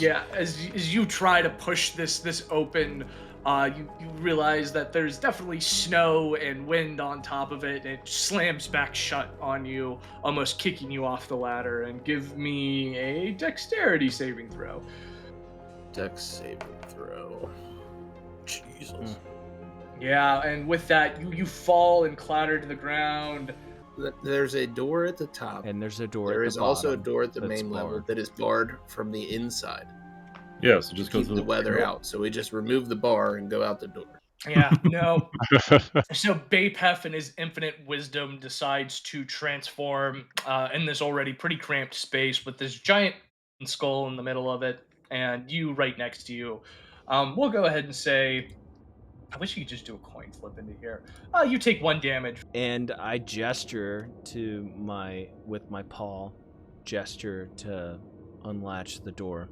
Yeah, as you try to push this open, you realize that there's definitely snow and wind on top of it, and it slams back shut on you, almost kicking you off the ladder. And give me a dexterity saving throw. Dex saving throw. Jesus. Yeah, and with that, you fall and clatter to the ground. There's a door at the top. And there's a door There at is the also a bottom door at the that's main level barred. that is barred from the inside. Yeah, so just Keep goes the weather out. So we just remove the bar and go out the door. Yeah, no. So Bapef, in his infinite wisdom, decides to transform in this already pretty cramped space with this giant skull in the middle of it, and you right next to you. We'll go ahead and say, I wish you could just do a coin flip into here. You take 1 damage. And I gesture with my paw, gesture to unlatch the door,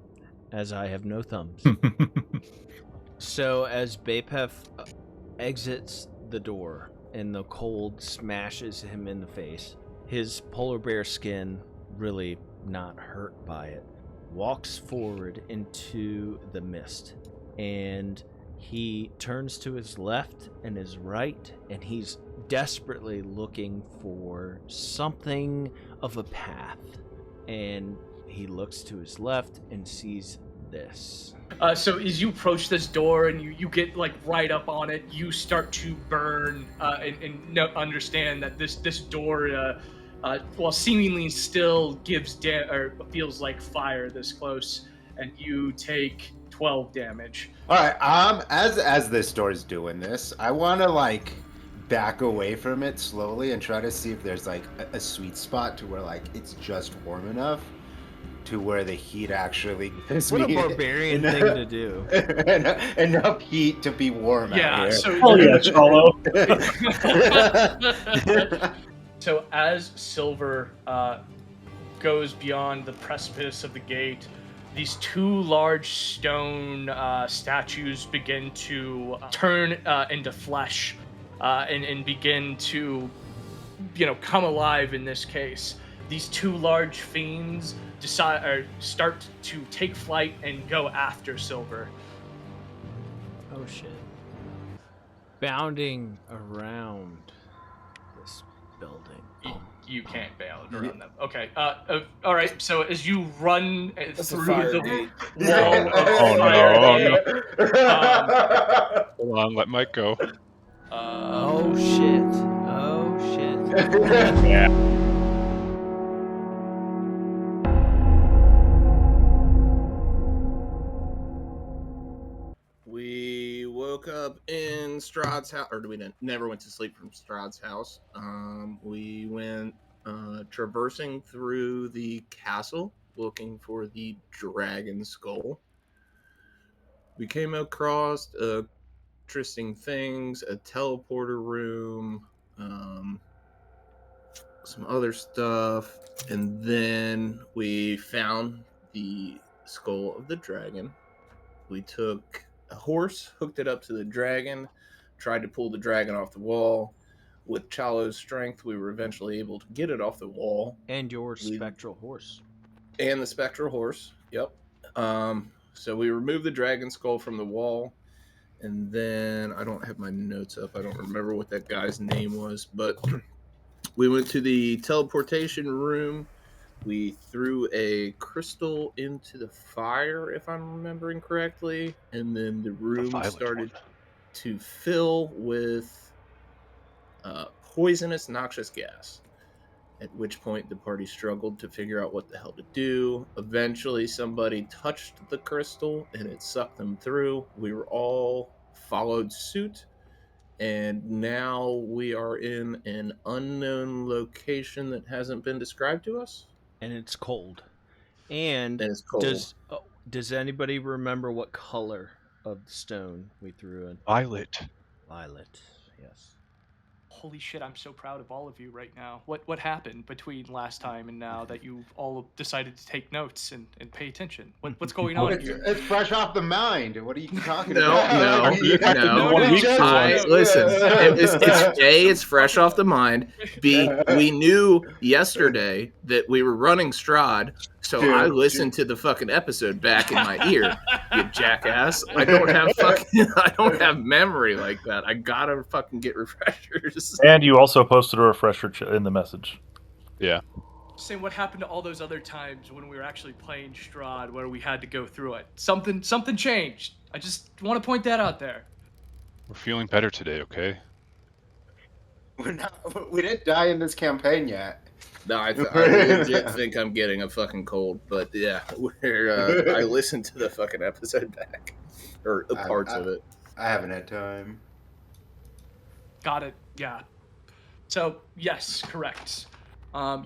as I have no thumbs. So as Bapef exits the door and the cold smashes him in the face, his polar bear skin really not hurt by it, walks forward into the mist, and he turns to his left and his right, and he's desperately looking for something of a path. And he looks to his left and sees this. So as you approach this door and you get like right up on it, you start to burn and understand that this door, while seemingly still gives or feels like fire this close, and you take 12 damage. All right. As this door's doing this, I want to like back away from it slowly and try to see if there's like a sweet spot to where like it's just warm enough to where the heat actually gives What me a barbarian thing to do. enough heat to be warm out here. So Oh yeah, Chalo. So as Silver goes beyond the precipice of the gate, these 2 large stone statues begin to turn into flesh and begin to, come alive in this case. These 2 large fiends start to take flight and go after Silver. Oh shit. Bounding around this building. You can't bail around them. Okay. All right. So as you run through the wall of fire, Hold on, let Mike go. Oh shit. Yeah. We woke up in Strahd's house, or we never went to sleep from Strahd's house. We went traversing through the castle looking for the dragon skull. We came across interesting things, a teleporter room, some other stuff, and then we found the skull of the dragon. We took a horse, hooked it up to the dragon, tried to pull the dragon off the wall. With Chalo's strength, we were eventually able to get it off the wall. And your spectral horse. And the spectral horse, yep. So we removed the dragon skull from the wall, and then I don't have my notes up. I don't remember what that guy's name was, but we went to the teleportation room. We threw a crystal into the fire, if I'm remembering correctly, and then the room started to fill with poisonous, noxious gas. At which point the party struggled to figure out what the hell to do. Eventually somebody touched the crystal and it sucked them through. We were all followed suit, and now we are in an unknown location that hasn't been described to us. And it's cold. And it's cold. Does anybody remember what color of the stone we threw in? Violet, yes. Holy shit, I'm so proud of all of you right now. What happened between last time and now that you've all decided to take notes and pay attention? What's going on here? It's fresh off the mind. What are you talking No. about? Listen, it's fresh off the mind. B, we knew yesterday that we were running Strahd. So Dude, I listened to the fucking episode back in my ear, you jackass. I don't have memory like that. I gotta fucking get refreshers. And you also posted a refresher in the message. Yeah. Saying what happened to all those other times when we were actually playing Strahd where we had to go through it. Something changed. I just want to point that out there. We're feeling better today, okay? We didn't die in this campaign yet. No, I legit think I'm getting a fucking cold, but yeah, I listened to the fucking episode back, or parts of it. I haven't had time. Got it. Yeah. So yes, correct.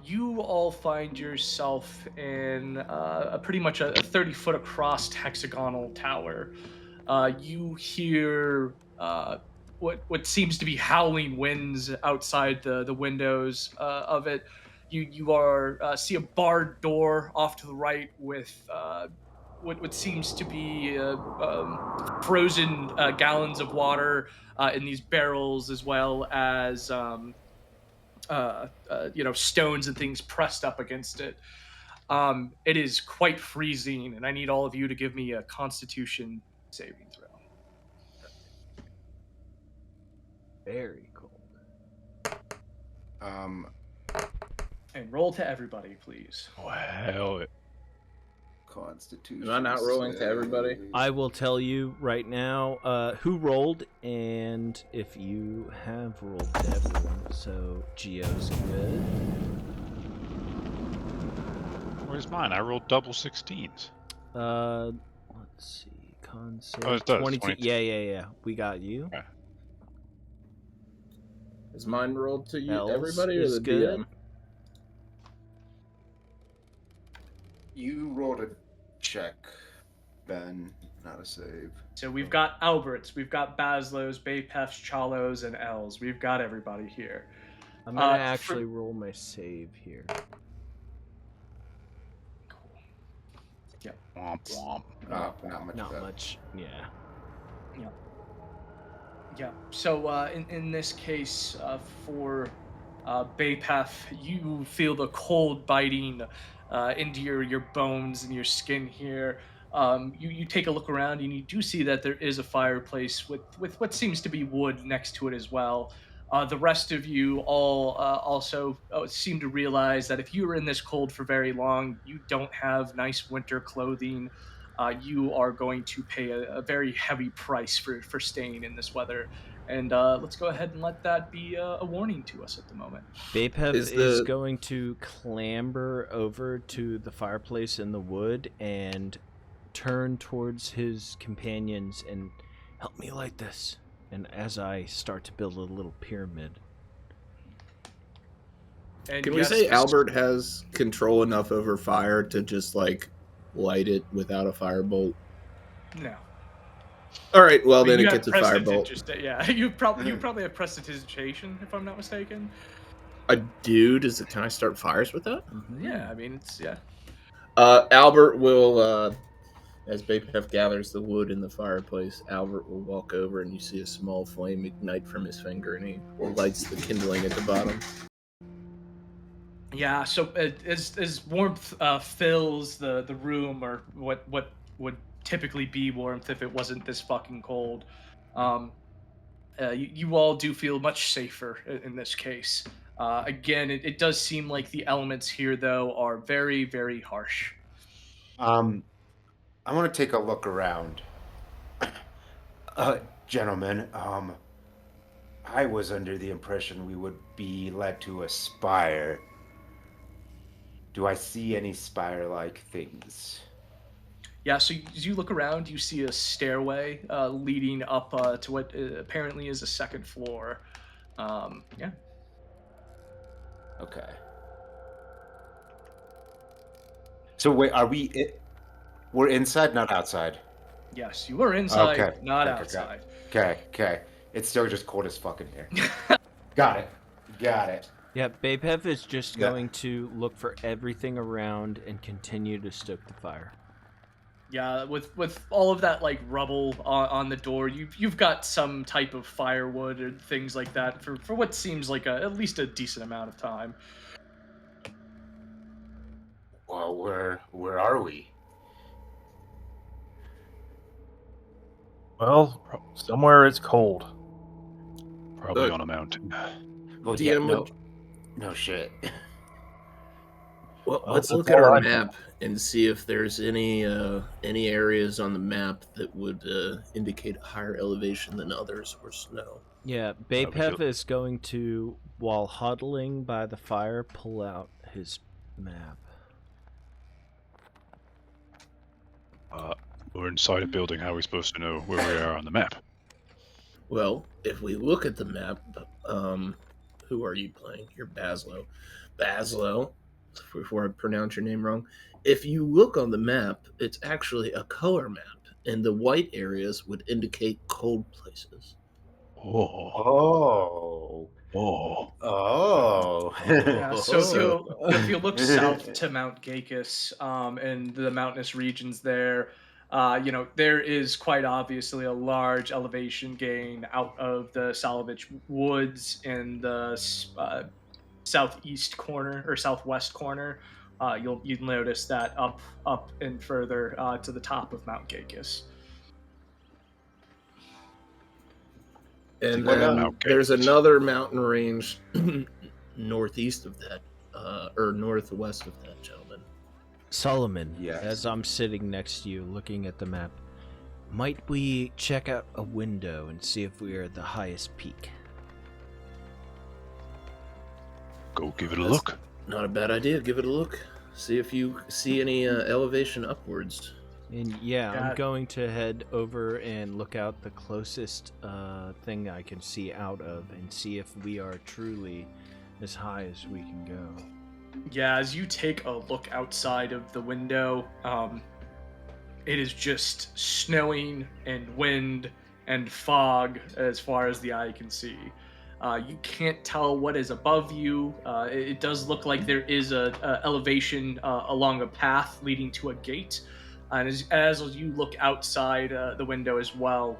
You all find yourself in pretty much a 30-foot across hexagonal tower. You hear what seems to be howling winds outside the windows of it. You see a barred door off to the right with what seems to be frozen gallons of water in these barrels, as well as stones and things pressed up against it. It is quite freezing, and I need all of you to give me a Constitution saving throw. Very cold. And roll to everybody, please. Well, Constitution. Am I not rolling to everybody? I will tell you right now who rolled, and if you have rolled to everyone. So Geo's good. where's mine? I rolled double 16s. Let's see. Con save. Oh, it does. 22. Yeah. We got you. Okay. Is mine rolled to you, Els everybody, or is the good. DM? You rolled a check, Ben, not a save. So we've got Alberts, we've got Bazzlos, Bapefs, Chalos, and Els. We've got everybody here. I'm gonna actually roll my save here. Cool. Yep. Womp womp. Not much. Not better. much. Yeah. Yeah. So in this case, for Bapef, you feel the cold biting into your bones and your skin here. You take a look around and you do see that there is a fireplace with what seems to be wood next to it as well. The rest of you all also seem to realize that if you are in this cold for very long, you don't have nice winter clothing. You are going to pay a very heavy price for staying in this weather. And let's go ahead and let that be a warning to us at the moment. Bapef is going to clamber over to the fireplace in the wood and turn towards his companions and help me light this. And as I start to build a little pyramid. And Can we say Albert has control enough over fire to just like light it without a firebolt? No. All right, well then You it have gets a firebolt. Yeah, you probably have prestidigitation, if I'm not mistaken. I do. Can I start fires with that? Yeah, I mean it's Albert will, as Bapef gathers the wood in the fireplace, Albert will walk over and you see a small flame ignite from his finger and he lights the kindling at the bottom. Yeah, so as warmth fills the room, or what would typically be warmth if it wasn't this fucking cold, you all do feel much safer in this case. Again, it does seem like the elements here, though, are very, very harsh. I want to take a look around. Gentlemen, I was under the impression we would be led to a spire. Do I see any spire-like things? Yeah, so as you look around, you see a stairway leading up to what apparently is a second floor. Yeah. Okay. So wait, are we... We're inside, not outside? Yes, you are inside, Okay. not Okay, outside. Okay. It's still just cold as fuck in here. Got it. Yeah, Bapef is just going to look for everything around and continue to stoke the fire. Yeah, with all of that like rubble on the door, you've got some type of firewood or things like that for what seems like at least a decent amount of time. Well, where are we? Well, somewhere it's cold. Probably Look. on a mountain. Well, DM yeah, would- no shit. Well, Well, let's that's look at all our I know. map and see if there's any areas on the map that would indicate a higher elevation than others or snow. Yeah, we Bapef feel- is going to, while huddling by the fire, pull out his map. We're inside a building. How are we supposed to know where we are on the map? Well, if we look at the map, who are you playing? You're Bazzlo. Bazzlo, before I pronounce your name wrong, if you look on the map, it's actually a color map, and the white areas would indicate cold places. Oh. Oh. Oh. Oh. Yeah, so So- if you look south to Mount Gakis, and the mountainous regions there, there is quite obviously a large elevation gain out of the Salovich Woods in the southeast corner or southwest corner. You'll notice that up and further to the top of Mount Gakis. And What then about there's Gakis? another mountain range northeast of that, or northwest of that, gentlemen. Solomon, Yes. as I'm sitting next to you looking at the map, might we check out a window and see if we are at the highest peak? Go give it a That's- look. Not a bad idea. Give it a look. See if you see any elevation upwards. And yeah, Yeah. I'm going to head over and look out the closest thing I can see out of and see if we are truly as high as we can go. Yeah, as you take a look outside of the window, it is just snowing and wind and fog as far as the eye can see. You can't tell what is above you. It does look like there is a elevation along a path leading to a gate. And as you look outside the window as well,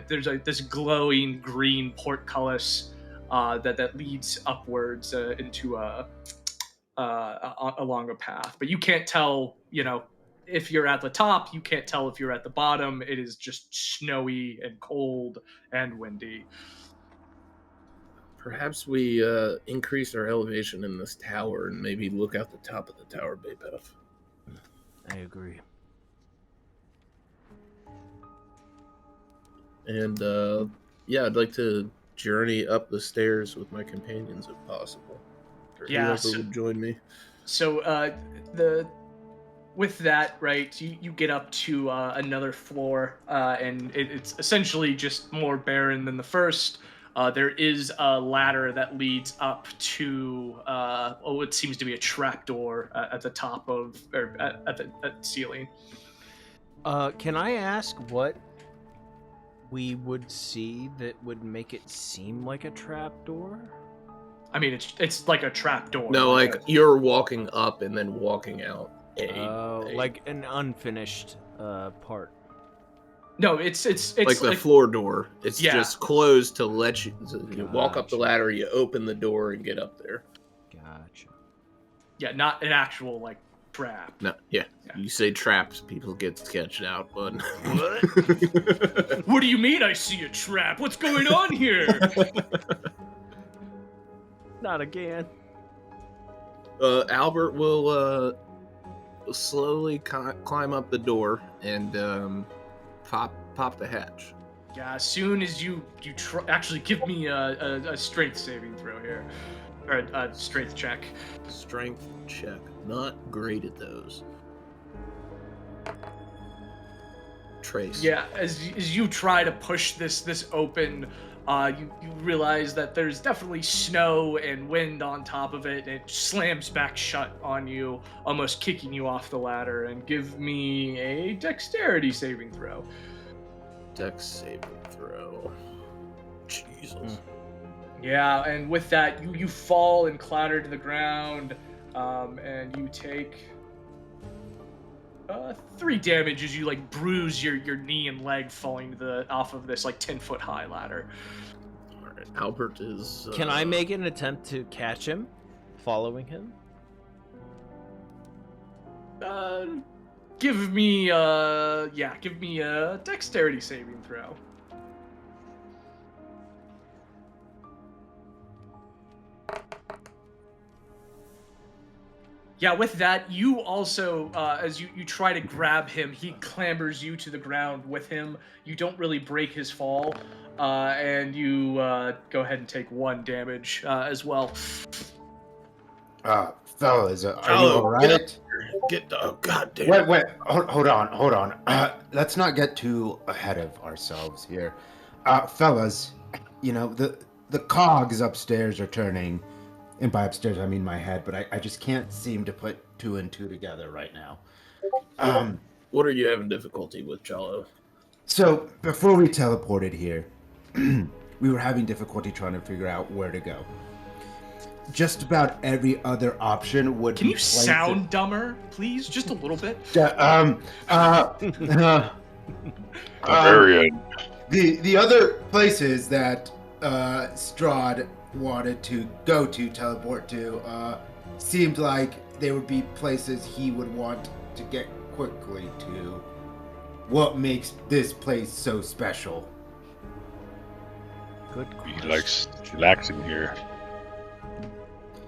there's this glowing green portcullis that leads upwards into along a path. But you can't tell, if you're at the top. You can't tell if you're at the bottom. It is just snowy and cold and windy. Perhaps we increase our elevation in this tower and maybe look out the top of the tower, Bapef. I agree. And yeah, I'd like to journey up the stairs with my companions if possible. Or Yeah, whoever so- would join me. So with that, right, you get up to another floor, and it's essentially just more barren than the first. There is a ladder that leads up to what seems to be a trapdoor at the top of, or at the ceiling. Can I ask what we would see that would make it seem like a trapdoor? I mean, it's like a trapdoor. No, like you're walking up and then walking out. Like an unfinished part. No, it's like the floor door. It's Yeah. just closed to let you. You walk up the Gotcha. ladder, you open the door, and get up there. Gotcha. yeah, not an actual like trap. No, yeah. Yeah. You say traps, people get sketched out, but What do you mean I see a trap? What's going on here? Not again. Albert will slowly climb up the door and pop the hatch. Yeah, as soon as you actually give me a strength saving throw here, or a strength check. Strength check. Not great at those. Trace. Yeah, as you try to push this open, you realize that there's definitely snow and wind on top of it, and it slams back shut on you, almost kicking you off the ladder. And give me a dexterity saving throw. Dex saving throw. Jesus. Yeah, and with that, you fall and clatter to the ground, and you take 3 damage as you like bruise your knee and leg falling off of this like 10-foot high ladder. All right. Albert is. Can I make an attempt to catch him, following him? Give me a dexterity saving throw. Yeah, with that, you also, as you try to grab him, he clambers you to the ground with him. You don't really break his fall, and you go ahead and take 1 damage as well. Fellas, are you Chalo, all right? Get the goddamn. Wait, hold on. Let's not get too ahead of ourselves here. Fellas, you know, the cogs upstairs are turning, and by upstairs I mean my head, but I just can't seem to put 2 and 2 together right now. What are you having difficulty with, Chalo? So, before we teleported here, we were having difficulty trying to figure out where to go. Just about every other option would Can be you sound dumber, please? Just a little bit. Barbarian. The other places that Strahd wanted to go to, teleport to, seemed like they would be places he would want to get quickly to. What makes this place so special? Good He question. likes relaxing here.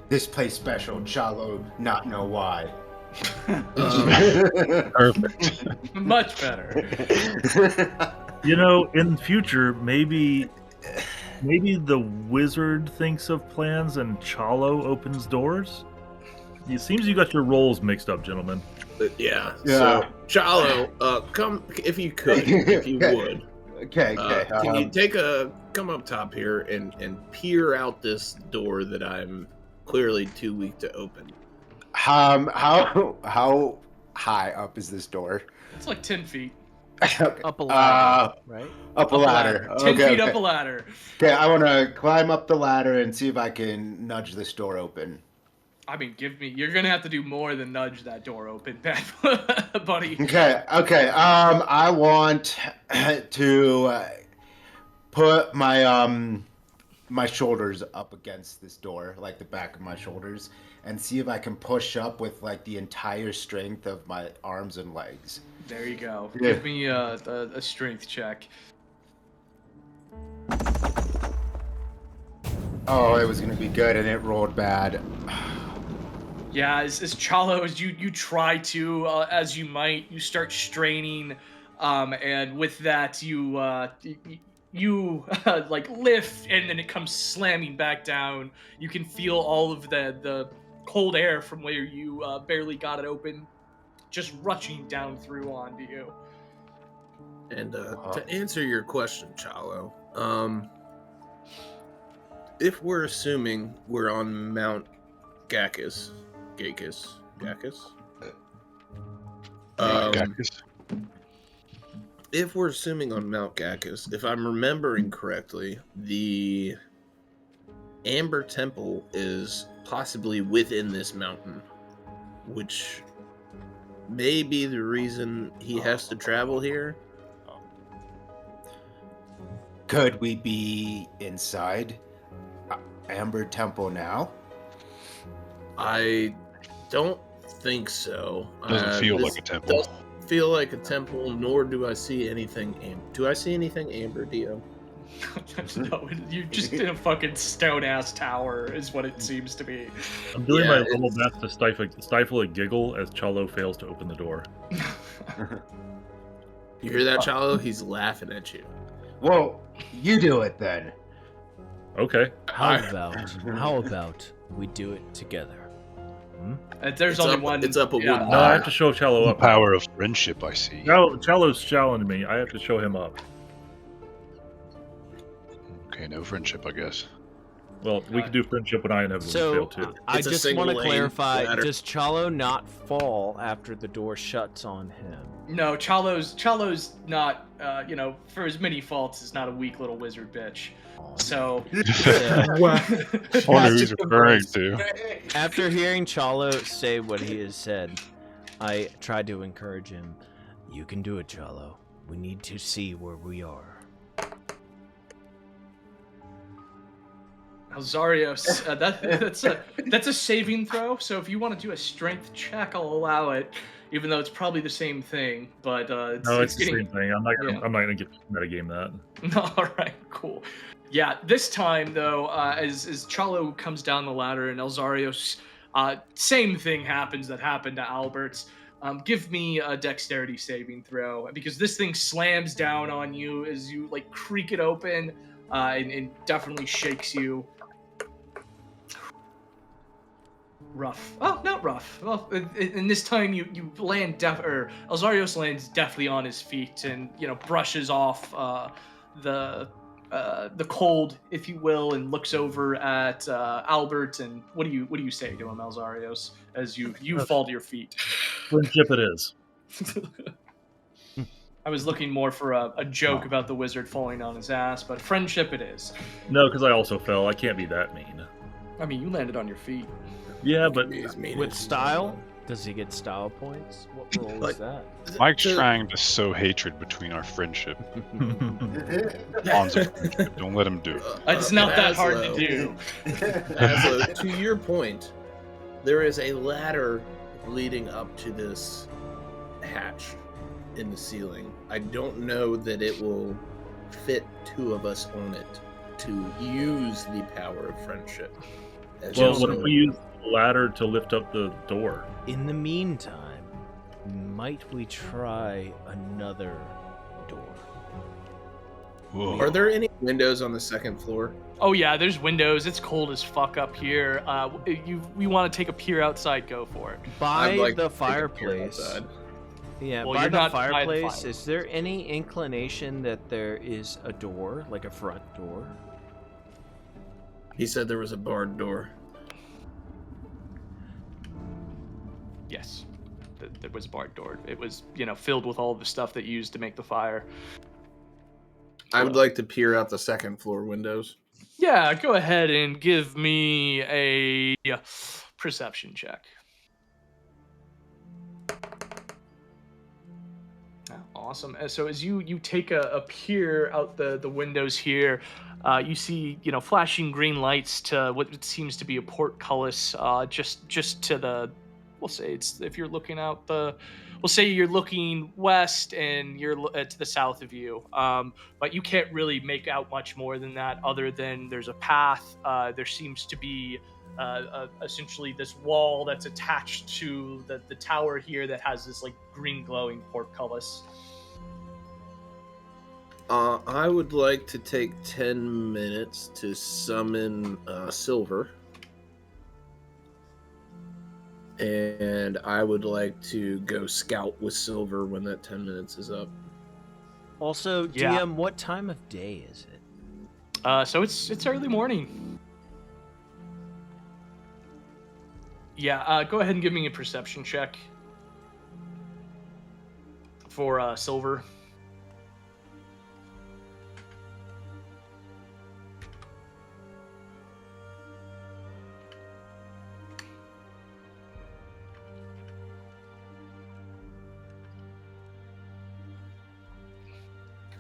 This place special, Chalo, not know why. Perfect. Much better. You know, in the future, maybe the wizard thinks of plans and Chalo opens doors. It seems you got your roles mixed up, gentlemen. Yeah. Yeah. So, Chalo, come if you could, if you would. Okay. Can you come up top here and peer out this door that I'm clearly too weak to open? How high up is this door? It's like 10 feet. Okay. Up a ladder, right? Up a ladder. 10 Okay, feet okay. up a ladder. Okay, I want to climb up the ladder and see if I can nudge this door open. I mean, you're gonna have to do more than nudge that door open, buddy. Okay. I want to put my my shoulders up against this door, like the back of my shoulders, and see if I can push up with like the entire strength of my arms and legs. There you go. Yeah. Give me a strength check. Oh, it was gonna be good, and it rolled bad. Yeah, as Chalo, as you try to, as you might, you start straining, and with that, you like lift, and then it comes slamming back down. You can feel all of the cold air from where you barely got it open, just rushing down through onto you. And to answer your question, Chalo, if we're assuming we're on Mount Gakis. If we're assuming on Mount Gakis, if I'm remembering correctly, the Amber Temple is possibly within this mountain, which may be the reason he has to travel here. Could we be inside Amber Temple now? I don't think so. Doesn't feel this like a temple. Doesn't feel like a temple, nor do I see anything. Do I see anything amber, Dio? No, you're just in a fucking stone ass tower, is what it seems to be. I'm doing Yeah, my level best to stifle a giggle as Chalo fails to open the door. You hear that, Chalo? He's laughing at you. Well, you do it then. Okay. How about we do it together? There's only one. It's up a wooden No, I have to show Chalo The up. power of friendship, I see. Chalo's challenged me. I have to show him up. Okay, no friendship, I guess. Well, we can do friendship when I inevitably fail So too. I It's a just single want to lane clarify: ladder. does Chalo not fall after the door shuts on him? No, Chalo's not, for as many faults, is not a weak little wizard bitch. So, I wonder who he's referring to. after hearing Chalo say what he has said, I tried to encourage him. You can do it, Chalo. We need to see where we are. Elzeiros, that's a saving throw. So if you want to do a strength check, I'll allow it, even though it's probably the same thing. But No, it's the getting same thing. I'm not yeah. gonna get metagame that. All right, cool. Yeah, this time though, as Chalo comes down the ladder and Elzeiros, same thing happens that happened to Albert's. Give me a dexterity saving throw because this thing slams down on you as you like creak it open, and definitely shakes you. Rough. Oh, not rough. Well, and this time you land or Elzeiros lands deftly on his feet and brushes off the cold, if you will, and looks over at Albert. And what do you say to him, Elzeiros, as you fall to your feet? Friendship it is. I was looking more for a joke about the wizard falling on his ass, but friendship it is. No, because I also fell. I can't be that mean. I mean, you landed on your feet. Yeah, but With style? Does he get style points? What role is that? Mike's trying to sow hatred between our friendship. Bonds of friendship. Don't let him do it. It's not that hard to do. Bazzlo, to your point, there is a ladder leading up to this hatch in the ceiling. I don't know that it will fit two of us on it to use the power of friendship. Well, what if we use the ladder to lift up the door? In the meantime, might we try another door? Whoa. Are there any windows on the second floor? Oh yeah, there's windows. It's cold as fuck up here. We want to take a peer outside? Go for it. By I'd like the to take a peer fireplace. outside. Yeah, Well, by you're the not by the fireplace, fire. is there any inclination that there is a door, like a front door? He said there was a barred door. Yes, there was a barred door. It was filled with all the stuff that you used to make the fire. I would like to peer out the second floor windows. Yeah, go ahead and give me a perception check. Awesome. So as you take a peer out the windows here, you see flashing green lights to what seems to be a portcullis, just to the. We'll say it's if you're looking out the. We'll say you're looking west and you're to the south of you, but you can't really make out much more than that. Other than there's a path. There seems to be essentially this wall that's attached to the tower here that has this like green glowing portcullis. I would like to take 10 minutes to summon Silver. And I would like to go scout with Silver when that 10 minutes is up. Also, Yeah. DM, what time of day is it? So it's early morning. Yeah, go ahead and give me a perception check for Silver.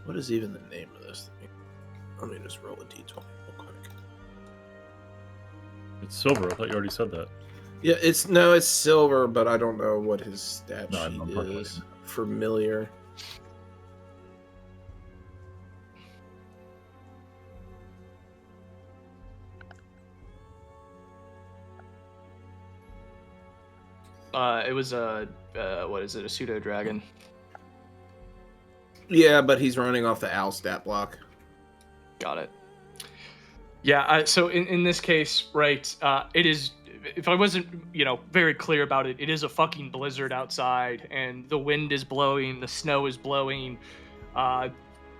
What is even the name of this thing? Let me just roll a d20 real quick. It's silver. I thought you already said that. Yeah, it's Silver, but I don't know what his stat No, I'm sheet not talking is. Familiar. It was a what is it? A pseudo dragon. Yeah, but he's running off the owl stat block. Got it. Yeah. So in this case, right? It is. If I wasn't, very clear about it, it is a fucking blizzard outside, and the wind is blowing, the snow is blowing.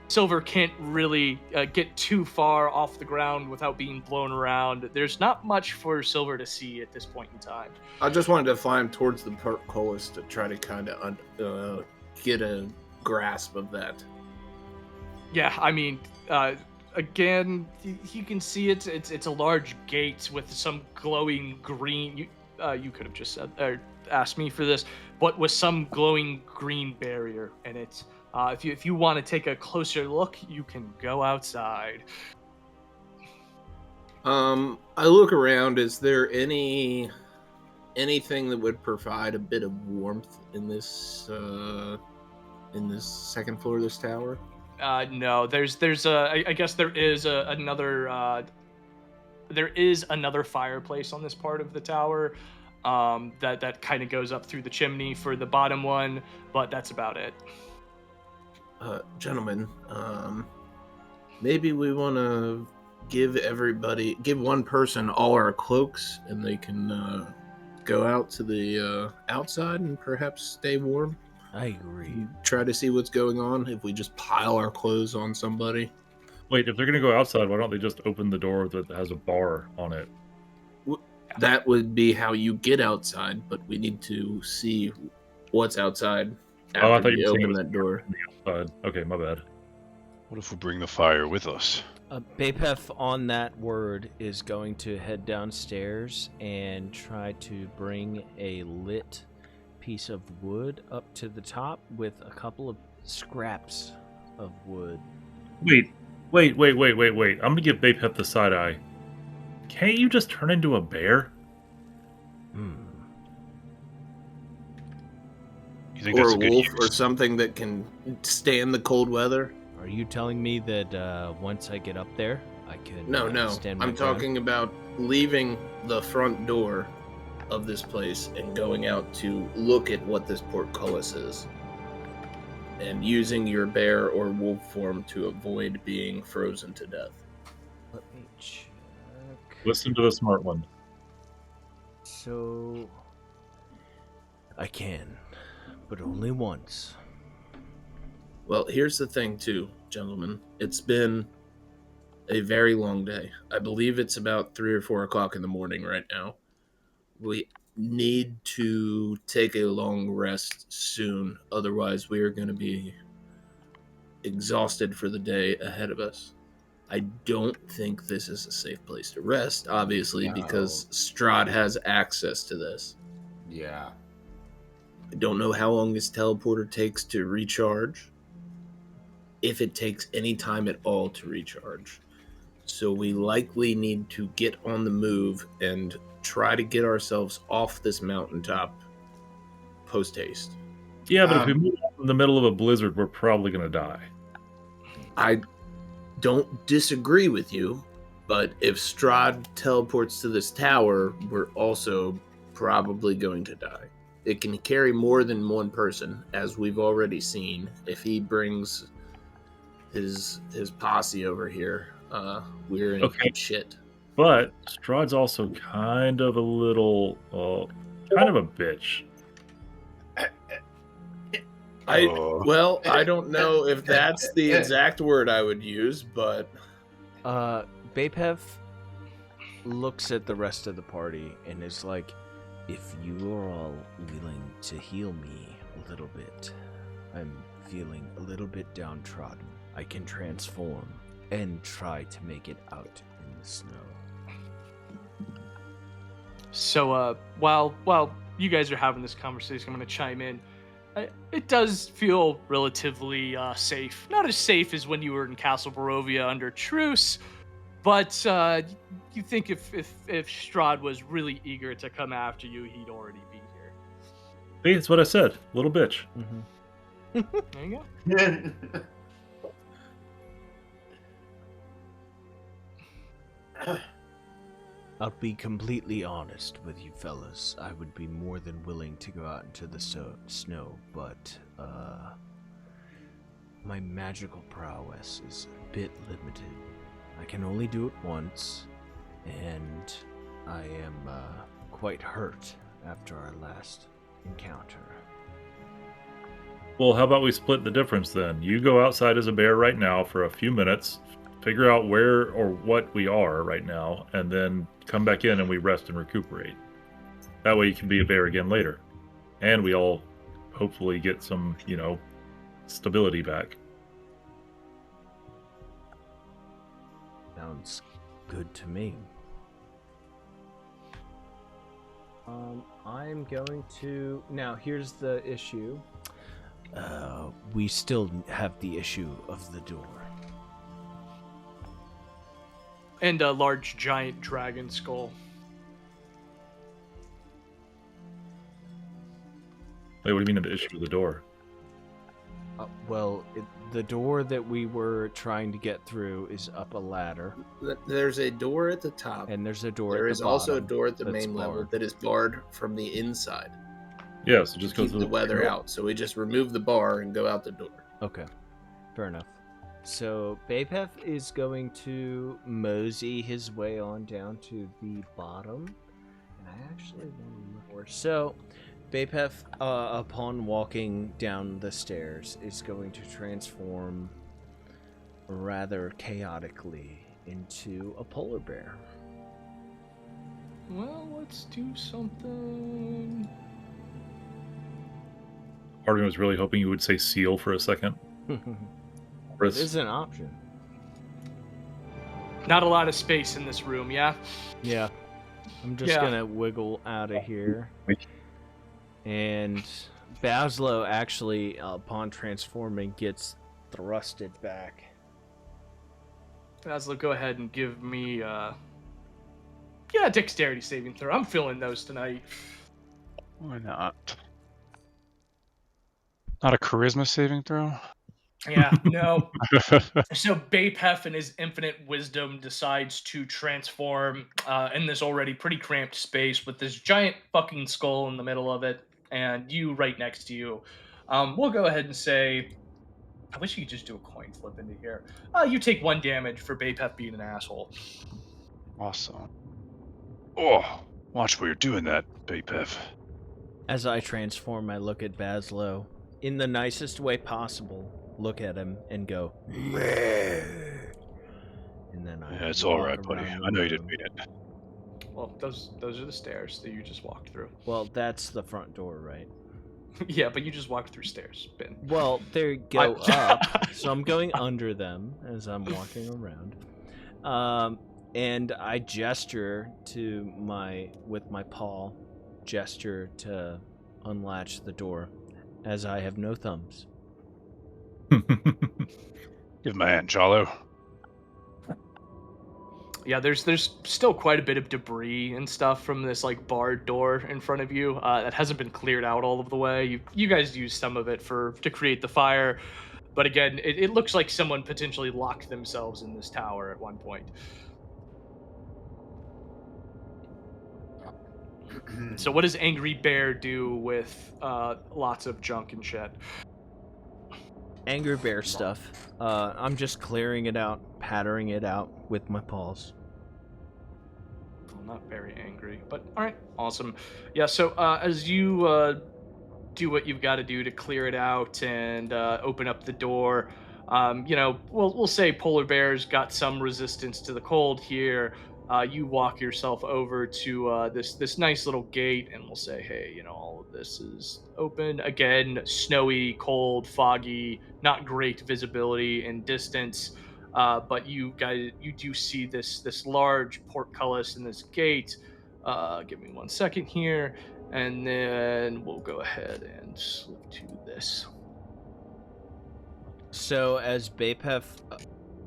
Silver can't really get too far off the ground without being blown around. There's not much for Silver to see at this point in time. I just wanted to fly him towards the portcullis to try to kind of get a grasp of that. Yeah, I mean, again, you can see it. It's a large gate with some glowing green. You could have just said or asked me for this, but with some glowing green barrier in it. If you want to take a closer look, you can go outside. I look around. Is there anything that would provide a bit of warmth in this second floor of this tower? No. I guess there is another fireplace on this part of the tower. That kind of goes up through the chimney for the bottom one, but that's about it. Gentlemen, maybe we want to give one person all our cloaks, and they can go out to the outside and perhaps stay warm. I agree. Try to see what's going on if we just pile our clothes on somebody. Wait, if they're going to go outside, why don't they just open the door that has a bar on it? That would be how you get outside, but we need to see what's outside after I thought we you were saying open it was that door. outside. Okay, my bad. What if we bring the fire with us? Bapef on that word is going to head downstairs and try to bring a lit piece of wood up to the top with a couple of scraps of wood. Wait. I'm going to give Bapef the side eye. Can't you just turn into a bear? You think Or that's a good wolf, use? or something that can stand the cold weather? Are you telling me that once I get up there, I can No. stand my I'm ground? talking about leaving the front door of this place and going out to look at what this portcullis is, and using your bear or wolf form to avoid being frozen to death. Let me check. Listen to the smart one. So I can, but only once. Well, here's the thing, too, gentlemen. It's been a very long day. I believe it's about 3 or 4 o'clock in the morning right now. We need to take a long rest soon. Otherwise, we are going to be exhausted for the day ahead of us. I don't think this is a safe place to rest, obviously, No. because Strahd has access to this. Yeah. I don't know how long this teleporter takes to recharge, if it takes any time at all to recharge. So we likely need to get on the move and try to get ourselves off this mountaintop post-haste. Yeah, but if we move in the middle of a blizzard, we're probably going to die. I don't disagree with you, but if Strahd teleports to this tower, we're also probably going to die. It can carry more than one person, as we've already seen. If he brings his posse over here, we're in Okay. shit. But Strahd's also kind of a little, kind of a bitch. Well, I don't know if that's the exact word I would use, but Bapef looks at the rest of the party and is like, if you are all willing to heal me a little bit, I'm feeling a little bit downtrodden. I can transform and try to make it out in the snow. So, while you guys are having this conversation, I'm going to chime in. It does feel relatively safe. Not as safe as when you were in Castle Barovia under truce, but you think if Strahd was really eager to come after you, he'd already be here. Hey, that's what I said. Little bitch. Mm-hmm. There you go. I'll be completely honest with you fellas. I would be more than willing to go out into the snow, but my magical prowess is a bit limited. I can only do it once, and I am quite hurt after our last encounter. Well, how about we split the difference then? You go outside as a bear right now for a few minutes, figure out where or what we are right now, and then come back in and we rest and recuperate. That way you can be a bear again later. And we all hopefully get some, stability back. Sounds good to me. I'm going to... Now, here's the issue. We still have the issue of the door. And a large giant dragon skull. Wait, what do you mean the issue with the door? The door that we were trying to get through is up a ladder, There's a door at the top. and there's a door There at is the also a bottom door at the that's main level barred. that is barred from the inside. Yeah, so just go Keep through the weather out. So we just remove the bar and go out the door. Okay, fair enough. So Bapef is going to mosey his way on down to the bottom, and I actually want to look. So Bapef, upon walking down the stairs, is going to transform rather chaotically into a polar bear. Well, let's do something. Part of me was really hoping you would say seal for a second. This is an option. Not a lot of space in this room, yeah? Yeah. I'm just gonna wiggle out of here. And Bazzlo actually, upon transforming, gets thrusted back. Bazzlo, go ahead and give me dexterity saving throw. I'm feeling those tonight. Why not? Not a charisma saving throw? Yeah, no. So Bapef, in his infinite wisdom, decides to transform in this already pretty cramped space with this giant fucking skull in the middle of it, and you right next to you. We'll go ahead and say, I wish you could just do a coin flip into here. You take 1 damage for Bapef being an asshole. Awesome. Oh, watch where you're doing that, Bapef. As I transform, I look at Bazzlo in the nicest way possible. Look at him and go, Meh. And then I. Yeah, it's all right, walk buddy. around I know the you didn't room. mean it. Well, those are the stairs that you just walked through. Well, that's the front door, right? Yeah, but you just walked through stairs, Ben. Well, they go up, so I'm going under them as I'm walking around. And I gesture with my paw, gesture to unlatch the door, as I have no thumbs. Give him a hand, Chalo. Yeah, there's still quite a bit of debris and stuff from this like barred door in front of you that hasn't been cleared out all of the way. You guys used some of it to create the fire, but again, it looks like someone potentially locked themselves in this tower at one point. So what does Angry Bear do with lots of junk and shit? Angry Bear stuff. I'm just clearing it out, pattering it out with my paws. Well, not very angry, but all right, awesome. Yeah, so as you do what you've got to do to clear it out and open up the door, we'll say Polar Bear's got some resistance to the cold here. You walk yourself over to this nice little gate, and we'll say, hey, all of this is open. Again, snowy, cold, foggy, not great visibility and distance. But you do see this large portcullis in this gate. Give me 1 second here, and then we'll go ahead and slip to this. So as Bapef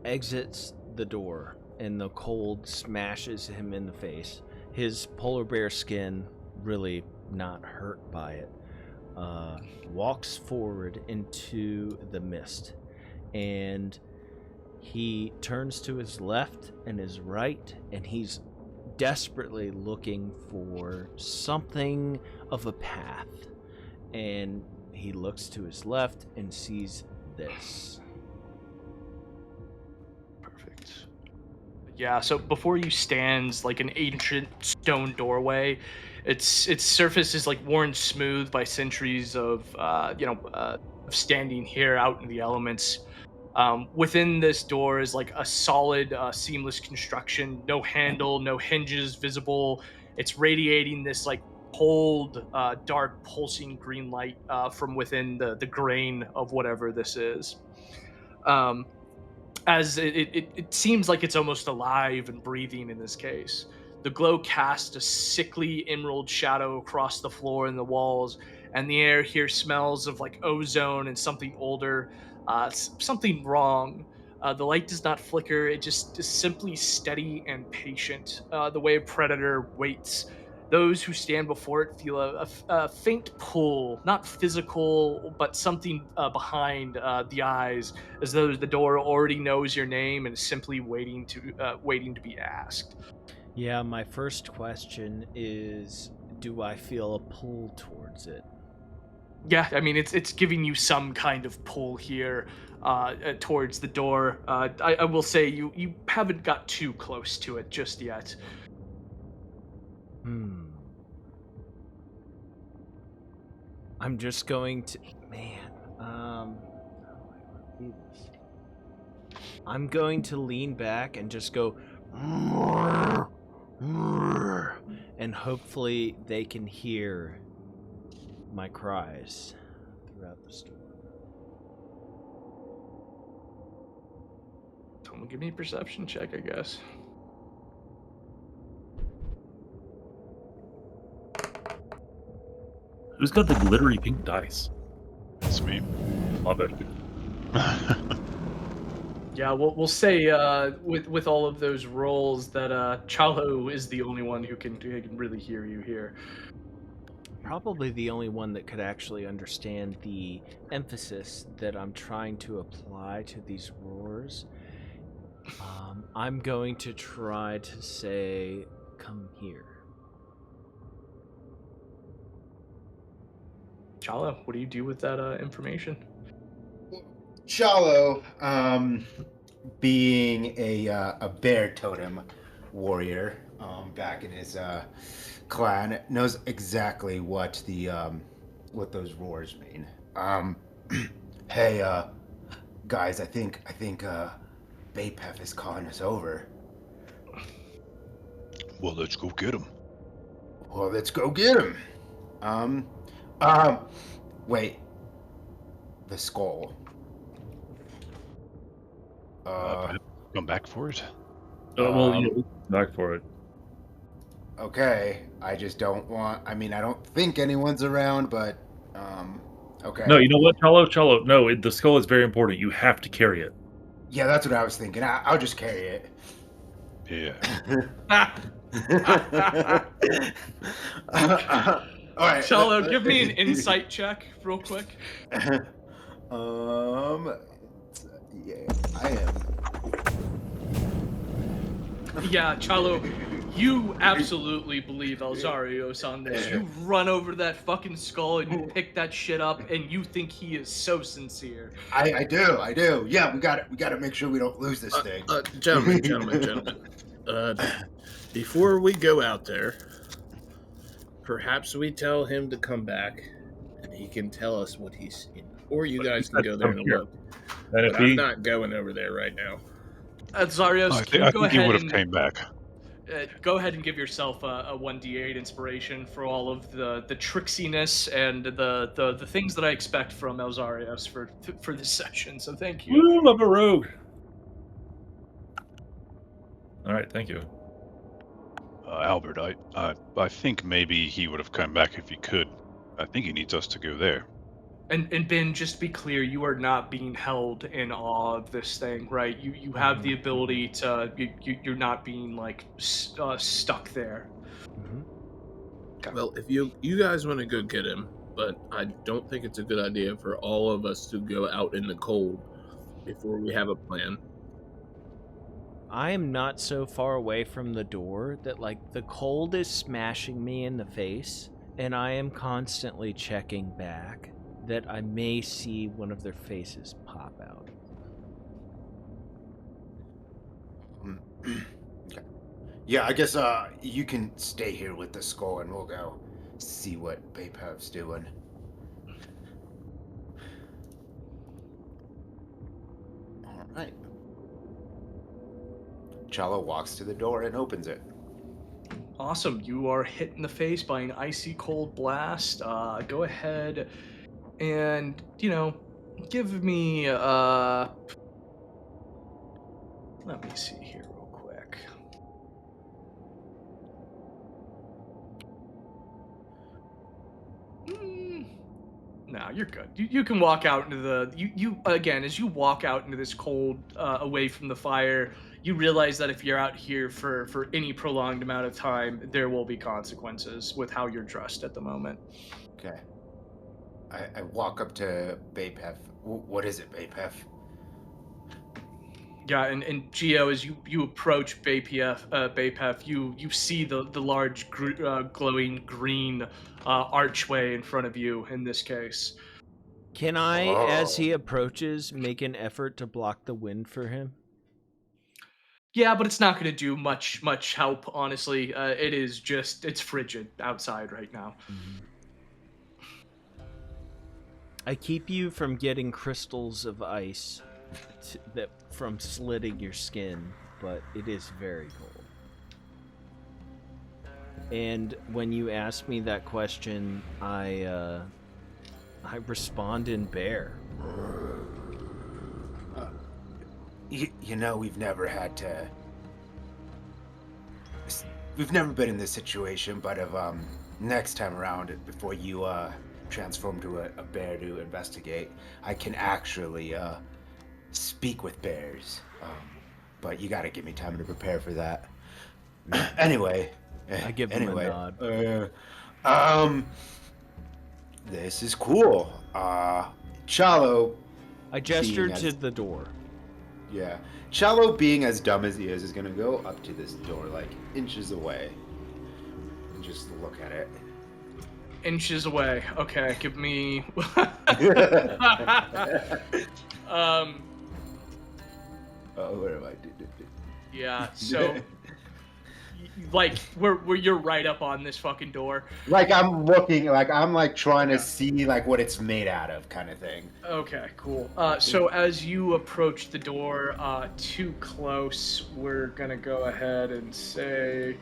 exits the door and the cold smashes him in the face, his polar bear skin really not hurt by it, walks forward into the mist, and he turns to his left and his right, and he's desperately looking for something of a path. And he looks to his left and sees this. Perfect. Yeah, so before you stands like an ancient stone doorway. Its surface is like worn smooth by centuries of standing here out in the elements. Within this door is like a solid, seamless construction. No handle, no hinges visible. It's radiating this like cold, dark, pulsing green light from within the grain of whatever this is. As it seems like it's almost alive and breathing in this case. The glow casts a sickly emerald shadow across the floor and the walls, and the air here smells of like ozone and something older. Something wrong. The light does not flicker. It just is simply steady and patient, the way a predator waits. Those who stand before it feel a faint pull, not physical, but something behind the eyes, as though the door already knows your name and is simply waiting to be asked. Yeah, my first question is, do I feel a pull towards it? Yeah, I mean it's giving you some kind of pull here towards the door. I will say you haven't got too close to it just yet. Hmm. I'm just going to, man. How do I do this? I'm going to lean back and just go, and hopefully they can hear my cries throughout the storm. Someone give me a perception check, I guess. Who's got the glittery pink dice? That's me. Love it. Yeah, we'll say with all of those rolls that Chalo is the only one who can really hear you here. Probably the only one that could actually understand the emphasis that I'm trying to apply to these roars. I'm going to try to say, come here. Chalo, what do you do with that information? Chalo, being a bear totem warrior, back in his clan, knows exactly what those roars mean. Hey, guys, I think Bapef is calling us over. Well, let's go get him. Well, let's go get him. Wait. The skull. Come back for it. Back for it. Okay. I just don't want. I mean, I don't think anyone's around, but okay. No, you know what, Chalo? No, the skull is very important. You have to carry it. Yeah, that's what I was thinking. I'll just carry it. Yeah. All right. Chalo, give me an insight check real quick. Yeah, I am. Yeah, Chalo, you absolutely believe Elzeiros on this. You run over to that fucking skull and you pick that shit up, and you think he is so sincere. I do. Yeah, we got to make sure we don't lose this thing. Gentlemen. Before we go out there, perhaps we tell him to come back, and he can tell us what he's seen. Or you guys can go there and look. And But I'm not going over there right now. Elzeiros, I can you go think he ahead would have and came back. go ahead and give yourself a 1d8 inspiration for all of the tricksiness and the things that I expect from Elzeiros for this session. So thank you. Woo, love a rogue. All right, thank you. Albert, I think maybe he would have come back if he could. I think he needs us to go there. And Ben, just to be clear, you are not being held in awe of this thing, right? You have the ability to. You're not being like stuck there. Mm-hmm. Well, if you guys want to go get him, but I don't think it's a good idea for all of us to go out in the cold before we have a plan. I am not so far away from the door that, like, the cold is smashing me in the face, and I am constantly checking back that I may see one of their faces pop out. Okay. Yeah, I guess you can stay here with the skull, and we'll go see what Bapef's doing. All right. Chalo walks to the door and opens it. Awesome. You are hit in the face by an icy cold blast. Go ahead and, give me, let me see here real quick. Nah, No, you're good. You can walk out into the you again as you walk out into this cold, away from the fire. You realize that if you're out here for any prolonged amount of time, there will be consequences with how you're dressed at the moment. Okay. I walk up to Bapef. What is it, Bapef? Yeah, and Geo, as you approach Bapef, you see the large glowing green archway in front of you. In this case, Can I, as Oh. he approaches, make an effort to block the wind for him? yeah, but it's not going to do much help. Honestly, it's frigid outside right now. I keep you from getting crystals of ice that from slitting your skin, but it is very cold. And when you ask me that question, I respond in bear. You know, we've never been in this situation, but if next time around, before you transform to a bear to investigate, I can actually speak with bears. But you gotta give me time to prepare for that. Anyway, I give him a nod. This is cool. Chalo. I gesture Being to as- the door. Yeah. Chalo, being as dumb as he is gonna go up to this door, like inches away, and just look at it. Inches away. Okay, give me. Oh, what am I doing? Yeah. So, like, where you're right up on this fucking door. Like I'm looking, like I'm like trying to Okay. see like what it's made out of, kind of thing. Okay, cool. So as you approach the door too close, we're gonna go ahead and say,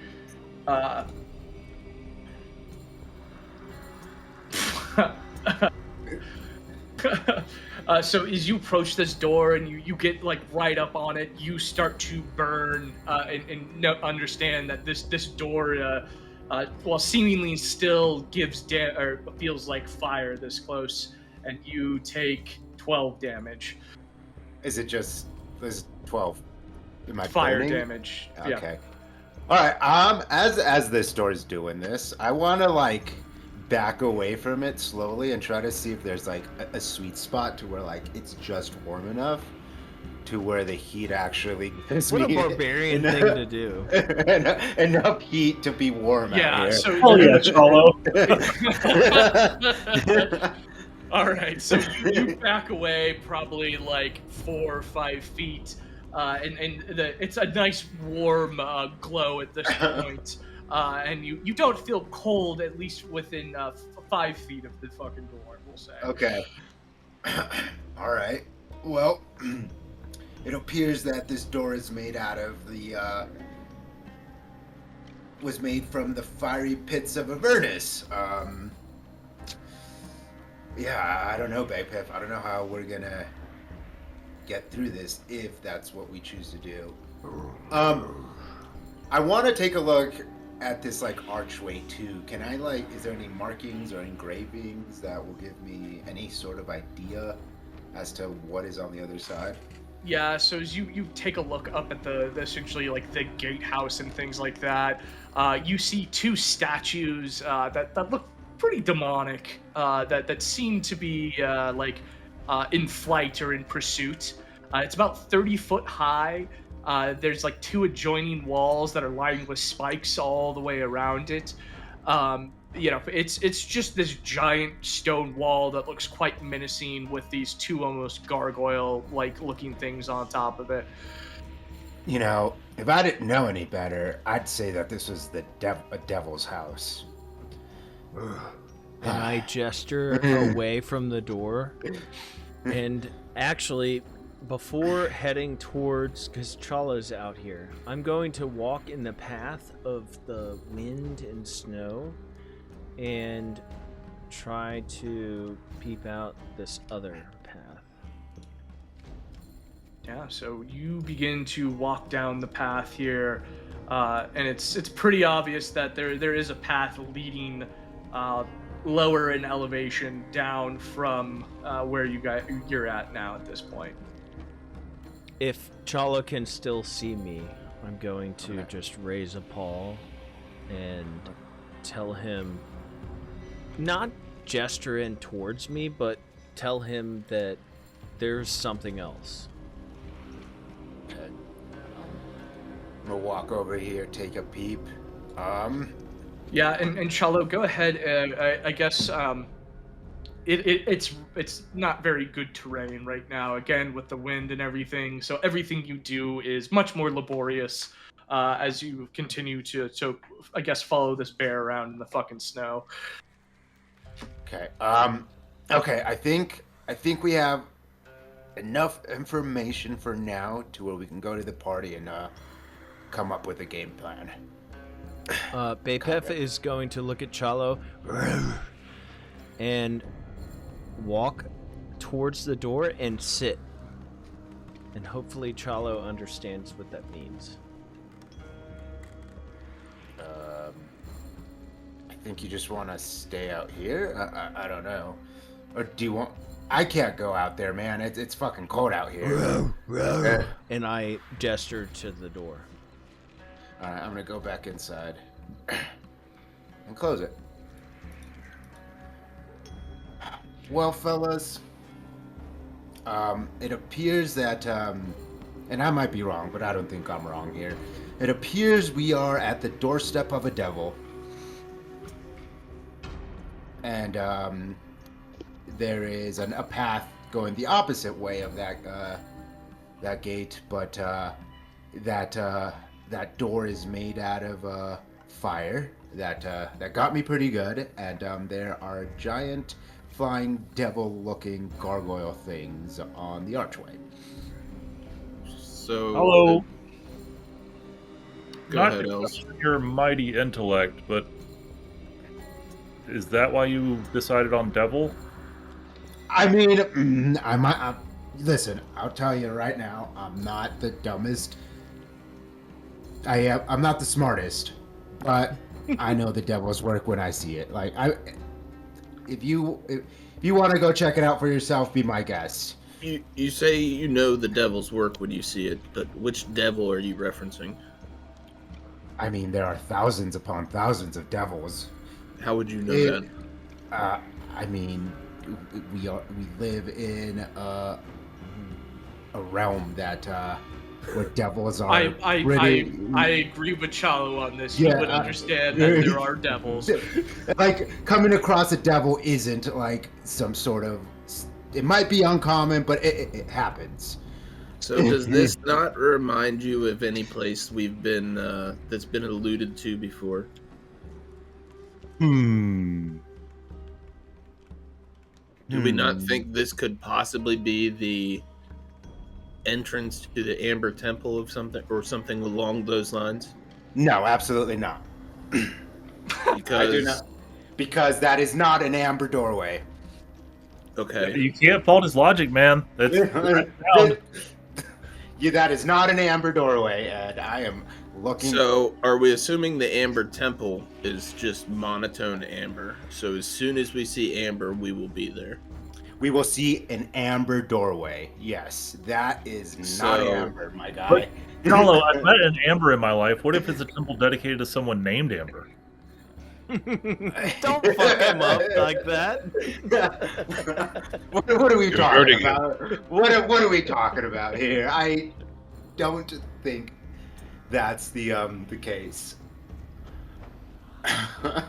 so as you approach this door and you get like right up on it, you start to burn and understand that this door, while seemingly still gives or feels like fire this close, and you take 12 damage. Is it just there's 12? Am I Fire burning? damage. Yeah. Okay. All right. As this door is doing this, I want to like back away from it slowly and try to see if there's like a sweet spot to where like it's just warm enough to where the heat actually gives What a me barbarian thing to do. enough heat to be warm out Yeah. here. So Oh yeah, Chalo. all right. So you back away probably like 4 or 5 feet, and it's a nice warm glow at this point. And you don't feel cold, at least within 5 feet of the fucking door, we'll say. Okay. All right. Well, it appears that this door is made out of was made from the fiery pits of Avernus. Yeah, I don't know, Bapef. I don't know how we're gonna get through this if that's what we choose to do. I want to take a look at this like archway too. Can I like, is there any markings or engravings that will give me any sort of idea as to what is on the other side? Yeah, so as you take a look up at the essentially like the gatehouse and things like that, you see 2 statues that look pretty demonic, that seem to be in flight or in pursuit. It's about 30 foot high. There's like 2 adjoining walls that are lined with spikes all the way around it. It's just this giant stone wall that looks quite menacing with these 2 almost gargoyle-like looking things on top of it. You know, if I didn't know any better, I'd say that this was a devil's house. And I gesture away from the door. And actually, before heading towards, because Chalo's out here, I'm going to walk in the path of the wind and snow and try to peep out this other path. Yeah, so you begin to walk down the path here, and it's pretty obvious that there is a path leading lower in elevation down from where you're at now at this point. If Chalo can still see me, I'm going to just raise a paw and tell him, not gesture in towards me, but tell him that there's something else. Okay. I'm gonna walk over here, take a peep. Yeah, and Chalo, go ahead and I guess it's not very good terrain right now. Again, with the wind and everything, so everything you do is much more laborious as you continue to I guess follow this bear around in the fucking snow. Okay. Okay. I think we have enough information for now to where we can go to the party and come up with a game plan. Bapef is going to look at Chalo and walk towards the door and sit. And hopefully Chalo understands what that means. I think you just want to stay out here? I don't know. Or do you want... I can't go out there, man. It's fucking cold out here. And I gesture to the door. Alright, I'm gonna go back inside. And close it. Well, fellas, it appears that, and I might be wrong, but I don't think I'm wrong here. It appears we are at the doorstep of a devil. And, there is a path going the opposite way of that gate, but, that door is made out of, fire. That got me pretty good, and, there are giant flying devil-looking gargoyle things on the archway. So Hello. Go Not ahead, to Els. question your mighty intellect, but is that why you decided on devil? I mean, listen, I'll tell you right now, I'm not the dumbest. I'm not the smartest, but I know the devil's work when I see it. Like, if you want to go check it out for yourself, be my guest. You say you know the devil's work when you see it, but which devil are you referencing? I mean, there are thousands upon thousands of devils. How would you know that? I mean, we live in a realm that where devils are. I agree with Chalo on this. Yeah, You would understand that there are devils. Like, coming across a devil isn't like some sort of. It might be uncommon, but it happens. So does this not remind you of any place we've been that's been alluded to before? Do we not think this could possibly be the entrance to the Amber Temple of something, or something along those lines? No, absolutely not. Because I do not. Because that is not an amber doorway. Okay. You can't fault his logic, man. That's Yeah, that is not an amber doorway, and I am looking. So, are we assuming the Amber Temple is just monotone amber? So, as soon as we see amber, we will be there. We will see an amber doorway. Yes, that is not So- amber, my guy. Chalo, I've met an Amber in my life. What if it's a temple dedicated to someone named Amber? Don't fuck him up like that. What are we You're talking hurting about? What are we talking about here? I don't think that's the case.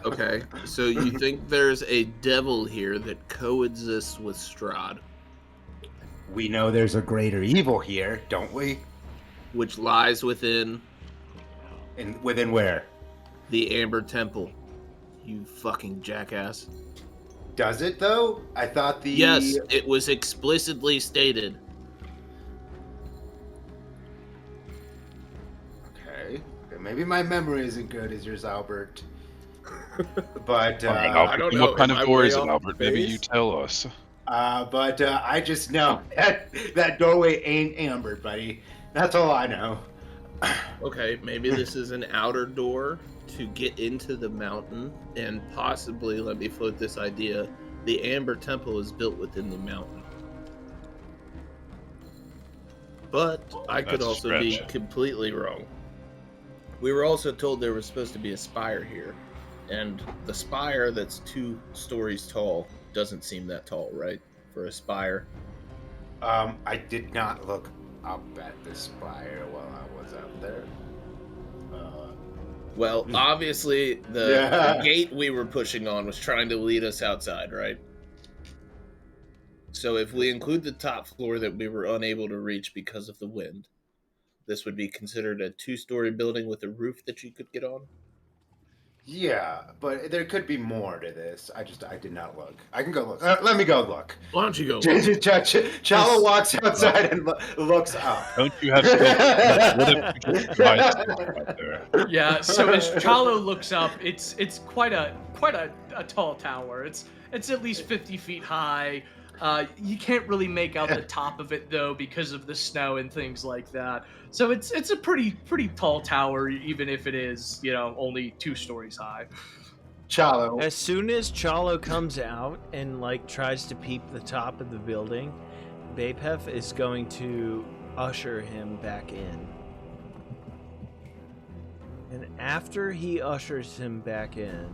Okay. So, you think there's a devil here that coexists with Strahd, We know there's a greater evil here, don't we? which lies within And within where? the Amber Temple? You fucking jackass. Does it though? I thought the Yes, it was explicitly stated. Okay. Maybe my memory isn't good as yours, Albert. But I don't know. What kind Am of I door way is it, off Albert? Maybe base? you tell us. I just know that doorway ain't amber, buddy. That's all I know. Okay, maybe this is an outer door to get into the mountain, and possibly, let me float this idea, the Amber Temple is built within the mountain. But I could That's a also be stretch. completely wrong. We were also told there was supposed to be a spire here, and the spire that's 2 stories tall doesn't seem that tall, right? For a spire. I did not look up at the spire while I was up there. Well, obviously, the gate we were pushing on was trying to lead us outside, right? So if we include the top floor that we were unable to reach because of the wind, this would be considered a 2-story building with a roof that you could get on? Yeah, but there could be more to this. I did not look. I can go look. Let me go look. Why don't you go? Chalo walks outside and looks up. Don't you have skill? What if you just try skill out there? Yeah, so as Chalo looks up, it's quite a tall tower. It's at least 50 feet high. You can't really make out the top of it though because of the snow and things like that. So it's a pretty tall tower, even if it is, only 2 stories high. Chalo. As soon as Chalo comes out and tries to peep the top of the building, Bapef is going to usher him back in. And after he ushers him back in,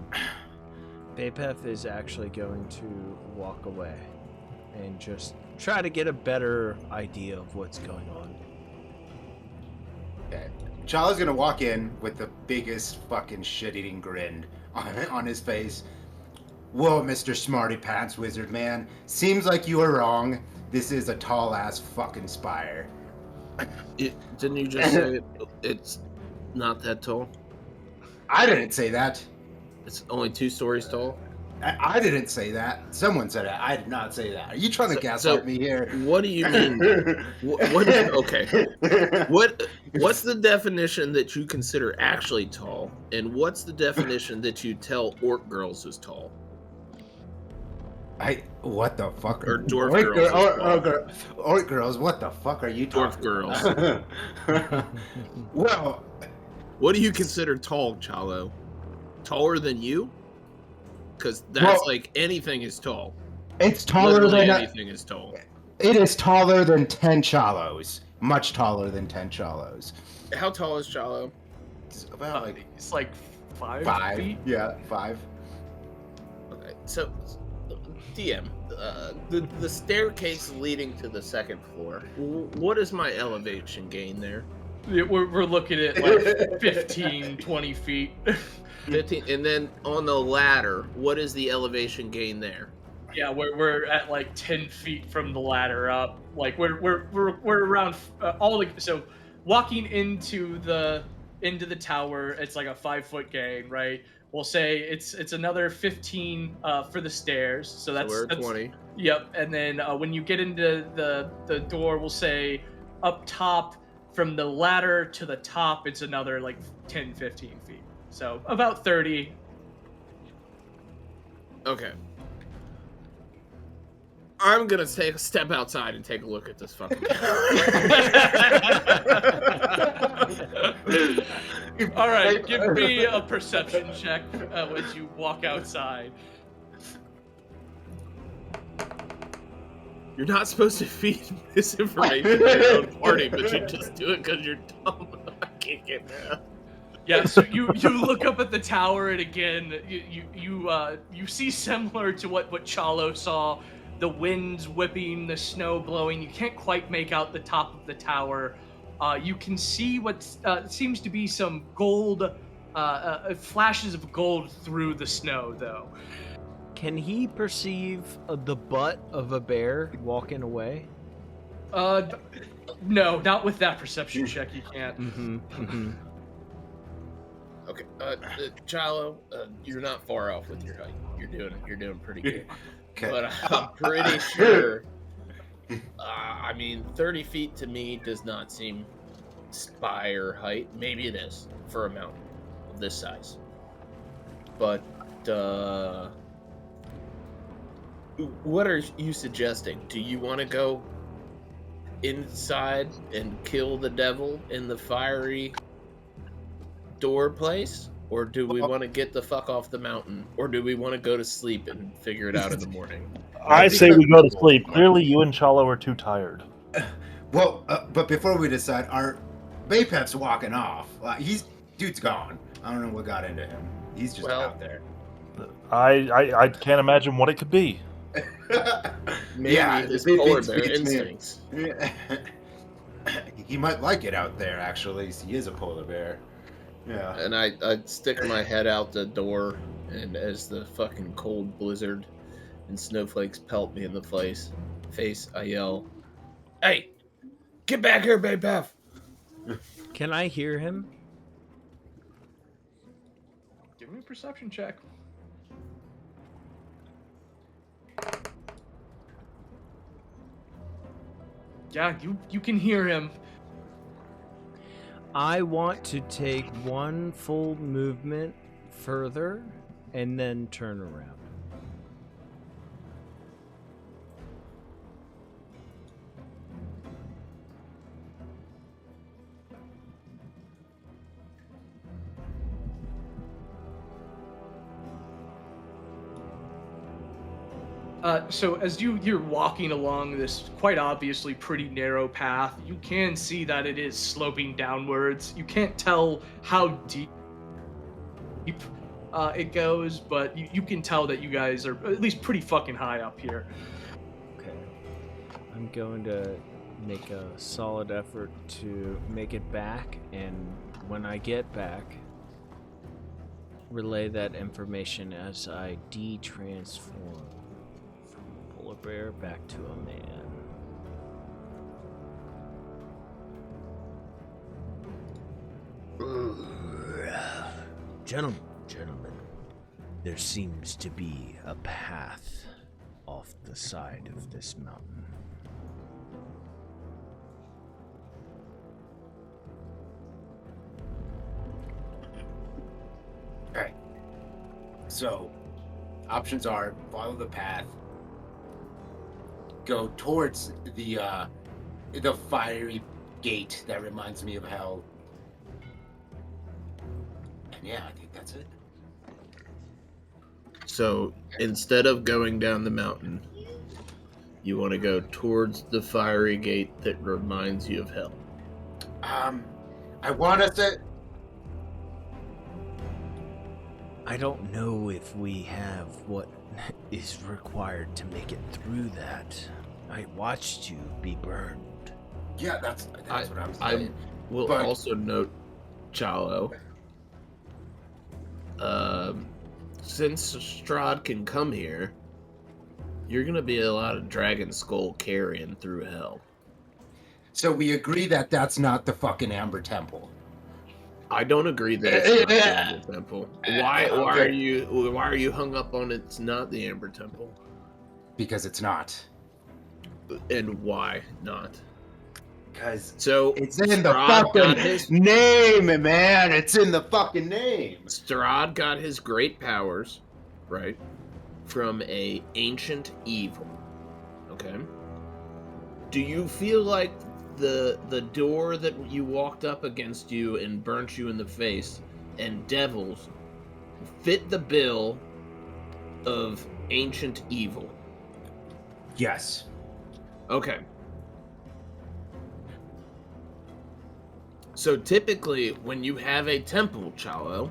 Bapef is actually going to walk away and just try to get a better idea of what's going on. Okay. Chalo's gonna walk in with the biggest fucking shit-eating grin on his face. Whoa, Mr. Smarty Pants Wizard Man. Seems like you were wrong. This is a tall-ass fucking spire. Didn't you just say it's not that tall? I didn't say that. It's only 2 stories tall? I didn't say that. Someone said it. I did not say that. Are you trying to gaslight me here? What do you mean? Okay. What's the definition that you consider actually tall, and what's the definition that you tell orc girls is tall? What the fuck? Or dwarf girls? Orc girls, what the fuck are you talking Dwarf girls. Well, what do you consider tall, Chalo? Taller than you? Because that's anything is tall. It's taller Literally than anything is tall. It is taller than 10 Chalos. Much taller than 10 Chalos. How tall is Chalo? It's about It's like 5 feet. Yeah, 5. Okay, so DM, the staircase leading to the 2nd floor. What is my elevation gain there? Yeah, we're looking at like 15, 20 feet. 15, and then on the ladder, what is the elevation gain there? Yeah, we're at like 10 feet from the ladder up. Like we're around so walking into the tower, it's like a 5-foot gain, right? We'll say it's another 15 for the stairs, so we're at 20. Yep, and then when you get into the door, we'll say up top from the ladder to the top, it's another like 10, 15 feet. So about 30. Okay. I'm gonna take a step outside and take a look at this fucking All right, give me a perception check as you walk outside. You're not supposed to feed misinformation to your own party, but you just do it because you're dumb. I can't get that. Yeah, so you look up at the tower, and again, you see similar to what Chalo saw. The winds whipping, the snow blowing. You can't quite make out the top of the tower. You can see what seems to be some gold, flashes of gold through the snow, though. Can he perceive the butt of a bear walking away? No, not with that perception check. You can't. Okay, Chalo, you're not far off with your height. You're doing pretty good. Okay. But I'm pretty sure. 30 feet to me does not seem spire height. Maybe it is for a mountain of this size. But what are you suggesting? Do you want to go inside and kill the devil in the fiery door place? Or do we want to get the fuck off the mountain? Or do we want to go to sleep and figure it out in the morning? I say we go to sleep. Clearly, you and Chalo are too tired. Well, but before we decide, our Bapef's walking off. Dude's gone. I don't know what got into him. He's just out there. I can't imagine what it could be. Maybe his polar bear instincts. He might like it out there, actually. He is a polar bear. Yeah. And I'd stick my head out the door, and as the fucking cold blizzard and snowflakes pelt me in the face, I yell, "Hey, get back here, Bapef!" Can I hear him? Give me a perception check. Yeah, you can hear him. I want to take one full movement further and then turn around. So as you're walking along this quite obviously pretty narrow path, you can see that it is sloping downwards. You can't tell how deep it goes, but you can tell that you guys are at least pretty fucking high up here. Okay. I'm going to make a solid effort to make it back, and when I get back, relay that information as I de-transform from polar bear back to a man. Gentlemen, there seems to be a path off the side of this mountain. Okay. So, options are follow the path, go towards the fiery gate that reminds me of hell. And yeah, I think that's it. So instead of going down the mountain, you want to go towards the fiery gate that reminds you of hell. I want us to. I don't know if we have what is required to make it through that. I watched you be burned. Yeah, that's what I'm I saying. will also note, Chalo, since Strahd can come here, you're going to be a lot of dragon skull carrying through hell. So we agree that that's not the fucking Amber Temple. I don't agree that it's not the Amber Temple. Why are you hung up on it's not the Amber Temple? Because it's not. And why not? Because so it's in the fucking name, man. It's in the fucking name. Strahd got his great powers, right, from a ancient evil. Okay. Do you feel like the door that you walked up against you and burnt you in the face and devils fit the bill of ancient evil? Yes. Okay. So typically, when you have a temple, Chalo,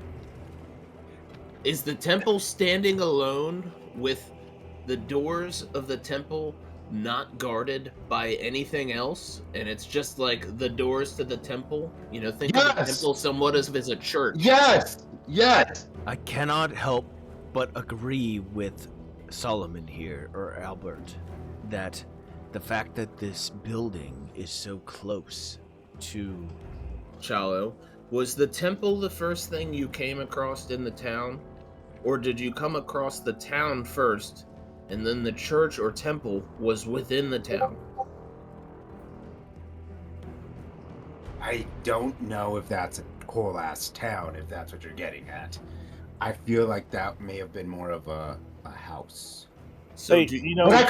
is the temple standing alone with the doors of the temple not guarded by anything else? And it's just like the doors to the temple? You know, think of the temple somewhat as a church. Yes! Yes! I cannot help but agree with Solomon here, or Albert, that the fact that this building is so close to... Chalo, was the temple the first thing you came across in the town? Or did you come across the town first, and then the church or temple was within the town? I don't know if that's a whole ass town, if that's what you're getting at. I feel like that may have been more of a house. So hey, but I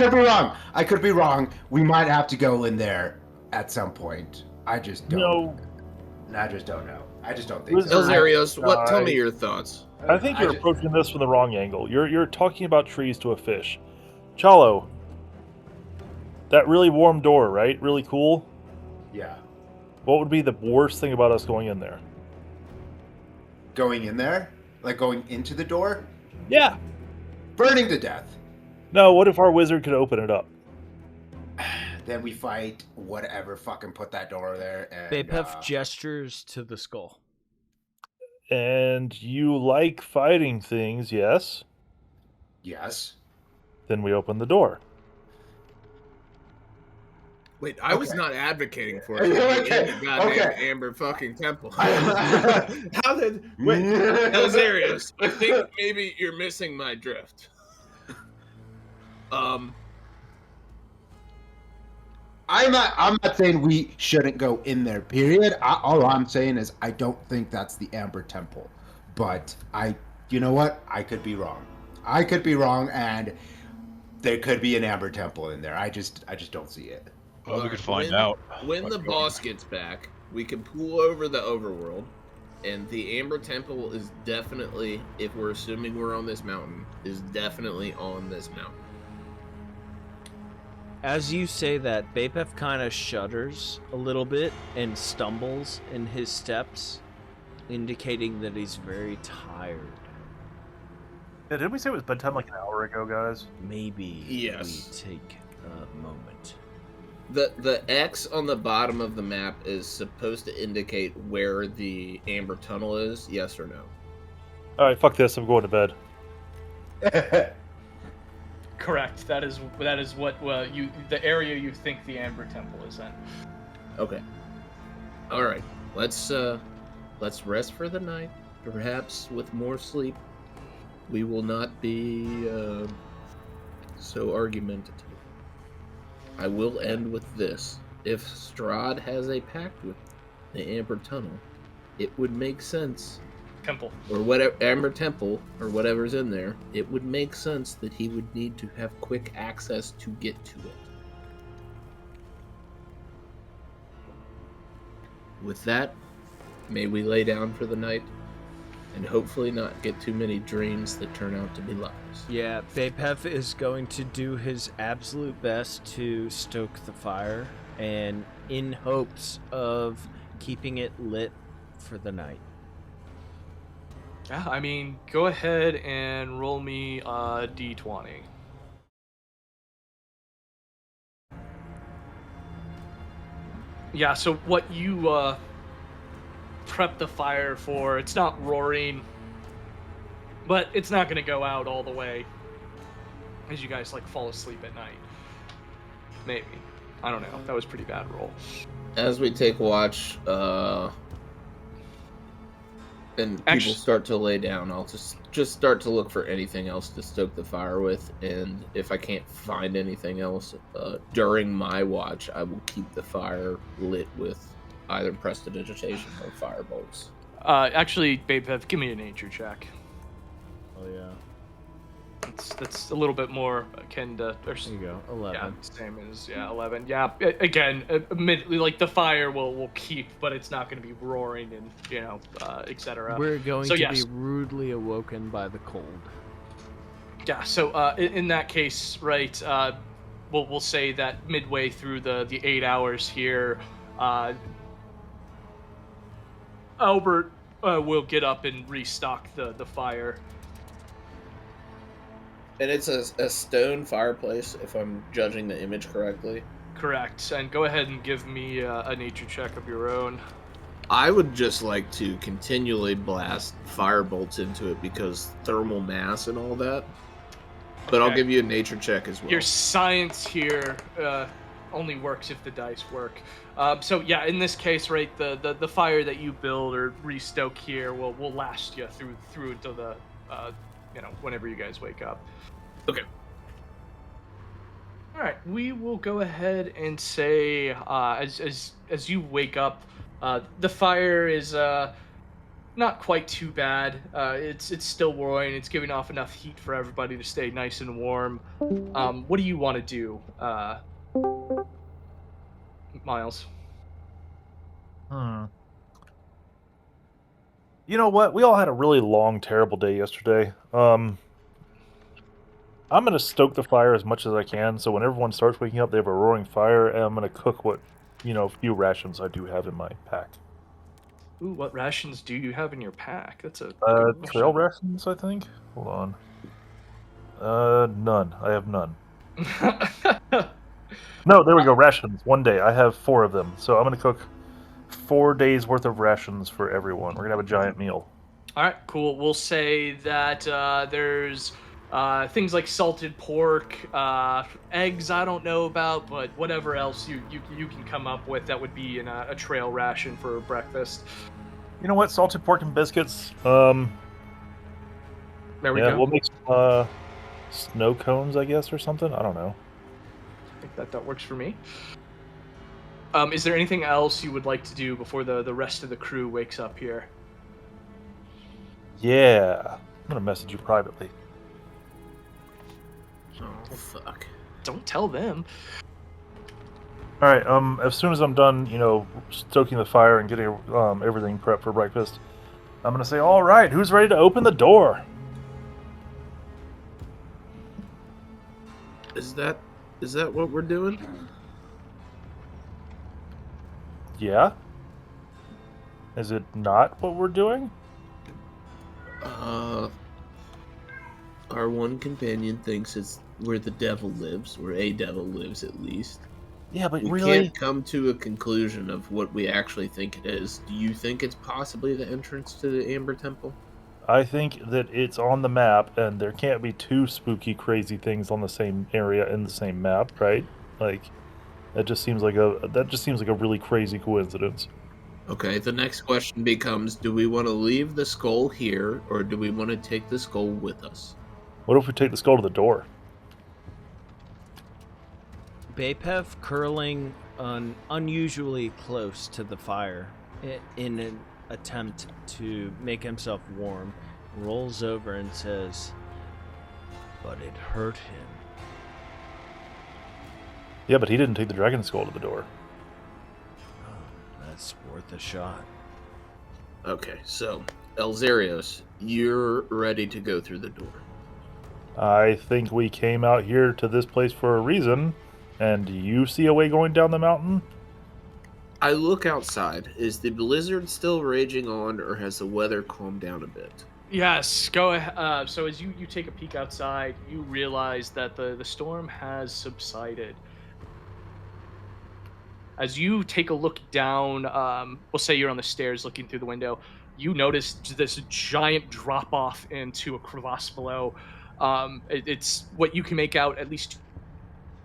could be wrong. We might have to go in there at some point. I just don't. No, I just don't know. I just don't think so. Wizard- Elzeiros, tell me your thoughts. I think you're approaching this from the wrong angle. You're talking about trees to a fish. Chalo, that really warm door, right? Really cool. Yeah. What would be the worst thing about us going in there? Going in there? Like going into the door? Yeah. Burning to death. No, what if our wizard could open it up? Then we fight whatever fucking put that door there. And, Bapef gestures to the skull. And you like fighting things, yes? Yes. Then we open the door. Wait, I was not advocating for it. Okay, The goddamn okay. Amber fucking temple. How did... Wait, Elzeiros, I think maybe you're missing my drift. I'm not saying we shouldn't go in there, period. All I'm saying is I don't think that's the Amber Temple. But you know what? I could be wrong. I could be wrong, and there could be an Amber Temple in there. I just don't see it. Well, we could find out. When the boss gets back, we can pull over the overworld, and the Amber Temple is definitely, if we're assuming we're on this mountain, is definitely on this mountain. As you say that, Bapef kind of shudders a little bit and stumbles in his steps, indicating that he's very tired. Yeah, didn't we say it was bedtime like an hour ago, guys? Maybe Yes. we take a moment. The X on the bottom of the map is supposed to indicate where the Amber Tunnel is, yes or no? Alright, fuck this, I'm going to bed. Correct. That is what the area you think the Amber Temple is in. Okay. All right. Let's rest for the night. Perhaps with more sleep, we will not be so argumentative. I will end with this: if Strahd has a pact with the Amber Tunnel, it would make sense. Temple. Or whatever, Amber Temple, or whatever's in there, it would make sense that he would need to have quick access to get to it. With that, may we lay down for the night, and hopefully not get too many dreams that turn out to be lies. Yeah, Bapef is going to do his absolute best to stoke the fire, and in hopes of keeping it lit for the night. Yeah, I mean, go ahead and roll me a d20. Yeah, so what you prep the fire for, it's not roaring, but it's not going to go out all the way as you guys like fall asleep at night. Maybe. I don't know. That was a pretty bad roll. As we take watch, and people start to lay down, I'll just start to look for anything else to stoke the fire with, and if I can't find anything else during my watch, I will keep the fire lit with either prestidigitation or fire bolts. Actually, Bapef, give me a nature check. Oh yeah. That's a little bit more akin to. There you go. 11. Yeah, same as 11. Yeah, again, admittedly, like the fire will keep, but it's not going to be roaring and etc. We're going so, to yes. be rudely awoken by the cold. Yeah. So in that case, right, we'll say that midway through the 8 hours here, Albert will get up and restock the fire. And it's a stone fireplace, if I'm judging the image correctly. Correct. And go ahead and give me a nature check of your own. I would just like to continually blast fire bolts into it because thermal mass and all that. But Okay. I'll give you a nature check as well. Your science here only works if the dice work. So yeah, in this case, right, the fire that you build or restoke here will last you through until the whenever you guys wake up. Okay. All right, we will go ahead and say as you wake up, the fire is not quite too bad. It's still roaring. It's giving off enough heat for everybody to stay nice and warm. What do you want to do? Miles. You know what? We all had a really long, terrible day yesterday. I'm gonna stoke the fire as much as I can, so when everyone starts waking up, they have a roaring fire, and I'm gonna cook what, few rations I do have in my pack. Ooh, what rations do you have in your pack? That's a Trail rations, I think. Hold on. None. I have none. No, there we go. Rations. 1 day. I have 4 of them, so I'm gonna cook 4 days worth of rations for everyone. We're gonna have a giant meal. All right, cool. We'll say that there's things like salted pork, eggs. I don't know about, but whatever else you can come up with that would be in a trail ration for breakfast. You know what? Salted pork and biscuits. There we go. We'll make snow cones, I guess, or something. I don't know. I think that works for me. Is there anything else you would like to do before the rest of the crew wakes up here? Yeah. I'm gonna message you privately. Oh, fuck. Don't tell them. Alright, as soon as I'm done, stoking the fire and getting everything prepped for breakfast, I'm gonna say, alright, who's ready to open the door? Is that what we're doing? Yeah? Is it not what we're doing? Our one companion thinks it's where the devil lives, where a devil lives at least. Yeah, but We really... can't come to a conclusion of what we actually think it is. Do you think it's possibly the entrance to the Amber Temple? I think that it's on the map, and there can't be 2 spooky, crazy things on the same area in the same map, right? Like, that just seems like a really crazy coincidence. Okay, the next question becomes, do we want to leave the skull here, or do we want to take the skull with us? What if we take the skull to the door? Bapef curling unusually close to the fire in an attempt to make himself warm, rolls over and says, "But it hurt him." Yeah, but he didn't take the dragon skull to the door. Oh, that's worth a shot. Okay, so, Elzeiros, you're ready to go through the door. I think we came out here to this place for a reason, and do you see a way going down the mountain? I look outside. Is the blizzard still raging on, or has the weather calmed down a bit? Yes, go ahead. So as you take a peek outside, you realize that the storm has subsided. As you take a look down, we'll say you're on the stairs looking through the window, you notice this giant drop-off into a crevasse below. It's what you can make out at least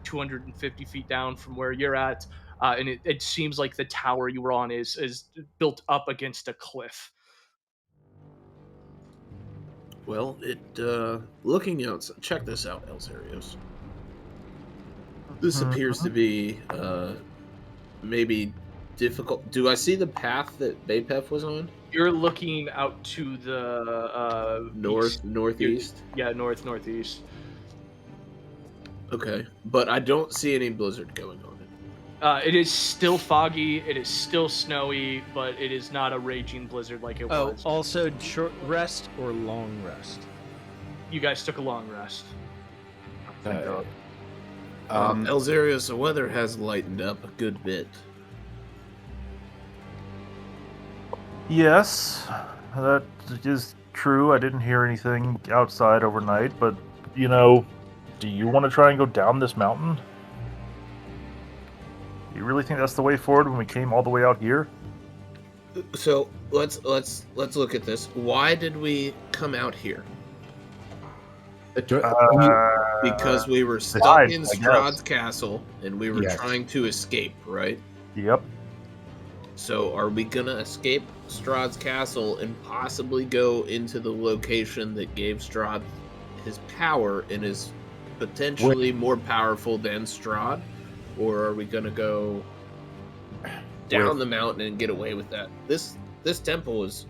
250 feet down from where you're at, and it seems like the tower you were on is built up against a cliff. Well, looking outside, check this out, Elzeiros. This appears to be, maybe difficult. Do I see the path that Bapef was on? You're looking out to the northeast. Yeah, northeast. Okay, but I don't see any blizzard going on. It is still foggy. It is still snowy, but it is not a raging blizzard like it was. Also short rest or long rest? You guys took a long rest. Thank God. Elzeiros, the weather has lightened up a good bit. Yes, that is true. I didn't hear anything outside overnight, but, do you want to try and go down this mountain? You really think that's the way forward when we came all the way out here? So let's look at this. Why did we come out here? Because we were stuck in Strahd's castle and we were trying to escape, right? Yep. So are we gonna escape Strahd's castle and possibly go into the location that gave Strahd his power and is potentially more powerful than Strahd? Or are we gonna go down the mountain and get away with that? This temple is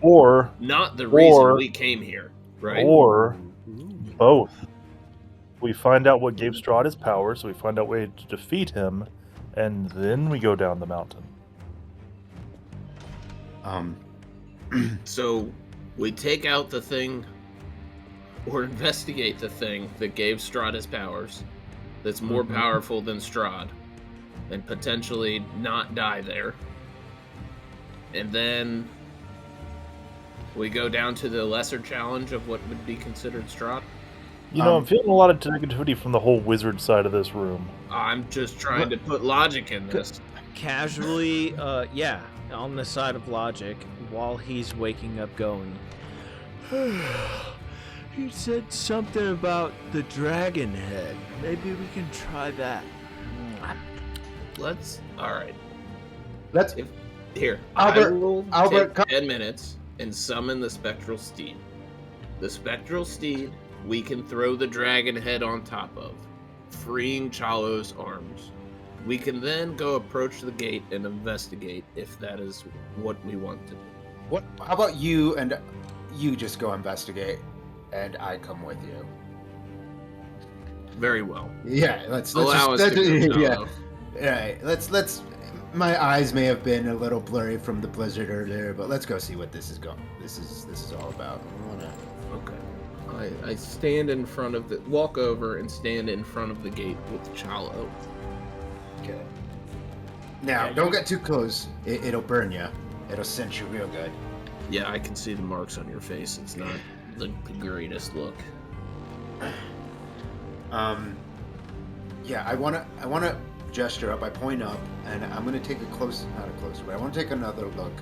not the reason we came here, right? Or both. We find out what gave Strahd his power, so we find out a way to defeat him, and then we go down the mountain. So we take out the thing, or investigate the thing that gave Strahd his powers, that's more powerful than Strahd, and potentially not die there. And then we go down to the lesser challenge of what would be considered Strahd. You know, I'm feeling a lot of negativity from the whole wizard side of this room. I'm just trying to put logic in this. Casually, yeah, on the side of logic, while he's waking up going, he said something about the dragon head. Maybe we can try that. Alright. Albert, I will Albert, take 10 minutes and summon the spectral steed. The spectral steed we can throw the dragon head on top of, freeing Chalo's arms. We can then go approach the gate and investigate if that is what we want to do. How about you and you just go investigate, and I come with you? Very well. Yeah, let's Allow us to go, yeah. Chalo. Right. Let's. My eyes may have been a little blurry from the blizzard earlier, but let's go see what this is going. This is all about. Okay. I stand in front of the walk over and stand in front of the gate with Chalo. Okay. Now, don't get too close. It'll burn you. It'll cinch you real good. Yeah, I can see the marks on your face. It's not the greatest look. Yeah, I wanna gesture up. I point up, and I'm gonna take not a closer, but I want to take another look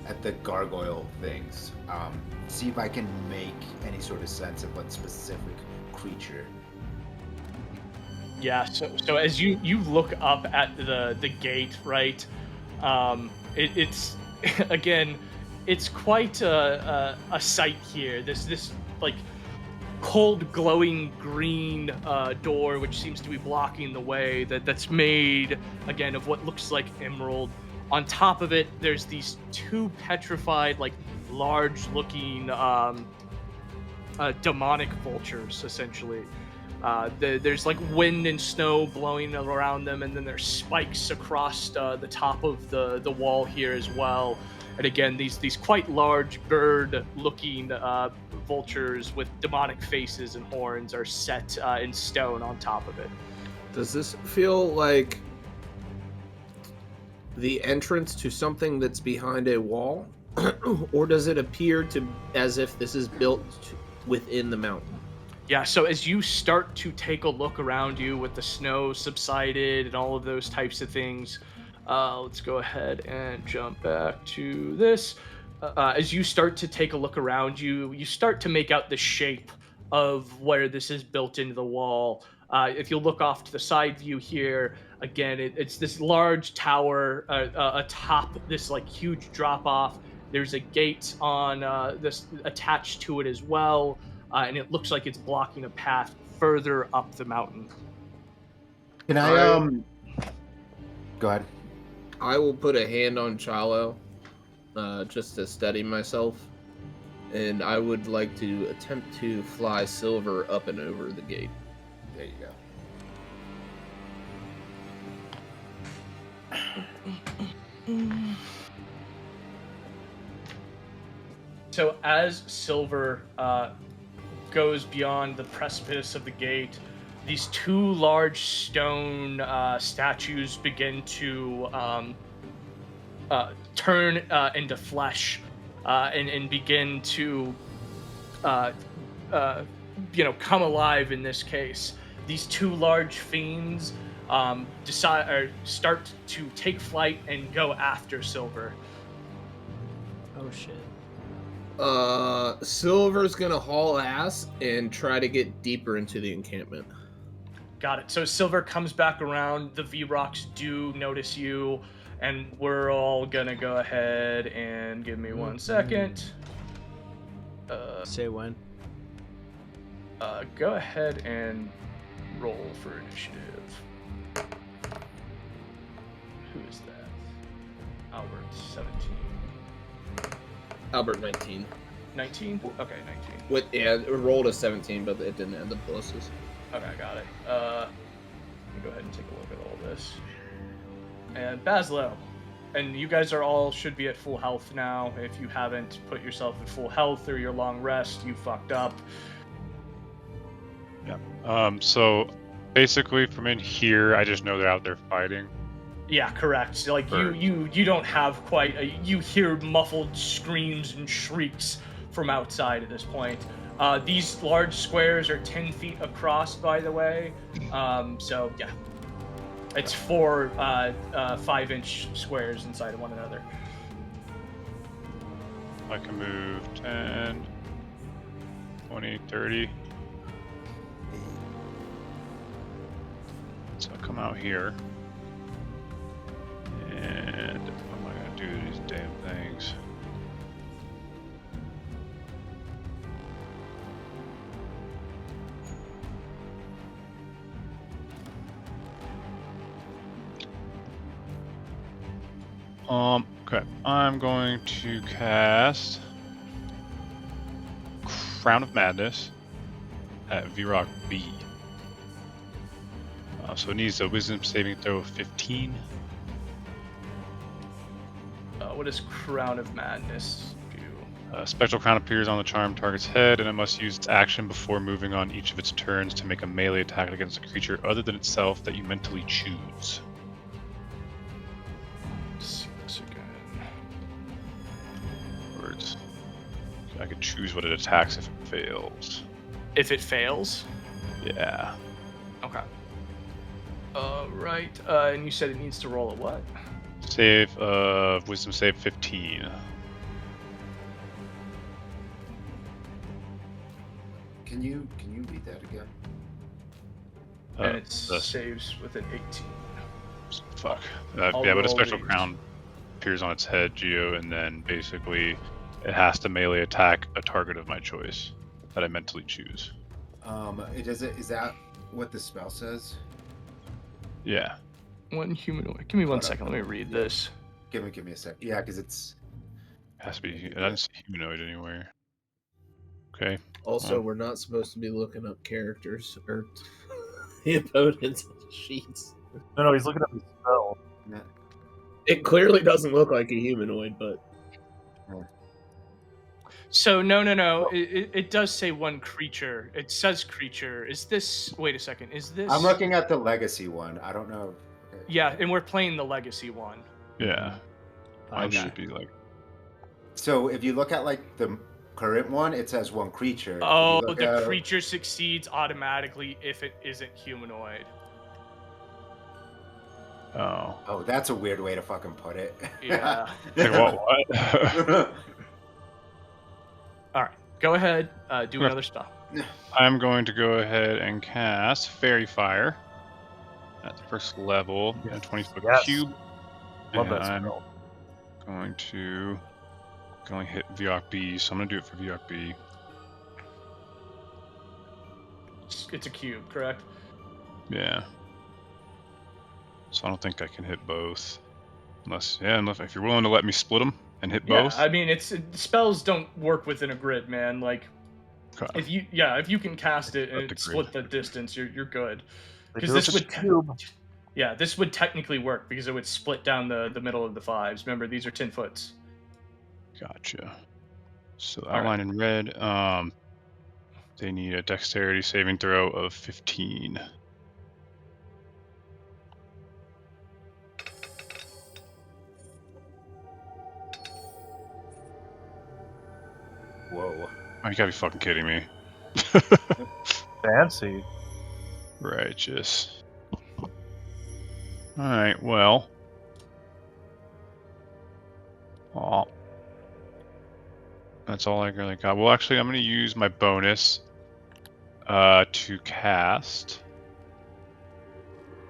at the gargoyle things. See if I can make any sort of sense of what specific creature. Yeah, so as you look up at the gate, right? It's again, it's quite a sight here. This like cold glowing green door, which seems to be blocking the way. That's made again of what looks like emerald. On top of it, there's these two petrified, like large-looking demonic vultures, essentially. There's like wind and snow blowing around them, and then there's spikes across the top of the wall here as well. And again, these quite large bird-looking vultures with demonic faces and horns are set in stone on top of it. Does this feel like the entrance to something that's behind a wall, or does it appear as if this is built within the mountain? Yeah, so as you start to take a look around you with the snow subsided and all of those types of things, let's go ahead and jump back to this. As you start to take a look around you, you start to make out the shape of where this is built into the wall. If you look off to the side view here, again, it's this large tower atop this like huge drop off. There's a gate on this attached to it as well, and it looks like it's blocking a path further up the mountain. Can I go ahead? I will put a hand on Chalo, just to steady myself, and I would like to attempt to fly Silver up and over the gate. There you go. So as Silver goes beyond the precipice of the gate, these two large stone statues begin to turn into flesh and begin to come alive. In this case, these two large fiends start to take flight and go after Silver. Oh shit. Silver's gonna haul ass and try to get deeper into the encampment. Got it. So Silver comes back around. The V-Rocks do notice you, and we're all gonna go ahead and give me 1 second. Say when. Go ahead and roll for initiative. Who is that? Albert, 17. Albert 19. 19? Okay, 19. It rolled a 17, but it didn't add the pluses. Okay, I got it. Let me go ahead and take a look at all this. And Bazzlo. And you guys are all should be at full health now. If you haven't put yourself at full health or your long rest, you fucked up. Yeah. So basically from in here, I just know they're out there fighting. Yeah, correct. Like you don't have quite you hear muffled screams and shrieks from outside at this point. These large squares are 10 feet across, by the way. So yeah, it's 4 5-inch squares inside of one another. I can move 10, 20, 30. So I'll come out here. And what am I going to do to these damn things? Okay. I'm going to cast Crown of Madness at V-Rock B. So it needs a Wisdom saving throw of 15. What does Crown of Madness do? A spectral crown appears on the charmed target's head, and it must use its action before moving on each of its turns to make a melee attack against a creature other than itself that you mentally choose. Let's see this again. Words. I could choose what it attacks if it fails. If it fails? Yeah. Okay. Right. And you said it needs to roll a what? Save of Wisdom save 15. Can you read that again? And it saves with an 18. Fuck. I'll Yeah, but a roll special these. crown appears on its head, Geo, and then basically it has to melee attack a target of my choice that I mentally choose. Is that what the spell says? Yeah. One humanoid. Give me one Hold on. second. Let me read this. Give me a sec. Yeah, because it's. Has to be. I didn't see humanoid anywhere. Okay. Also, we're not supposed to be looking up characters or the opponent's sheets. No, he's looking at the spell. It clearly doesn't look like a humanoid, but So no. It does say one creature. It says creature. Is this? Wait a second. Is this? I'm looking at the legacy one. I don't know. Okay. Yeah, and we're playing the legacy one. Yeah. Mine Okay. should be like. So if you look at like the current one, it says one creature. Oh, If you look the at- creature succeeds automatically if it isn't humanoid. Oh. Oh, that's a weird way to fucking put it. Yeah. Like, what? All right. Go ahead. Do Okay. another spell. I'm going to go ahead and cast Fairy Fire at the first level in a 20-foot Yes. cube. Love And that I'm spell. going to only hit VRB, so I'm going to do it for VRB. It's a cube, correct? Yeah. So I don't think I can hit both. Unless if you're willing to let me split them and hit Yeah. both. I mean, spells don't work within a grid, man. Like, Okay. if you can cast it and Up the split the grid. distance, you're good. They Because do it this for the would cube. Yeah, this would technically work because it would split down the middle of the fives. Remember, these are 10 foots. Gotcha. So the All right. outline in red, they need a dexterity saving throw of 15. Whoa. Oh, you gotta be fucking kidding me. Fancy. Righteous. Alright, well. Oh. That's all I really got. Well, actually, I'm going to use my bonus to cast.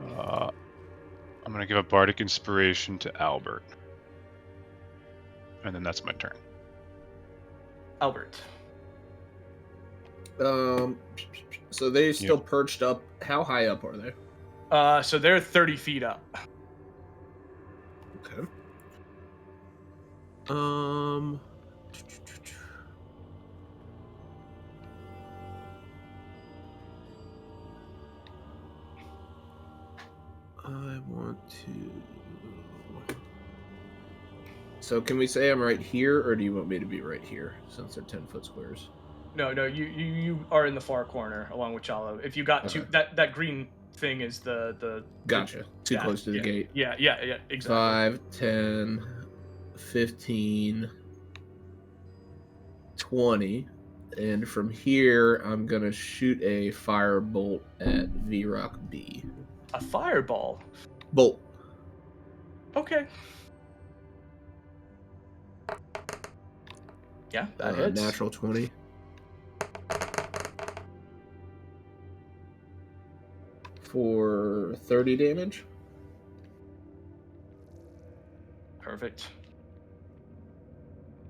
I'm going to give a Bardic Inspiration to Albert. And then that's my turn. Albert. So they still perched up. How high up are they? So they're 30 feet up. Okay. I want to So can we say I'm right here, or do you want me to be right here since they're 10-foot squares? No, you are in the far corner along with Chalo. If you got to that green thing is the Gotcha. Too close to the gate. Yeah, exactly. 5, 10, 15, 20. And from here, I'm going to shoot a fire bolt at V-Rock B. A fireball? Bolt. Okay. Yeah, that hits. Natural 20. For 30 damage. Perfect.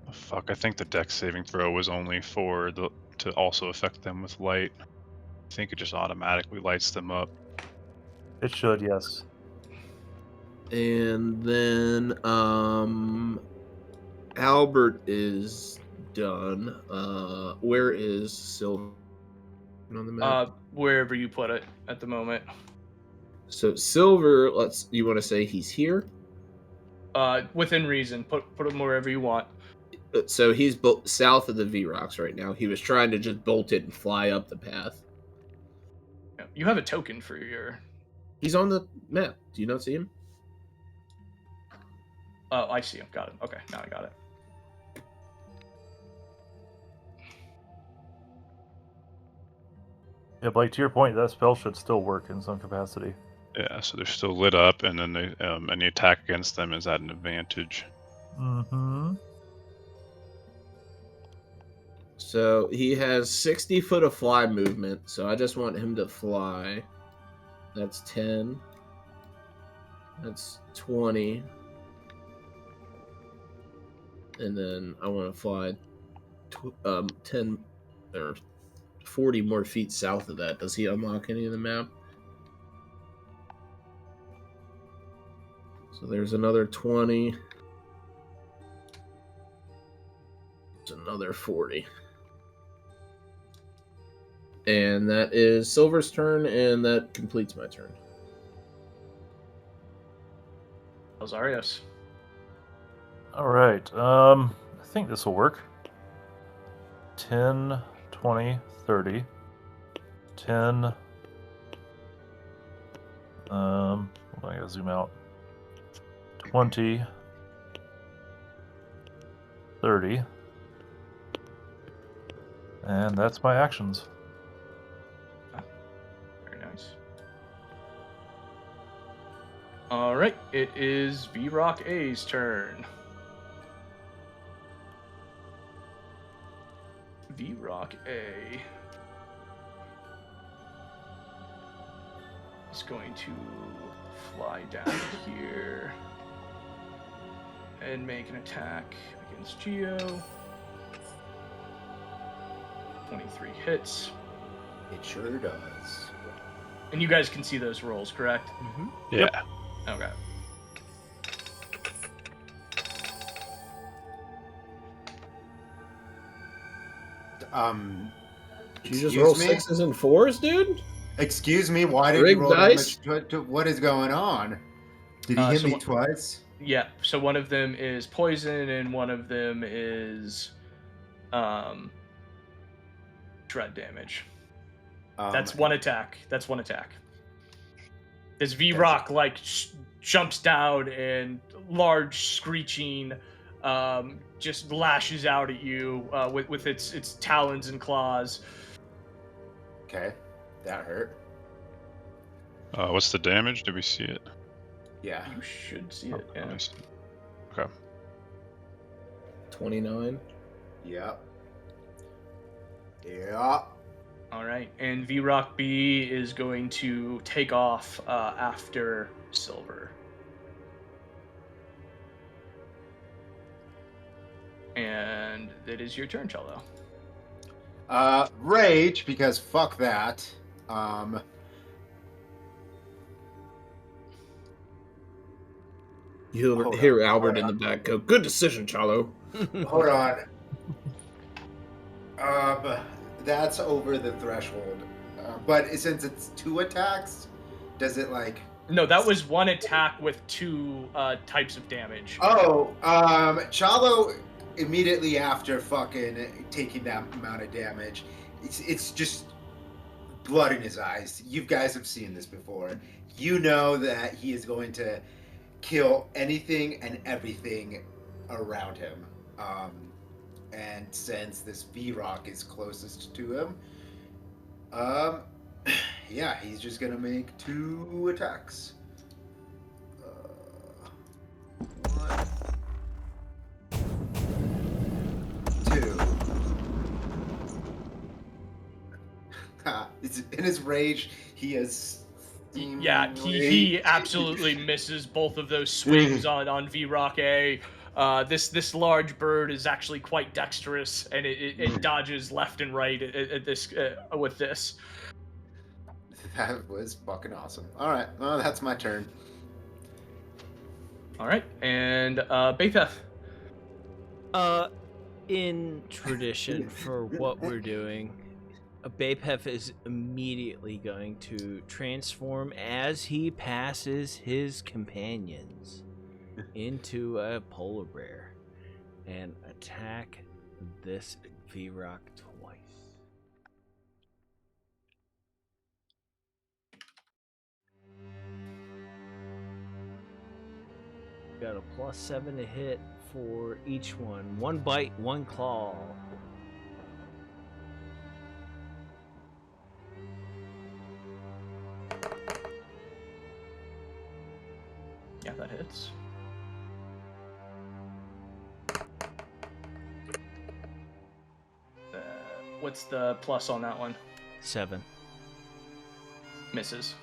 Oh, fuck, I think the dex saving throw was only for to also affect them with light. I think it just automatically lights them up. It should, yes. And then Albert is done. Where is Silver on the map? Wherever you put it at the moment. So Silver, you want to say he's here? Within reason. Put him wherever you want. So he's south of the V-Rocks right now. He was trying to just bolt it and fly up the path. Yeah, you have a token for your... He's on the map. Do you not see him? Oh, I see him. Got it. Okay, now I got it. Yeah, Blake, to your point, that spell should still work in some capacity. Yeah, so they're still lit up, and then they any attack against them is at an advantage. Mm-hmm. So he has 60 foot of fly movement, so I just want him to fly. That's 10. That's 20. And then I want to fly 10 or 40 more feet south of that. Does he unlock any of the map? So there's another 20. There's another 40. And that is Silver's turn, and that completes my turn. Elzeiros. All right. I think this will work. 10, 20, 30. 10. Hold on, I gotta zoom out. 20. 30. And that's my actions. Very nice. All right, it is V-Rock A's turn. V-Rock A is going to fly down here and make an attack against Geo. 23 hits. It sure does. And you guys can see those rolls, correct? Mm-hmm. Yeah. Okay. You just roll 6s and 4s, dude? Excuse me, why did Rigged you roll dice? that much? What is going on? Did he hit me twice? Yeah, so one of them is poison and one of them is dread damage. That's one attack. That's one attack. This V-Rock jumps down and large screeching just lashes out at you with its talons and claws. Okay, that hurt. What's the damage? Did we see it? Yeah. You should see it. Yeah. Nice. Okay. 29. Yep. Yeah. All right, and V-Rock B is going to take off after Silver. And it is your turn, Chalo. Rage, because fuck that. You hear Albert in the back go, "Good decision, Chalo." Hold on. That's over the threshold. But since it's 2 attacks, does it No, that was one attack with 2 types of damage. Oh, Chalo immediately after fucking taking that amount of damage, it's just blood in his eyes. You guys have seen this before. You know that he is going to kill anything and everything around him. And since this V-Rock is closest to him, yeah, he's just gonna make 2 attacks. 1, 2. In his rage, he has. Yeah, he absolutely misses both of those swings on V-Rock A. This large bird is actually quite dexterous, and it dodges left and right with this. That was fucking awesome. All right, well, that's my turn. All right, and Bapef. In tradition for what we're doing, Bapef is immediately going to transform as he passes his companions into a polar bear and attack this V-Rock twice. Got a +7 to hit for each one. 1 bite, 1 claw. Yeah, that hits. What's the plus on that one? 7. Misses.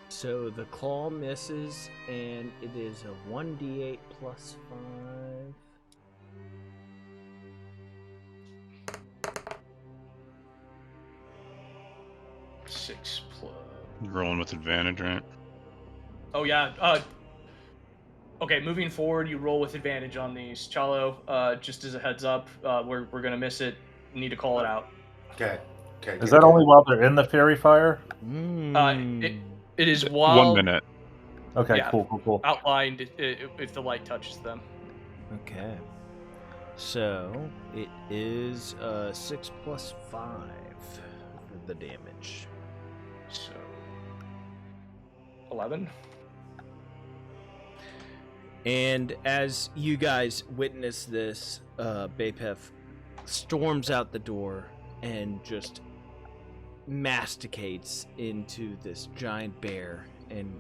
So the claw misses, and it is a 1d8 plus 5. 6 plus. You're rolling with advantage, right? Oh yeah. Okay, moving forward, you roll with advantage on these. Chalo, just as a heads up, we're gonna miss it. You need to call it out. Okay. Is that only while they're in the fairy fire? It is while 1 minute. Okay, Yeah. cool. outlined if the light touches them. Okay. So it is 6 plus 5 for the damage. So 11. And as you guys witness this, Bapef storms out the door and just masticates into this giant bear and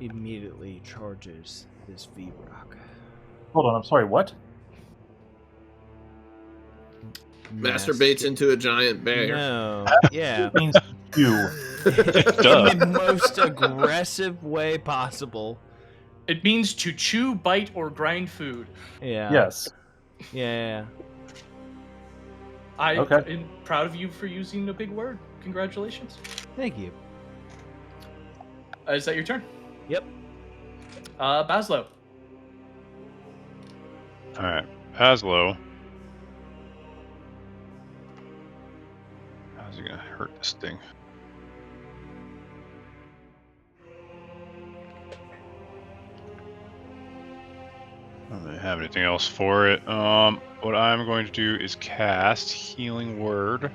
immediately charges this V-Rock. Hold on, I'm sorry, what? Masturbates into a giant bear. No, yeah. Means you. In the most aggressive way possible. It means to chew, bite, or grind food. Yeah. Yes. Yeah. I Okay. am proud of you for using a big word. Congratulations. Thank you. Is that your turn? Yep. Bazzlo. Alright, Bapef. How's he gonna hurt this thing? I don't really have anything else for it. What I'm going to do is cast Healing Word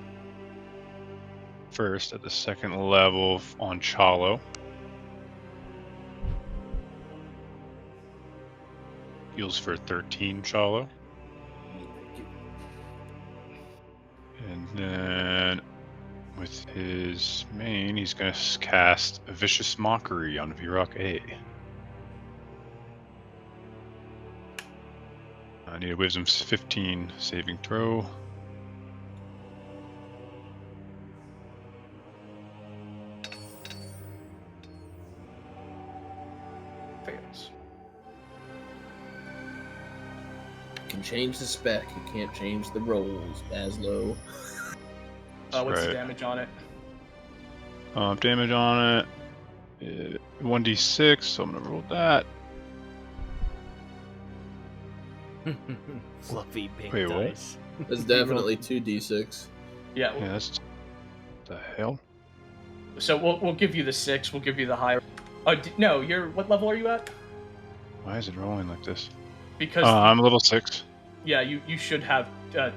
first at the 2nd level on Chalo. Heals for 13, Chalo. And then with his main, he's going to cast a Vicious Mockery on V-Rock A. I need a Wisdom 15 saving throw. Fails. You can change the spec, you can't change the rolls, Bazzlo. What's the Right. damage on it? Damage on it, 1d6, so I'm gonna roll that. Fluffy pink Wait, what? dice. That's definitely 2d6. Yeah. Yeah, that's the hell. So we'll give you the 6. We'll give you the higher. Oh, no, what level are you at? Why is it rolling like this? Because I'm level 6. yeah, you should have that.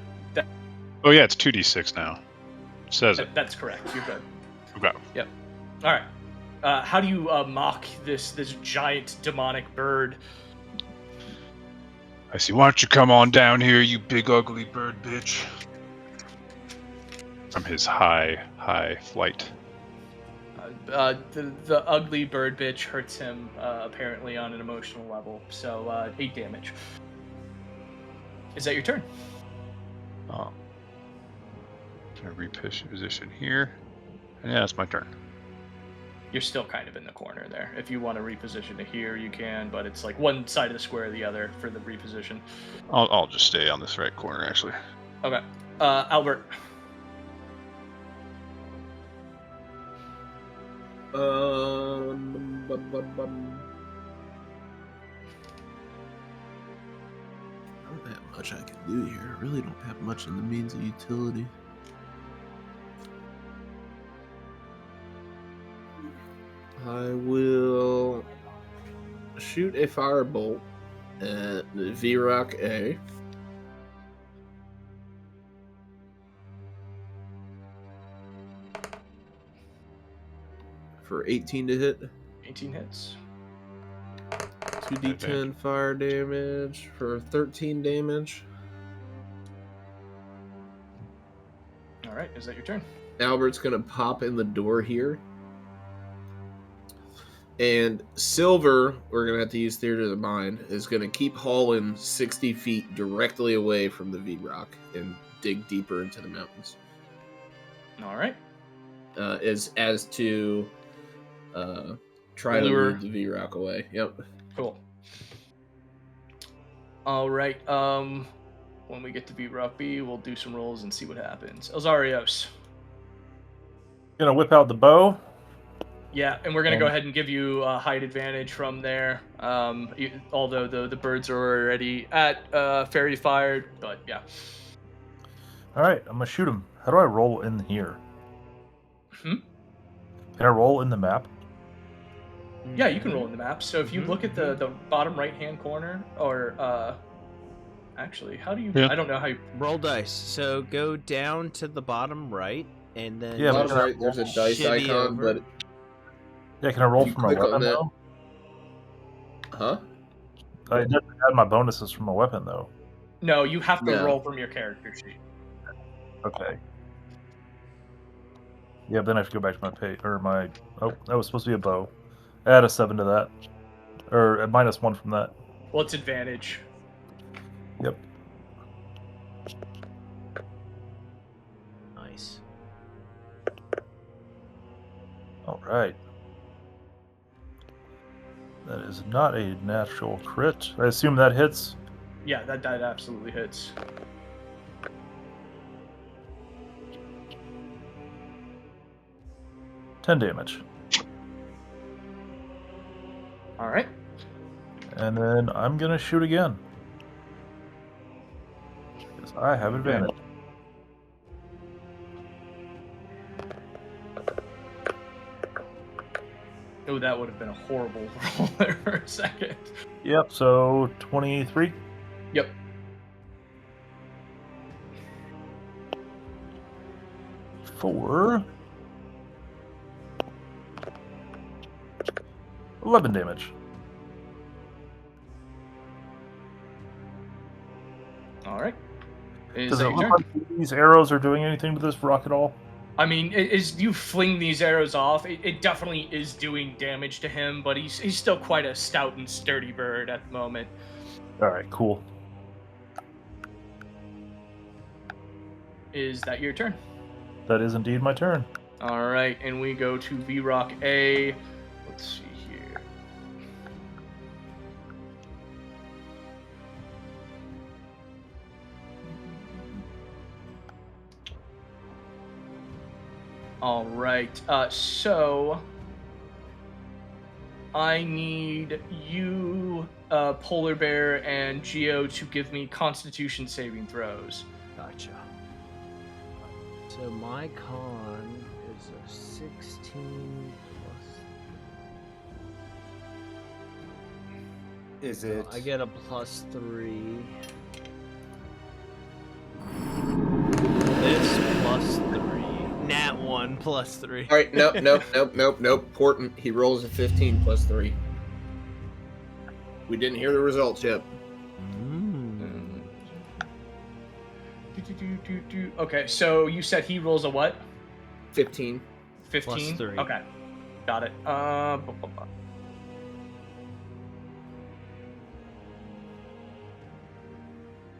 Oh yeah, it's 2d6 now. It says it. That's correct. You're good. Okay. Yep. All right. How do you mock this giant demonic bird? I see. Why don't you come on down here, you big ugly bird bitch? From his high flight. The ugly bird bitch hurts him apparently on an emotional level, so 8 damage. Is that your turn? Oh. Gonna reposition here. And yeah, it's my turn. You're still kind of in the corner there. If you want to reposition to here, you can, but it's like one side of the square or the other for the reposition. I'll just stay on this right corner, actually. Okay. Albert. I don't have much I can do here. I really don't have much in the means of utility. I will shoot a firebolt at V-Rock A. For 18 to hit. 18 hits. 2d10 fire damage for 13 damage. All right, is that your turn? Albert's going to pop in the door here. And Silver, we're going to have to use Theater of the Mind, is going to keep hauling 60 feet directly away from the V-Rock and dig deeper into the mountains. All right. As to try to lure the V-Rock away. Yep. Cool. All right. When we get to V-Rock B, we'll do some rolls and see what happens. Elzeiros. Gonna whip out the bow. Yeah, and we're going to go ahead and give you a height advantage from there, although the birds are already at fairy fired, but yeah. All right, I'm going to shoot him. How do I roll in here? Can I roll in the map? Yeah, you can roll in the map. So if you look at the bottom right-hand corner, or actually, how do you... Yeah. I don't know how you... Roll dice. So go down to the bottom right, and then... Yeah, Bottom right, there's a dice icon, over. but... Yeah, can I roll You from my click on weapon, that. though? Huh? I didn't add my bonuses from my weapon, though. No, you have to No. roll from your character sheet. Okay. Yeah, then I have to go back to my pay or my. Oh, that was supposed to be a bow. Add a 7 to that, or a -1 from that. Well, it's advantage. Yep. Nice. All right. That is not a natural crit. I assume that hits. Yeah, that absolutely hits. $10 damage. All right. And then I'm gonna shoot again. Because I have advantage. Oh, that would have been a horrible roll there for a second. Yep, so 23. Yep. For 11 damage. All right. Is Does that it your look turn? like these arrows are doing anything to this rock at all? I mean, as you fling these arrows off, it definitely is doing damage to him, but he's still quite a stout and sturdy bird at the moment. All right, cool. Is that your turn? That is indeed my turn. All right, and we go to V-Rock A. Let's see here. All right, so I need you, Polar Bear, and Geo to give me Constitution saving throws. Gotcha. So my con is a 16 plus... Is it? I get a +3. This +3. Nat 1 +3. All right, nope. Important. He rolls a 15 plus 3. We didn't hear the results yet. Okay, so you said he rolls a what? 15. 15? +3. Okay. Got it.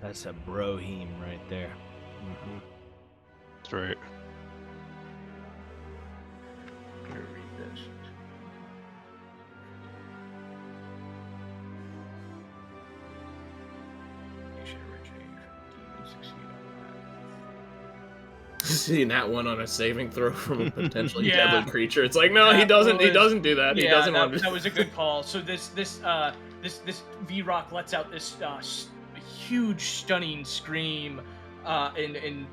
That's a broheme right there. That's right. I'm gonna read this. Seeing that one on a saving throw from a potentially Yeah. deadly creature, it's like, no, he doesn't do that. He doesn't that, that was a good call. So this V-Rock lets out this huge, stunning scream, and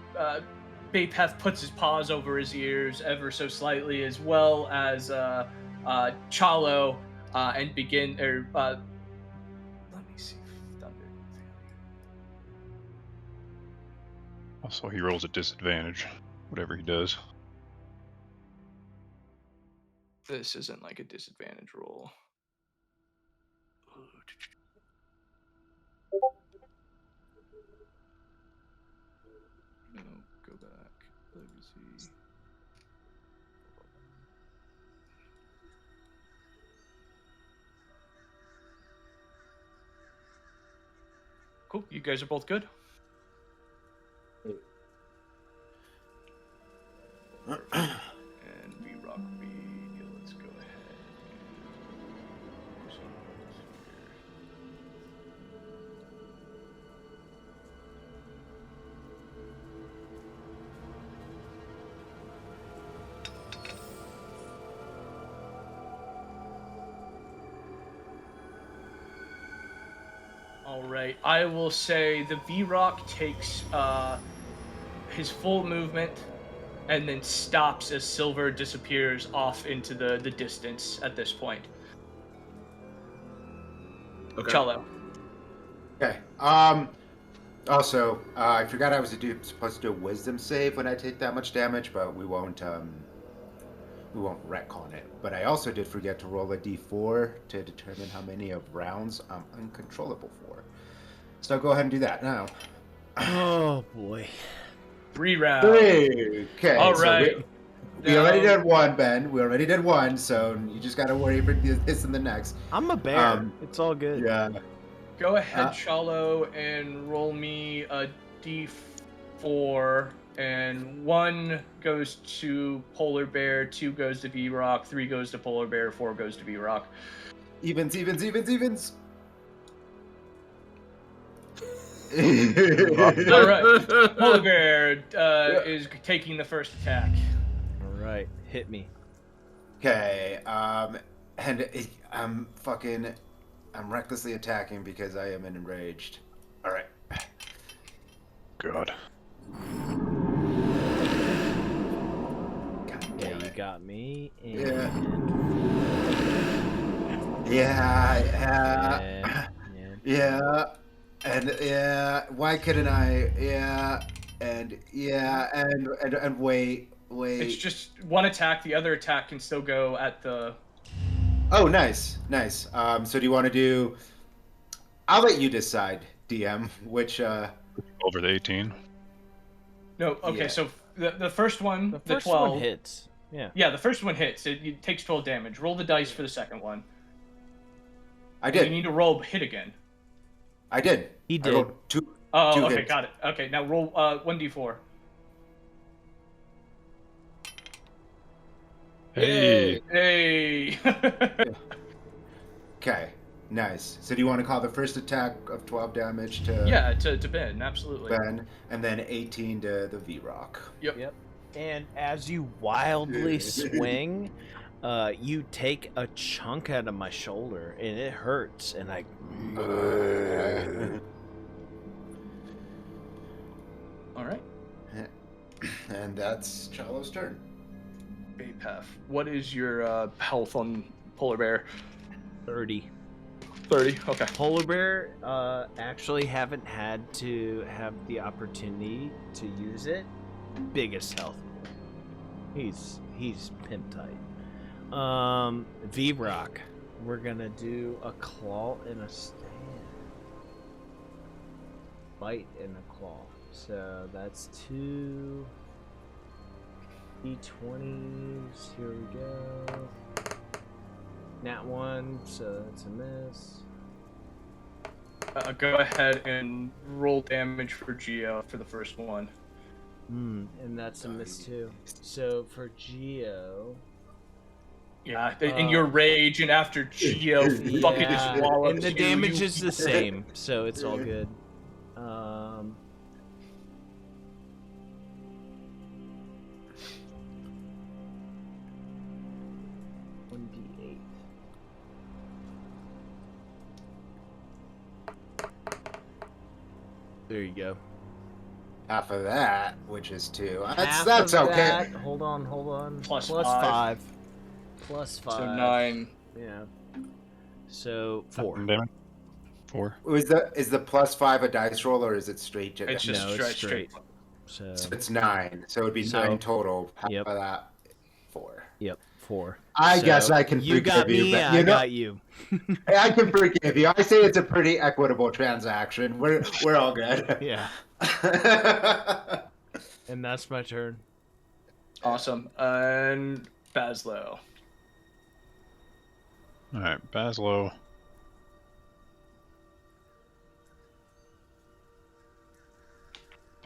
Bapef puts his paws over his ears ever so slightly, as well as Chalo, and begin let me see. Thunder. Also, he rolls at disadvantage, whatever he does. This isn't like a disadvantage roll. No, go back. Let me see. Cool. You guys are both good. And V-Rock read. Let's go ahead. And do some rolls here. All right. I will say the V-Rock takes his full movement and then stops as Silver disappears off into the distance at this point. Okay. Chalo. Okay. Also, I forgot I was supposed to do a wisdom save when I take that much damage, but we won't retcon it. But I also did forget to roll a d4 to determine how many of rounds I'm uncontrollable for. So I'll go ahead and do that now. Oh boy. 3 rounds. 3. Okay. All so right. we already did one, Ben. We already did one, so you just got to worry for this and the next. I'm a bear. It's all good. Yeah. Go ahead, Chalo, and roll me a d4. And 1 goes to Polar Bear, 2 goes to V-Rock, 3 goes to Polar Bear, 4 goes to V-Rock. Evens. All right. Polar Bear is taking the first attack. All right, hit me. Okay. And I'm recklessly attacking because I am enraged. All right. God. God Yeah, damn you it. got me. And... Yeah. And yeah, why couldn't I? Yeah, and wait. It's just one attack. The other attack can still go at the... Oh, nice. So do you want to do... I'll let you decide, DM, which... Over the 18. No, okay, Yeah. so the first one, The the first 12... one hits. Yeah. Yeah, the first one hits. It takes 12 damage. Roll the dice for the second one. I You did. need to roll hit again. I did. He I did. rolled two Okay, hits. got it. Okay, now roll 1d4. Hey. Hey! Okay, nice. So do you want to call the first attack of 12 damage to Yeah, to Ben, absolutely. Ben, and then 18 to the V-Rock? Yep. And as you wildly swing, you take a chunk out of my shoulder, and it hurts. And I. All right. And that's Chalo's turn. Bapef, what is your health on Polar Bear? 30. 30. Okay. Polar bear actually haven't had to have the opportunity to use it. Biggest health. He's pimp tight. V-Rock. We're gonna do a claw and a stand. Bite and a claw. So that's 2 D20s. Here we go. Nat 1, so that's a miss. Go ahead and roll damage for Geo for the first one. And that's a miss too. So for Geo. Yeah, in your rage and after Geo fucking just wallows and the you, damage you- is the same, so it's all good. 1d8. There you go. Half of that, which is 2. Half That's of okay. that- hold on. Plus Plus 5. Plus 5. So 9. Yeah. So 4. Damage. 4. Is the plus 5 a dice roll or is it straight? It's just No, it's straight. So So it's 9. So it'd be So- 9 total. Half Yep. of that, 4. yep, 4. I So, guess I can You forgive got me, you, but I got you. I can forgive you. I say it's a pretty equitable transaction. We're all good. Yeah. And that's my turn. Awesome. And Bazzlo. Alright, Bazzlo.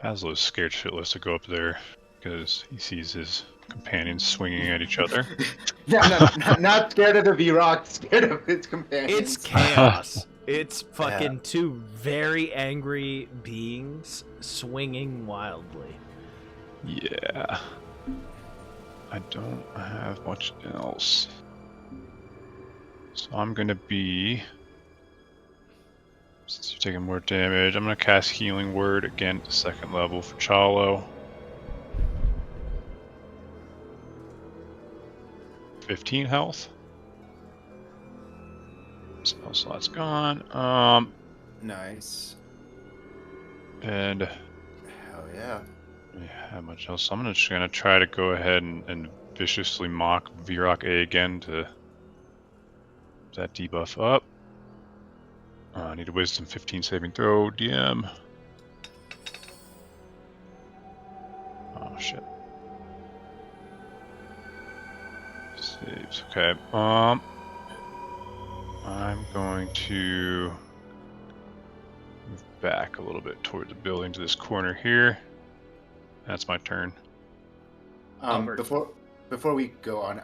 Bazzlo's scared shitless to go up there because he sees his companions swinging at each other. Not scared of the V-Rock, scared of his companions. It's chaos. It's fucking two very angry beings swinging wildly. Yeah. I don't have much else. So I'm gonna be... Since you're taking more damage, I'm gonna cast Healing Word again at the 2nd level for Chalo. 15 health. Spell slot's gone. Nice. And Hell yeah. how much else? I'm just gonna try to go ahead and viciously mock V-Rock A again to that debuff up. I need a Wisdom 15 saving throw, DM. Oh shit. Saves. Okay. I'm going to move back a little bit toward the building to this corner here. That's my turn. Albert. Before we go on,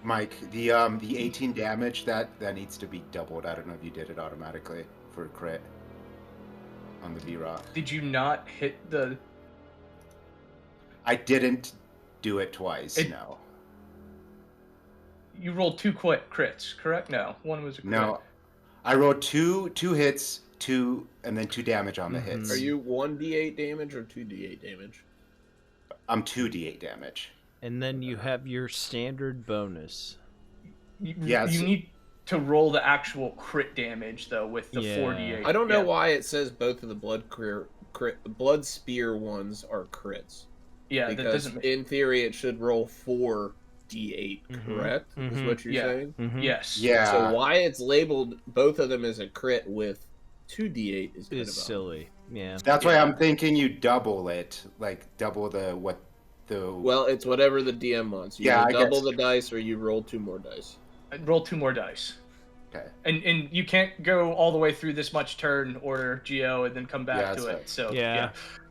Mike, the 18 damage that needs to be doubled. I don't know if you did it automatically for a crit on the V-Rock. Did you not hit the... I didn't do it twice. No. You rolled 2 crits, correct? No, one was a crit. No. I rolled two hits, and then 2 damage on the hits. Are you 1d8 damage or 2d8 damage? I'm 2d8 damage. And then you have your standard bonus. You Yes. need to roll the actual crit damage though with the Yeah. 48. I don't know Yeah. why it says both of the blood spear ones are crits. Yeah, that Because doesn't make... in theory it should roll 4d8, correct? Is Mhm. what you're Yeah. saying? Yes. Yeah. So why it's labeled both of them as a crit with 2d8 is kind It's of odd. silly. Yeah. That's why I'm thinking you double it, like double the. Well, it's whatever the DM wants. You Yeah, either I double guess. the dice or you roll 2 more dice. Roll 2 more dice. Okay. And you can't go all the way through this much turn order, Geo, and then come back Yeah, to that's it. right. So Yeah.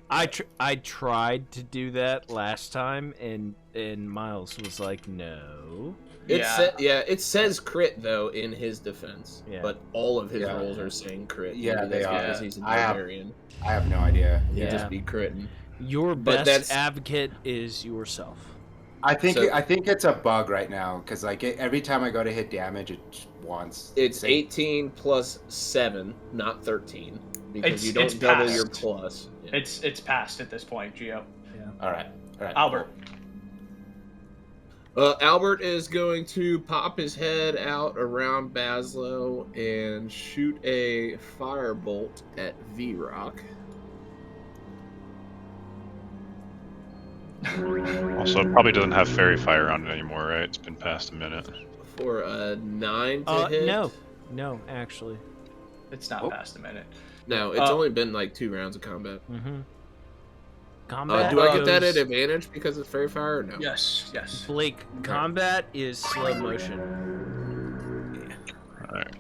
I tried to do that last time, and Miles was like, no. It says crit though in his defense, Yeah. but all of his Yeah. rolls are saying crit. Yeah, Maybe they that's are. because he's a I have- barbarian. I have no idea. He'd Yeah. just be critting. Your But best that's- advocate is yourself. I think So- I think it's a bug right now because like every time I go to hit damage, it just wants. It's say- 18 plus 7, not 13, because you It's don't double passed. your plus. Yeah. It's past at this point, Geo. All right. Albert. Albert is going to pop his head out around Bazzlo and shoot a firebolt at V-Rock. Also, it probably doesn't have fairy fire on it anymore, right? It's been past a minute. For a 9 to hit. No, actually. It's not past a minute. No, it's only been like 2 rounds of combat. Mm-hmm. Combat. Do I get that at advantage because it's fairy fire or no? Yes. Blake, combat is slow motion. All right.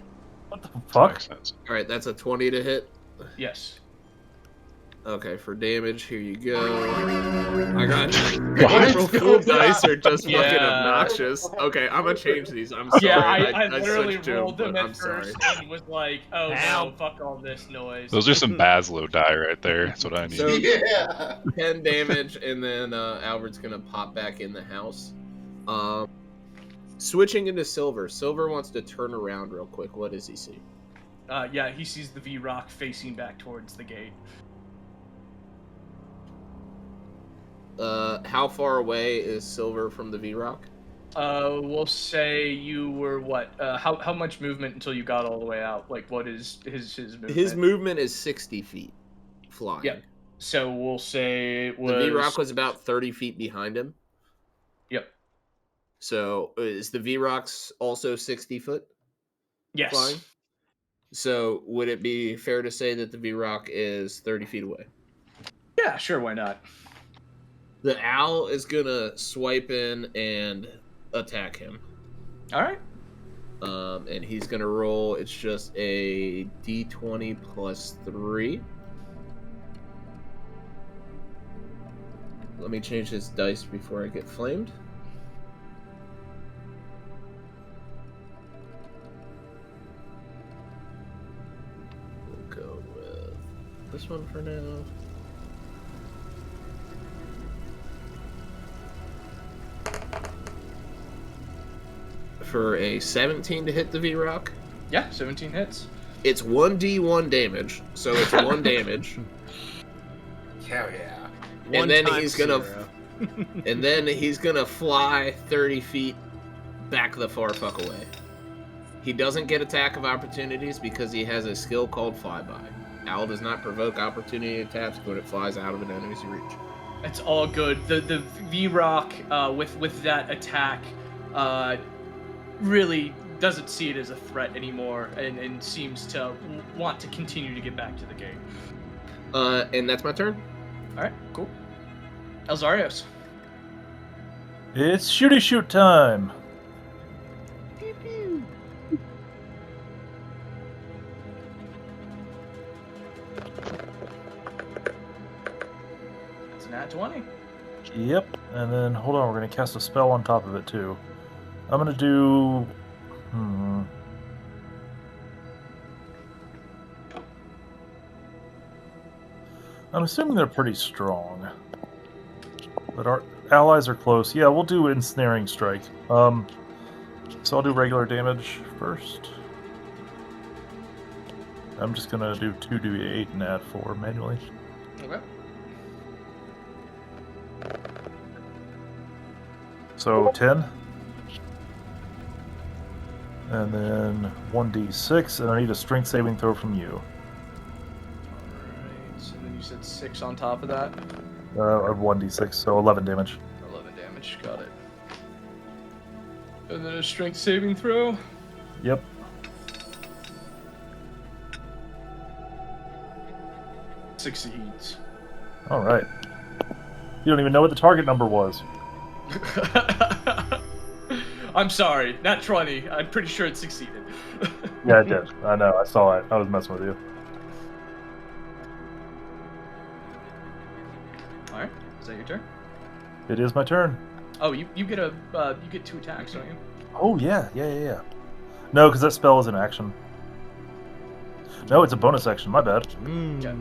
What the That fuck? makes sense. All right, that's a 20 to hit. Yes. Okay, for damage, here you go. I got What? April Fool dice are just fucking Yeah. obnoxious. Okay, I'm gonna change these. I'm sorry. Yeah, I literally switched to them, rolled them but at I'm sorry. first and was like, oh no, Help. fuck all this noise. Those are some Bazzlo die right there. That's what I need. So Yeah. 10 damage, and then Albert's gonna pop back in the house. Switching into Silver. Silver wants to turn around real quick. What does he see? Yeah, he sees the V-Rock facing back towards the gate. How far away is Silver from the V-Rock? We'll say you were what? How much movement until you got all the way out? Like, what is his movement? His movement is 60 feet flying. Yep. So we'll say it was... The V-Rock was about 30 feet behind him. Yep. So is the V-Rock's also 60 foot Yes. flying? So would it be fair to say that the V-Rock is 30 feet away? Yeah, sure, why not? The owl is gonna swipe in and attack him. Alright. And he's gonna roll. It's just a d20 plus 3. Let me change his dice before I get flamed. We'll go with this one for now. For a 17 to hit the V-Rock. Yeah, 17 hits. It's 1d1 damage, so it's 1 damage. Hell yeah. And then he's gonna fly 30 feet back the far fuck away. He doesn't get attack of opportunities because he has a skill called Flyby. Owl does not provoke opportunity attacks when it flies out of an enemy's reach. It's all good. The V-Rock with that attack really doesn't see it as a threat anymore and seems to want to continue to get back to the game. And that's my turn. Alright, cool. Elzeiros. It's shooty shoot time. That's an nat 20. Yep, and then hold on, we're gonna cast a spell on top of it too. I'm gonna do. I'm assuming they're pretty strong, but our allies are close. Yeah, we'll do ensnaring strike. So I'll do regular damage first. I'm just gonna do 2d8 and add 4 manually. Okay. So 10. And then 1d6, and I need a strength saving throw from you. Alright, so then you said 6 on top of that. 1d6, so 11 damage. 11 damage, got it. And then a strength saving throw. Yep. Succeeds. Alright. You don't even know what the target number was. I'm sorry, not 20. I'm pretty sure it succeeded. Yeah, it did. I know, I saw it. I was messing with you. Alright, is that your turn? It is my turn. Oh, you get a you get 2 attacks, don't you? Oh, yeah. No, because that spell is an action. No, it's a bonus action. My bad. Okay.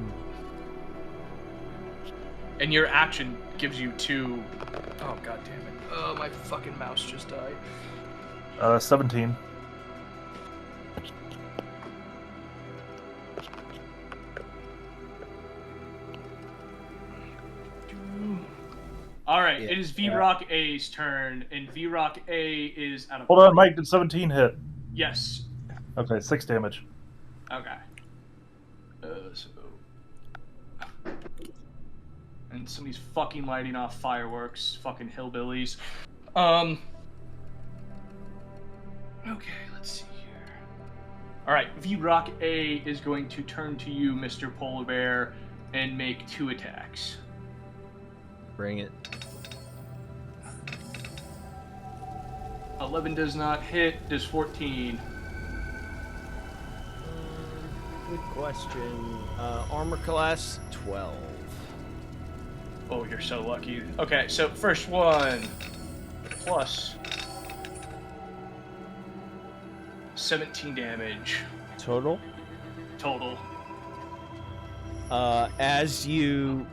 And your action gives you 2. Oh god damn it! Oh, my fucking mouse just died. 17. All right. right, Yeah, it is V-Rock A's turn, and V-Rock A is out of... Hold on, Mike. Did 17 hit? Yes. Okay, 6 damage. Okay. So... And somebody's fucking lighting off fireworks. Fucking hillbillies. Okay, let's see here. Alright, V-Rock A is going to turn to you, Mr. Polar Bear, and make 2 attacks. Bring it. 11 does not hit, does 14. Good question. Armor class 12. Oh, you're so lucky. Okay, so first one, plus 17 damage. Total? Total. As you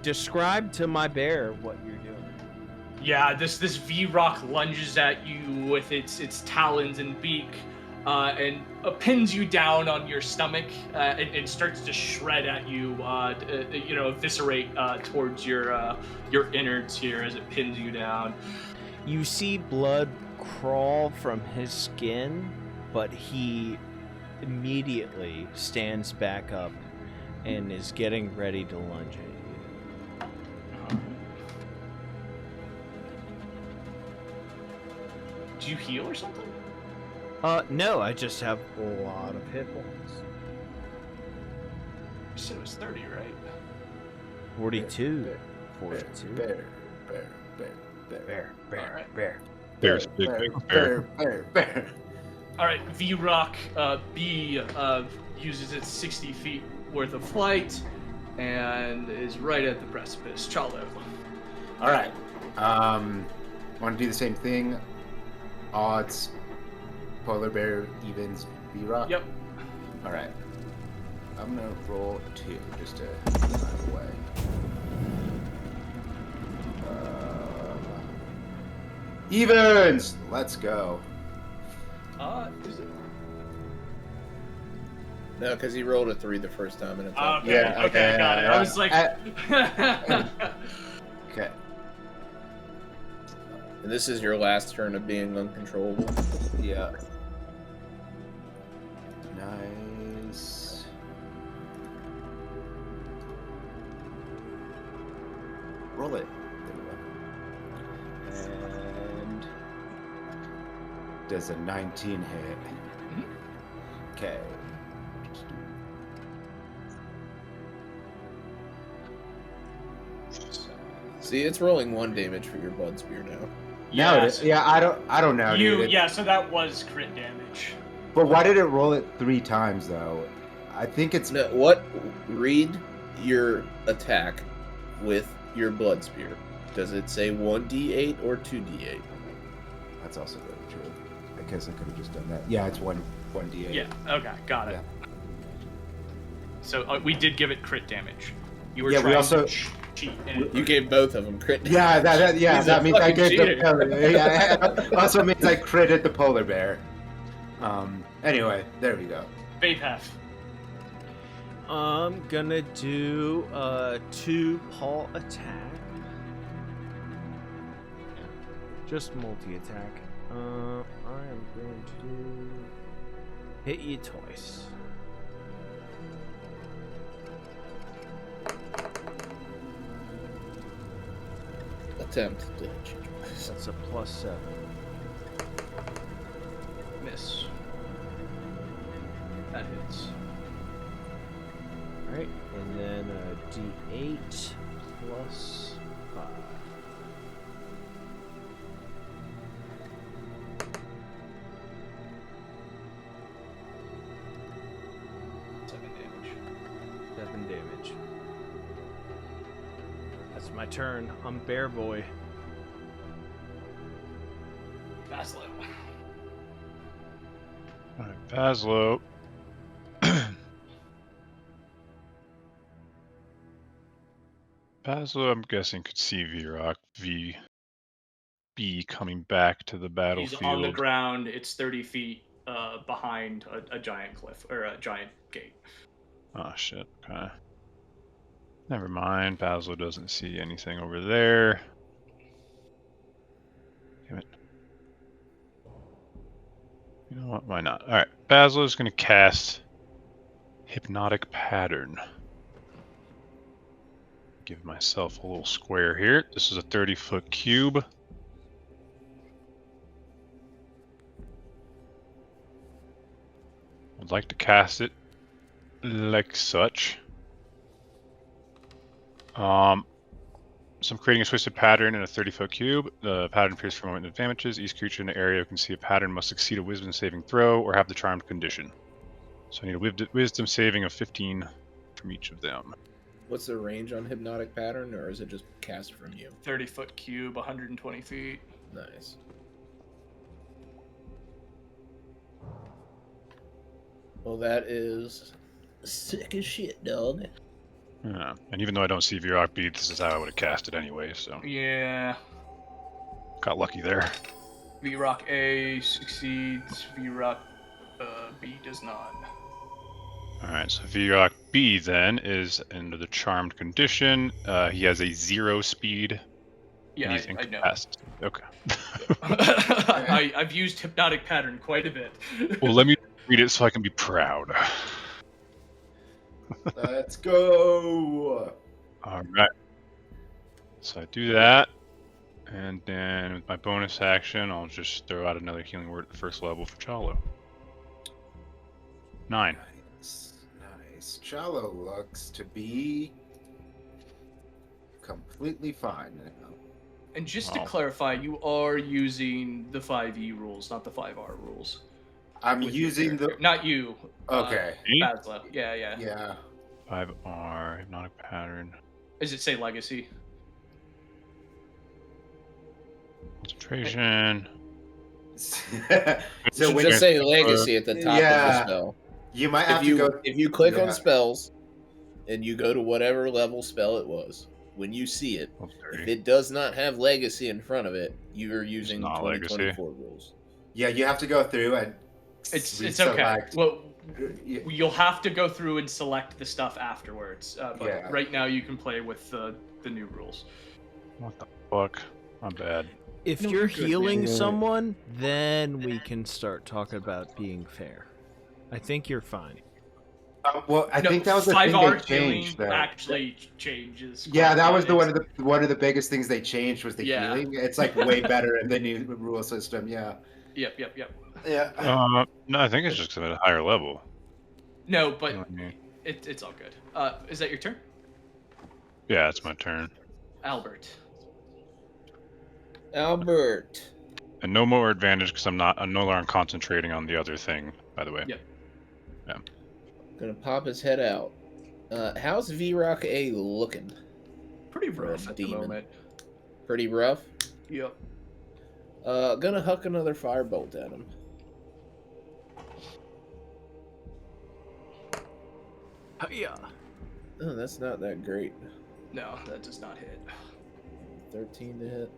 describe to my bear what you're doing. Yeah, this V-Rock lunges at you with its talons and beak, and pins you down on your stomach, and starts to shred at you, eviscerate towards your innards here as it pins you down. You see blood crawl from his skin, but he immediately stands back up and is getting ready to lunge at you. Do you heal or something? No, I just have a lot of hit points. You said it was 30, right? 42. 42. Bear. Alright. Bear's big, big bear. Alright, V-Rock B uses its 60 feet worth of flight and is right at the precipice. Chalo. All right. Want to do the same thing? Odds. Polar bear evens V-Rock. Yep. All right. I'm gonna roll 2 just to get out of the way. Evens. Let's go. Is it? No, because he rolled a 3 the first time in a time. Okay, Yeah, okay, okay, got it. I was like... Okay. And this is your last turn of being uncontrollable. Yeah. Nice. Roll it. And does a 19 hit? Okay. See, it's rolling 1 damage for your blood spear now. Now it is. Yeah, I don't know, dude. Yeah, so that was crit damage. But why did it roll it 3 times though? I think it's No, what? Read your attack with your blood spear. Does it say 1d8 or 2d8? That's also very true. I guess I could have just done that. Yeah, it's 1d8. Yeah, okay, got it. Yeah. So we did give it crit damage. You were Yeah, we trying also- to cheat. And You gave both of them crit damage. Yeah, He's a that means I fucking gave cheater. the polar bear. Yeah, also means I critted the polar bear. Anyway, there we go. Bapef. I'm gonna do a 2 paw attack. Just multi-attack. I am going to hit you twice. Attempt to hit you twice. That's a +7. Miss. That hits. Alright, and then a d8 plus 5. Seven damage. 7 damage. That's my turn. I'm Bear Boy. Bazzlo. Alright, Bazzlo. Bazzlo, I'm guessing, could see V-Rock B coming back to the He's battlefield. on the ground. It's 30 feet behind a giant cliff, or a giant gate. Oh shit, okay. Never mind. Bazzlo doesn't see anything over there. Damn it. You know what? Why not? Alright. Bazzlo's going to cast Hypnotic Pattern. Give myself a little square here. This is a 30-foot cube. I'd like to cast it like such. So I'm creating a twisted pattern in a 30-foot cube. The pattern appears for a moment in advantages. Each creature in the area who can see a pattern must succeed a wisdom saving throw or have the charmed condition. So I need a wisdom saving of 15 from each of them. What's the range on Hypnotic Pattern, or is it just cast from you? 30-foot cube, 120 feet. Nice. Well, that is sick as shit, dog. Yeah. And even though I don't see Virok bead, this is how I would have cast it anyway, so Yeah. got lucky there. Virok A succeeds, Virok B does not. Alright, so Virok B then is under the charmed condition. He has a 0 speed. Yeah, and he's I know. incapacitated. Okay. I've used Hypnotic Pattern quite a bit. Well, let me read it so I can be proud. Let's go. Alright. So I do that. And then with my bonus action, I'll just throw out another healing word at the first level for Chalo. 9. Nice. Chalo looks to be completely fine now. And just to Oh. clarify, you are using the 5e rules, not the 5r rules. I'm with your using the. character. Not you. Okay. Bazzlo. Yeah. Yeah. 5R, Hypnotic Pattern. Does it say legacy? Concentration. So You when just say legacy at the top of Yeah. the spell. you might have to go. If you click Yeah. on spells and you go to whatever level spell it was, when you see it, if it does not have legacy in front of it, you are using not 2024 rules. Yeah, you have to go through and. It's okay. select- Well, Yeah. you'll have to go through and select the stuff afterwards. But Yeah. right now you can play with the new rules. What the fuck? My bad. If No, you're you're good, healing man. someone, then we can start talking about being fair. I think you're fine. Well, I No, think that was the thing 5R they changed. healing Though. actually changes. Yeah, quite a that bit. was the It's- one of the biggest things they changed was the Yeah. healing. It's like way better in the new rule system. Yeah. Yep. Yeah. No, I think it's just at a higher level. No, but You know what I mean? it's all good. Is that your turn, Yeah, it's my turn. Albert? Albert. And no more advantage because I'm no longer concentrating on the other thing, by the way. Yep. Gonna pop his head out. How's Virok A looking? Pretty For a rough at the demon. moment. Pretty rough. Yep. Gonna huck another firebolt at him. Yeah. Oh, that's not that great. No, that does not hit. 13 to hit.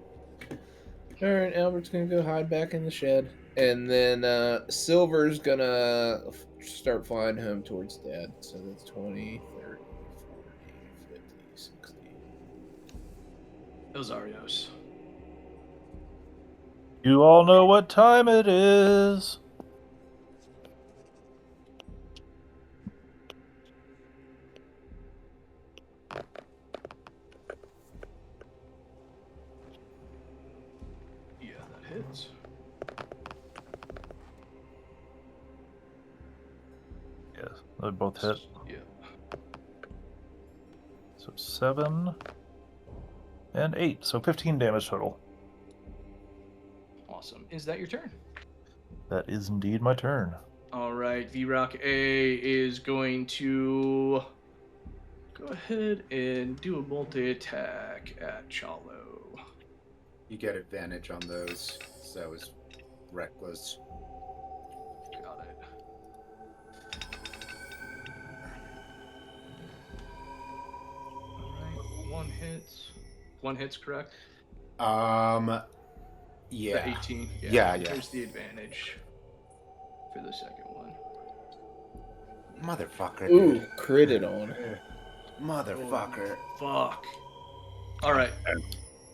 Alright, Albert's gonna go hide back in the shed. And then Silver's gonna start flying home towards Dad. So that's 20, 30, 40, 50, 60. Elzeiros. You all know what time it is. Yeah, that hits. Yes, they both hit. Yeah. So 7 and 8, so 15 damage total. Awesome. Is that your turn? That is indeed my turn. All right. Virok A is going to go ahead and do a multi-attack at Chalo. You get advantage on those. So that was reckless. Got it. All right. One hits, correct? Yeah. The 18. Yeah. There's the advantage for the second one. Motherfucker. Ooh, dude. critted on. Motherfucker. Fuck. All right.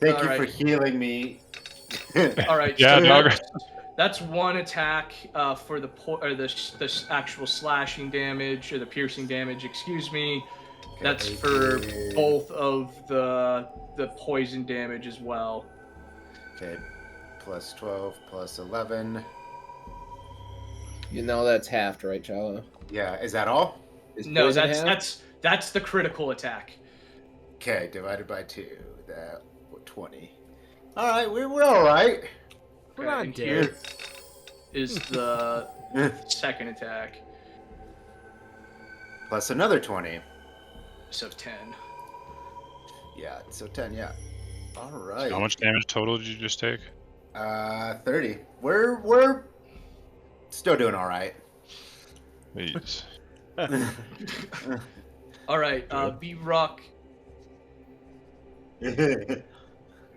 Thank All you right. for healing me. All right. Yeah, so dog. that's one attack for the actual slashing damage or the piercing damage. Excuse me. That's for 18. both of the poison damage as well. Okay, plus 12, plus 11. You know that's halved, right, Chalo? Yeah, is that all? Is No, poison halved? that's the critical attack. Okay, divided by 2. That 20. All right, we're all right. We're Okay, not and dead. here is the second attack. Plus another 20. So 10. Yeah, so 10. Yeah. All right. How much damage total did you just take? 30. We're still doing all right. Please. All right,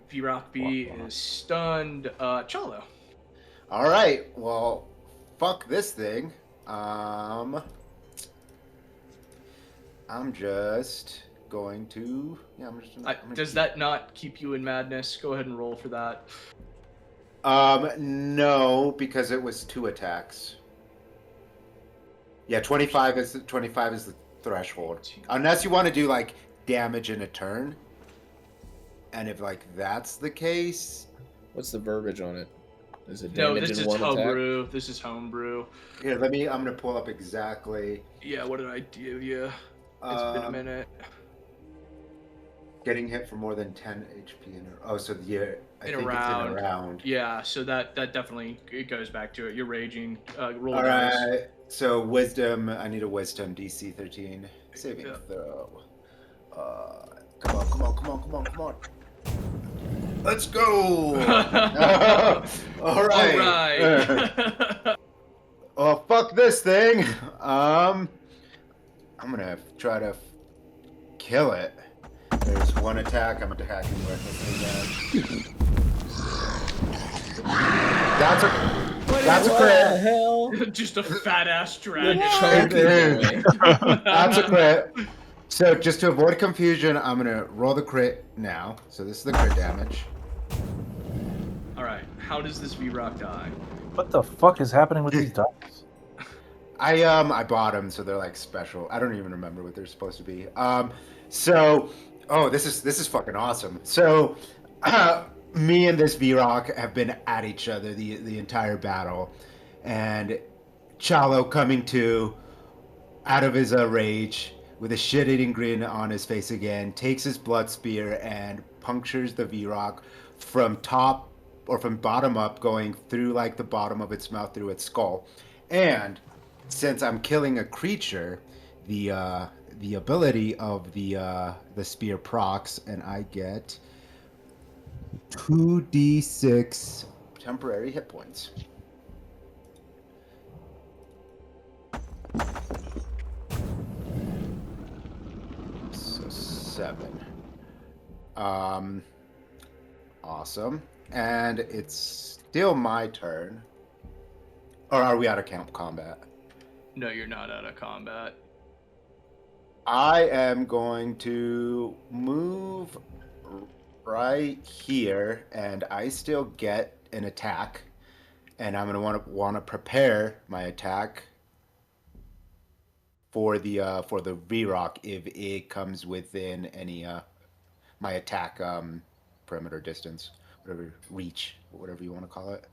V-Rock B is stunned. Chalo. All right. Well, fuck this thing. I'm just going to. Yeah, I'm just. Does that not keep you in madness? Go ahead and roll for that. No, because it was 2 attacks. Yeah, 25 is the threshold. Unless you want to do like damage in a turn. And if like that's the case, What's the verbiage on it? Is it No, damage this in is one attack? homebrew. This is homebrew. here, I'm gonna pull up exactly. Yeah, what did I give you? It's been a minute. Getting hit for more than 10 HP in a so I In think a it's round. in a round. Yeah, so that definitely it goes back to it. You're raging. Roll All dice. right. So wisdom. I need a wisdom DC 13 saving Yeah. throw. Come on. Let's go. All right. Alright. Oh, fuck this thing. I'm gonna try to kill it. There's one attack. I'm attacking recklessly again. That's a What crit. the hell? Just a fat ass dragon. Chunky boy. That's a crit. So just to avoid confusion, I'm gonna roll the crit now. So this is the crit damage. Alright, how does this V-Rock die? What the fuck is happening with these dice? I bought them, so they're like special. I don't even remember what they're supposed to be. This is fucking awesome. So, me and this V-Rock have been at each other the entire battle, and Chalo coming to out of his rage with a shit-eating grin on his face again, takes his blood spear and punctures the V-Rock from top or from bottom up, going through like the bottom of its mouth through its skull. And since I'm killing a creature, the ability of the spear procs, and I get 2d6 temporary hit points. So 7. Awesome. And it's still my turn. Or are we out of combat? No, you're not out of combat. I am going to move right here, and I still get an attack, and I'm going to want to prepare my attack for the V-Rock if it comes within any my attack perimeter distance, whatever reach, whatever you want to call it.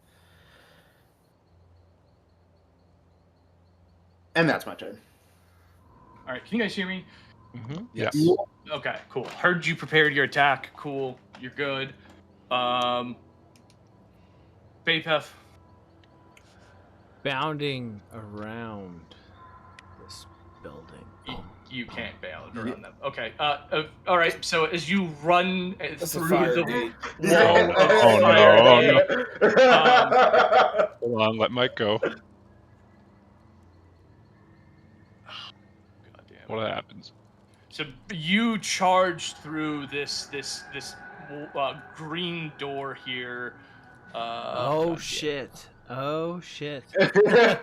And that's my turn. All right, can you guys hear me? Mm-hmm. Yes. Okay, cool. Heard you prepared your attack. Cool, you're good. Bapef. Bounding around this building. You can't bail it around them. Okay. All right. So as you run That's a through fire the gate. wall of Oh, no. fire, Oh, no. Hold on, let Mike go. God damn it. What happens? So you charge through this green door here. Oh God shit! Oh shit! Yeah,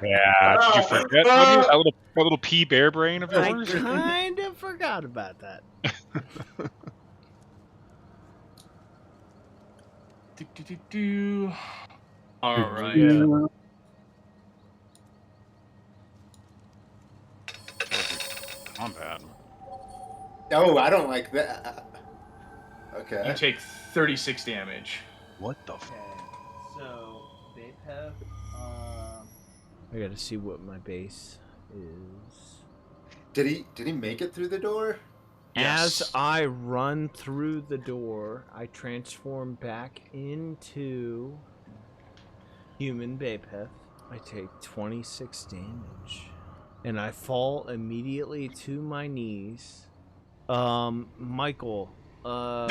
did you forget, buddy? That little pea bear brain of I yours? kind of forgot about that. All right. Yeah. Combat. Oh, I don't like that. You Okay. take 36 damage. What the f? Okay, so Bapef, I gotta see what my base is. Did he make it through the door? As Yes. I run through the door, I transform back into human Bapef. I take 26 damage. And I fall immediately to my knees. Michael, Oh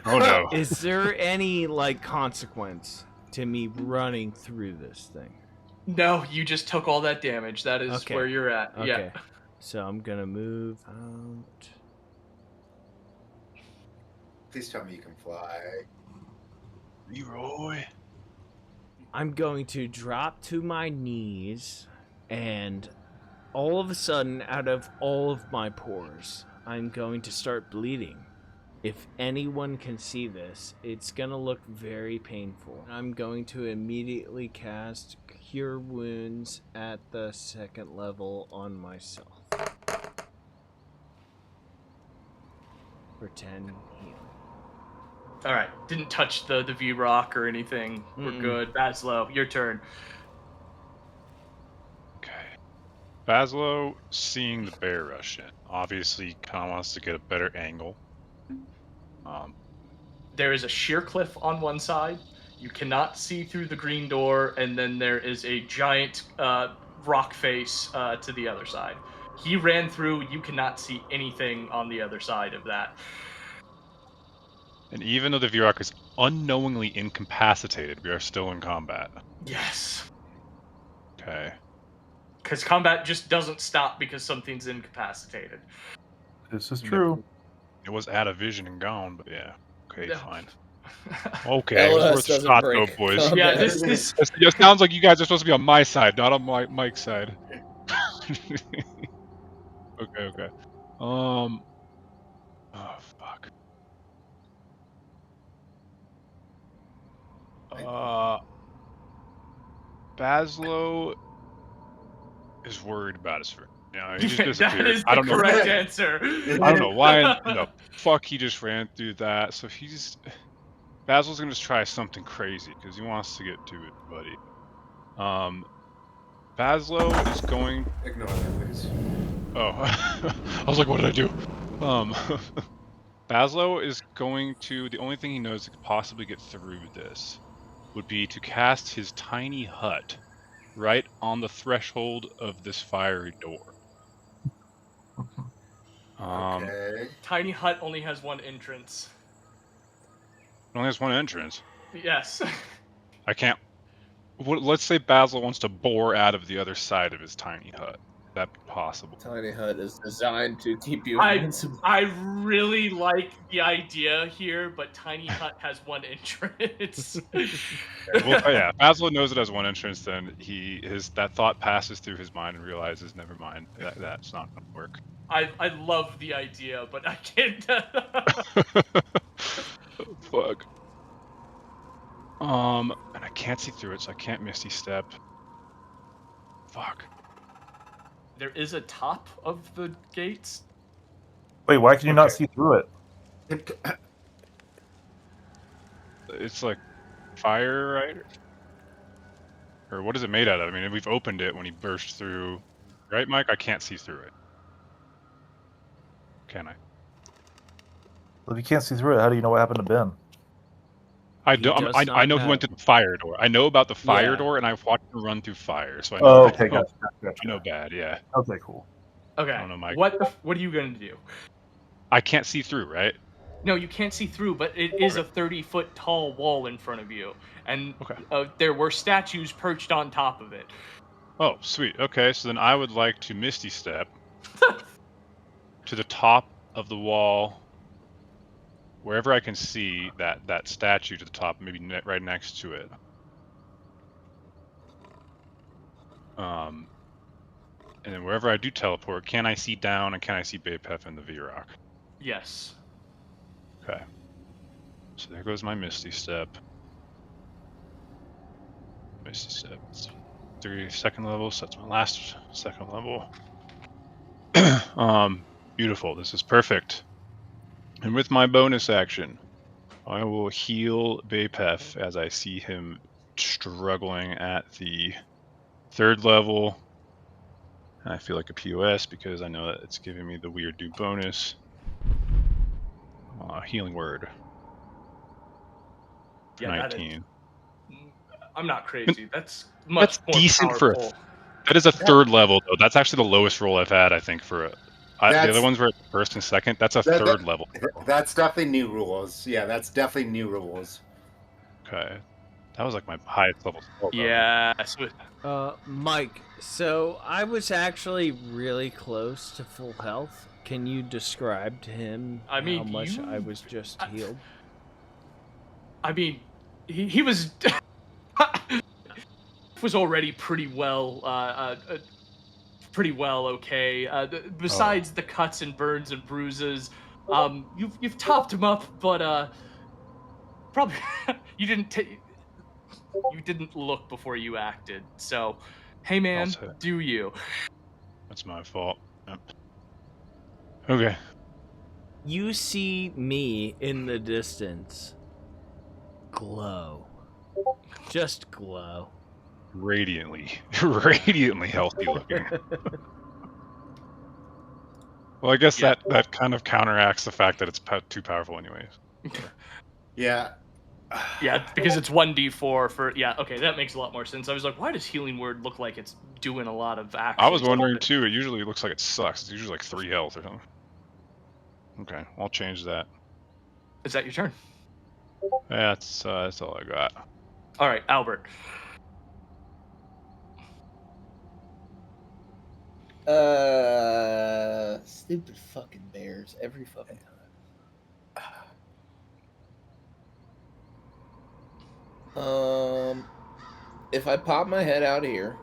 no. is there any like consequence to me running through this thing? No, you just took all that damage. That is Okay. where you're at. Okay. Yeah. So I'm gonna move out. Please tell me you can fly. Leroy. I'm going to drop to my knees, and all of a sudden, out of all of my pores, I'm going to start bleeding. If anyone can see this, it's gonna look very painful. I'm going to immediately cast Cure Wounds at the 2nd level on myself. For 10 healing. All right. Didn't touch the V rock or anything. We're Mm-mm. good. Bazzlo, your turn. Okay. Bazzlo, seeing the bear rush in, obviously kind of wants to get a better angle. There is a sheer cliff on one side. You cannot see through the green door, and then there is a giant rock face to the other side. He ran through. You cannot see anything on the other side of that. And even though the Virok is unknowingly incapacitated, we are still in combat. Yes. Okay. Because combat just doesn't stop because something's incapacitated. This is true. It was out of vision and gone, but yeah. Okay, No. fine. Okay, it was LS worth a doesn't shot though, break boys. combat. Yeah, this It sounds like you guys are supposed to be on my side, not on Mike's side. Okay. Oh fuck. Bazzlo is worried about his friend. Yeah, he just that disappeared. is I the don't know. correct answer. I don't know why in the fuck he just ran through that. So Basil's gonna just try something crazy because he wants to get to it, buddy. Bazzlo is going. Ignore that, please. Oh, I was like, what did I do? Bazzlo is going to. The only thing he knows that could possibly get through this would be to cast his tiny hut right on the threshold of this fiery door. Okay. Tiny hut only has one entrance. It only has one entrance. Yes. I can't. Let's say Bazzlo wants to bore out of the other side of his tiny hut. Would that be possible? Tiny hut is designed to keep you I invincible. really like the idea here, but tiny hut has one entrance. Well, yeah, Bazzlo knows it has one entrance. Then that thought passes through his mind and realizes, never mind, that's not gonna work. I love the idea, but I can't. Fuck. And I can't see through it, so I can't Misty Step. Fuck. There is a top of the gates. Wait, why can you not see through it? It's like fire, right? Or what is it made out of? I mean, we've opened it when he burst through. Right, Mike? I can't see through it. Can I? Well, if you can't see through it, how do you know what happened to Ben? I He don't. does I know not he went to have- the fire door. I know about the fire Yeah. door, and I've watched him run through fire, so I know. Oh, okay, gotcha. I know bad. Yeah. Okay, cool. Okay. I don't know, Mike. What are you going to do? I can't see through, right? No, you can't see through, but it is a 30-foot tall wall in front of you, and Okay. there were statues perched on top of it. Oh, sweet. Okay, so then I would like to Misty Step to the top of the wall, wherever I can see that statue to the top, maybe right next to it. And then wherever I do teleport, can I see down and can I see Bapef and the V-Rock? Yes. Okay. So there goes my Misty Step. Misty Step. It's 3 second level, so that's my last second level. Beautiful. This is perfect. And with my bonus action, I will heal Bapef as I see him struggling at the 3rd level. I feel like a POS because I know that it's giving me the weird new bonus. Healing word. For Yeah, that is. 19. I'm not crazy. That's much That's more decent for powerful. that is a 3rd level though. That's actually the lowest roll I've had, I think, for the other That's ones were at 1st and 2nd. That's a that, 3rd level. that's definitely new rules. Yeah, that's definitely new rules. Okay. That was like my highest level spell, though. Yeah. So Mike, so I was actually really close to full health. Can you describe to him I mean, how much I was just healed? I mean, he was was already pretty well okay. Besides the cuts and burns and bruises, you've topped him up, but probably you didn't look before you acted. So, hey I'll man, say do you? that's my fault. Yep. Okay. You see me in the distance glow. Just glow. Radiantly healthy looking. Well, I guess Yeah. that kind of counteracts the fact that it's too powerful anyways. Yeah. Yeah, because it's 1d4 for yeah. Okay, that makes a lot more sense. I was like, why does healing word look like it's doing a lot of actions? I was wondering too. It usually looks like it sucks. It's usually like 3 health or something. Okay, I'll change that. Is that your turn? Yeah, that's all I got. All right, Albert. Stupid fucking bears every fucking time. If I pop my head out here,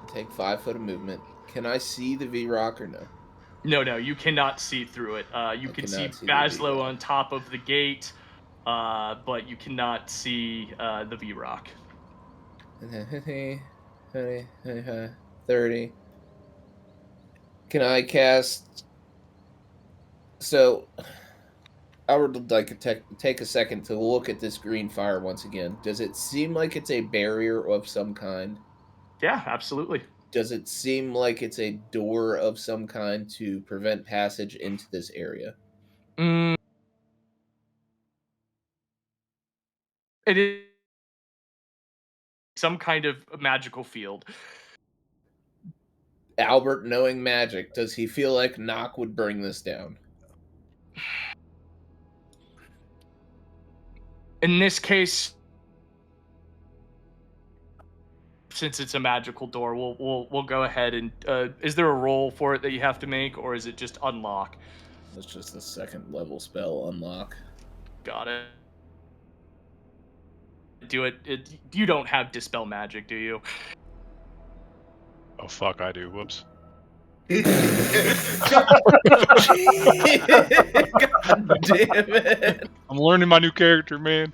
take 5 foot of movement, can I see the V-Rock or no? No, you cannot see through it. You I can cannot see see the Bazzlo V-Rock. on top of the gate, but you cannot see the V-Rock. 30. Can I cast... So, I would like to take a second to look at this green fire once again. Does it seem like it's a barrier of some kind? Yeah, absolutely. Does it seem like it's a door of some kind to prevent passage into this area? It is some kind of magical field. Albert, knowing magic, does he feel like Nock would bring this down? In this case, since it's a magical door, we'll go ahead and is there a roll for it that you have to make, or is it just unlock? That's just a 2nd level spell unlock. Got it. Do it. You don't have dispel magic, do you? Oh fuck, I do. Whoops. God damn it. I'm learning my new character, man.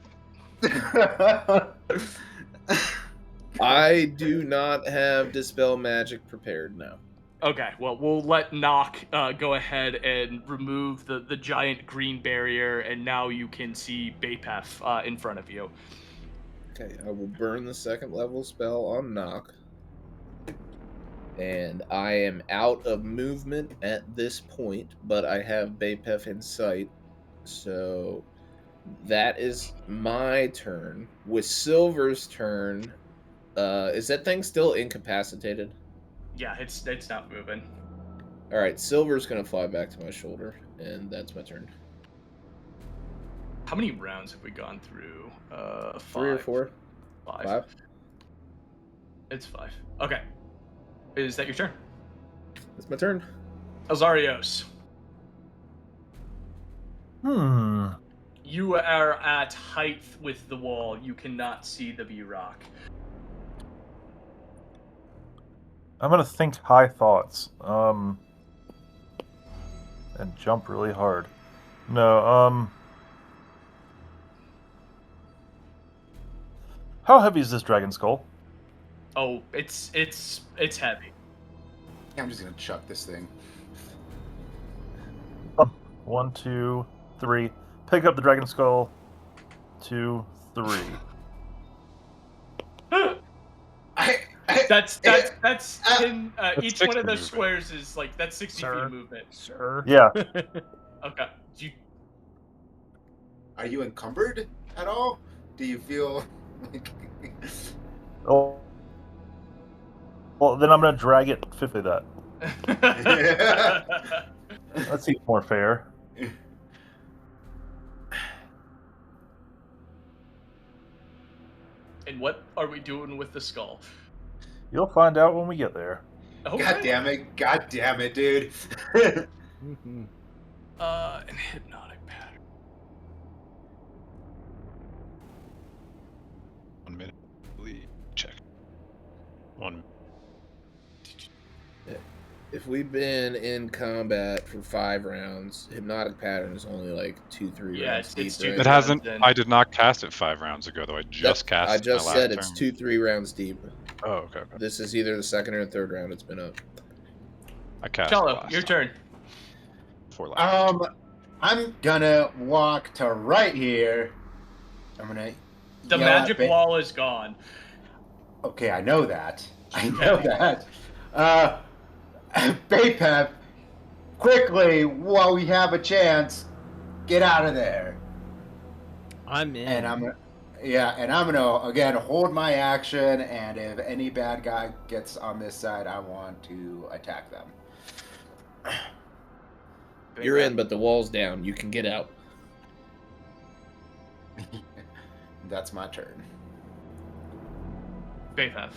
I do not have dispel magic prepared now. Okay, well, we'll let Nock go ahead and remove the giant green barrier, and now you can see Bapef in front of you. Okay, I will burn the 2nd level spell on Nock. And I am out of movement at this point, but I have Bapef in sight. So that is my turn. With Silver's turn, is that thing still incapacitated? Yeah, it's not moving. All right, Silver's gonna fly back to my shoulder, and that's my turn. How many rounds have we gone through? 3 or 4? 5? It's 5. Okay. Is that your turn? That's my turn. Elzeiros. You are at height with the wall. You cannot see the V-Rock. I'm gonna think high thoughts. And jump really hard. No, how heavy is this dragon skull? Oh, it's heavy. I'm just gonna chuck this thing. 1, 2, 3. Pick up the dragon skull. 2, 3. That's in each one 60 of those movement. squares is like that's 60 feet Sir. of movement. Sir. Yeah. Okay. You Are you encumbered at all? Do you feel like... Oh. Well, then I'm gonna drag it 50 that. That seems more fair. And what are we doing with the skull? You'll find out when we get there. Okay. God damn it! God damn it, dude! Mhm. An hypnotic pattern. 1 minute. Check. 1. If we've been in combat for 5 rounds, hypnotic pattern is only like 2-3 Yeah, rounds it's deep. two- Right? It hasn't. then- I did not cast it 5 rounds ago, though. I just cast. I it just my said last it's turn. 2-3 rounds deep. Oh, okay. This is either the second or third round it's been up. I cast. it Chalo, last your time, turn. Before last. I'm gonna walk to right here. I'm gonna. The yell at magic Ba- wall is gone. Okay, I know that. I know that. Bapef, quickly, while we have a chance, get out of there. I'm in. And I'm gonna again hold my action, and if any bad guy gets on this side, I want to attack them. You're in, but the wall's down. You can get out. That's my turn. Bapef.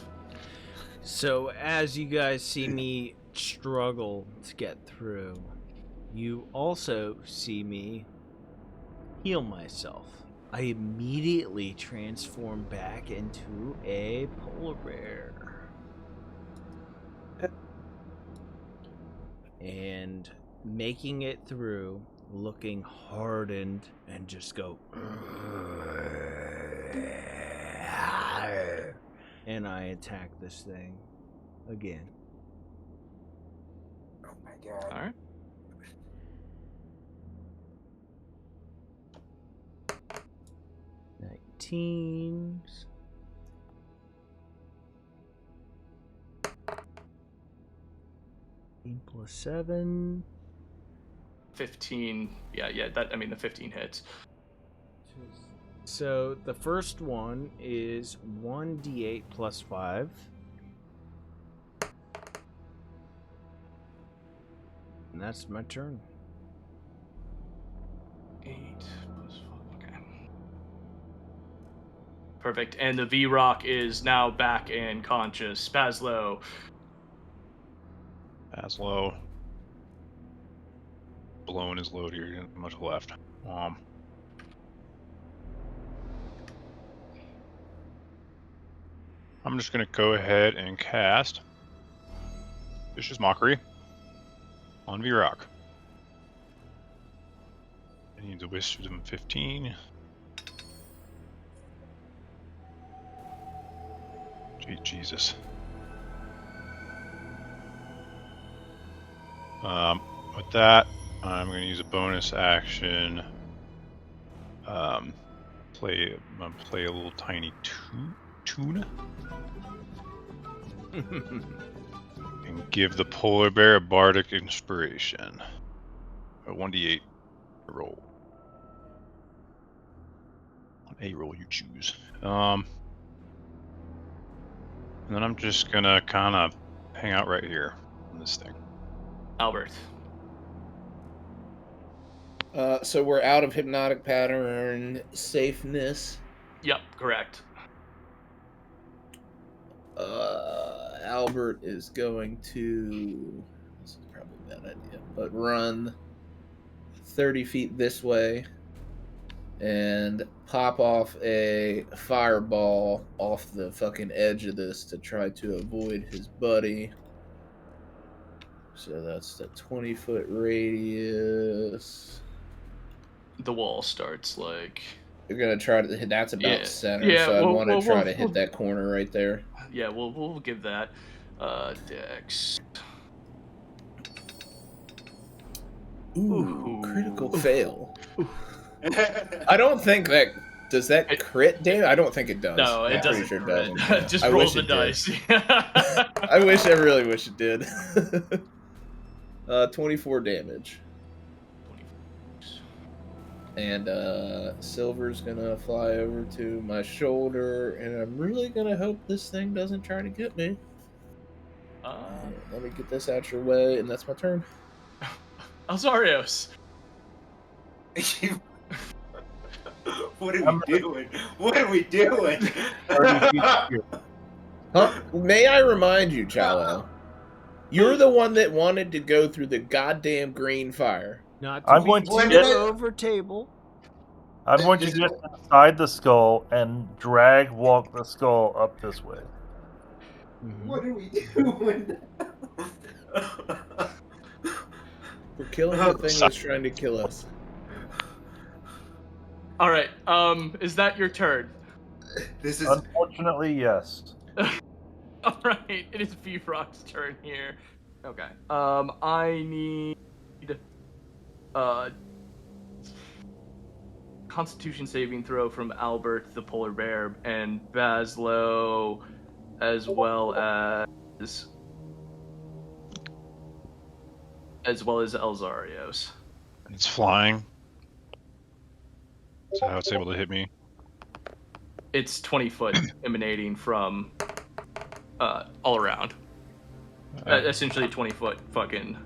So as you guys see me struggle to get through, you also see me heal myself. I immediately transform back into a polar bear. And making it through, looking hardened, and just go. And I attack this thing again. Oh my god. All right. Teams. +7. 15. Yeah. The 15 hits. So the first one is 1d8 plus 5. And that's my turn. 8 plus 5. Okay. Perfect. And the V-Rock is now back and conscious. Spazlo. Badzlo. Blowing his load here. He doesn't have much left. I'm just gonna go ahead and cast Vicious Mockery on V-Rock. I need the Wisdom 15. Jesus. With that, I'm going to use a bonus action. Play a little tiny tune. And give the polar bear a bardic inspiration. A 1d8 roll. On a roll you choose. And then I'm just gonna kind of hang out right here on this thing. Albert. So we're out of hypnotic pattern safeness. Yep, correct. Albert is going to, this is probably a bad idea, but run 30 feet this way and pop off a fireball off the fucking edge of this to try to avoid his buddy. So that's the 20-foot radius. The wall starts like. You're gonna try to hit. That's about Yeah. center. Yeah, So I we'll- want to we'll- try we'll- to hit that corner right there. Yeah, we'll give that. Dex. Ooh, critical Ooh. fail. I don't think that does that crit damage. I don't think it does. No, I'm it pretty doesn't. sure it crit. doesn't. Yeah. Just I roll wish the it did. dice. I really wish it did. 24 damage. And Silver's gonna fly over to my shoulder, and I'm really gonna hope this thing doesn't try to get me. Let me get this out your way, and that's my turn. Elzeiros. What are we doing? What are we doing? Huh? May I remind you, Chalo, you're the one that wanted to go through the goddamn green fire. Not I'm to going be to too get- over table. I'm going to get inside the skull and walk the skull up this way. What are we doing? We're killing the thing that's trying to kill us. All right. Is that your turn? This is Unfortunately, yes. All right. It is Bifroc's turn here. Okay. I need Constitution saving throw from Albert the polar bear and Bazzlo, as well as Elzeiros. It's flying. So how it's able to hit me? It's 20 foot emanating from all around. Essentially 20 foot fucking.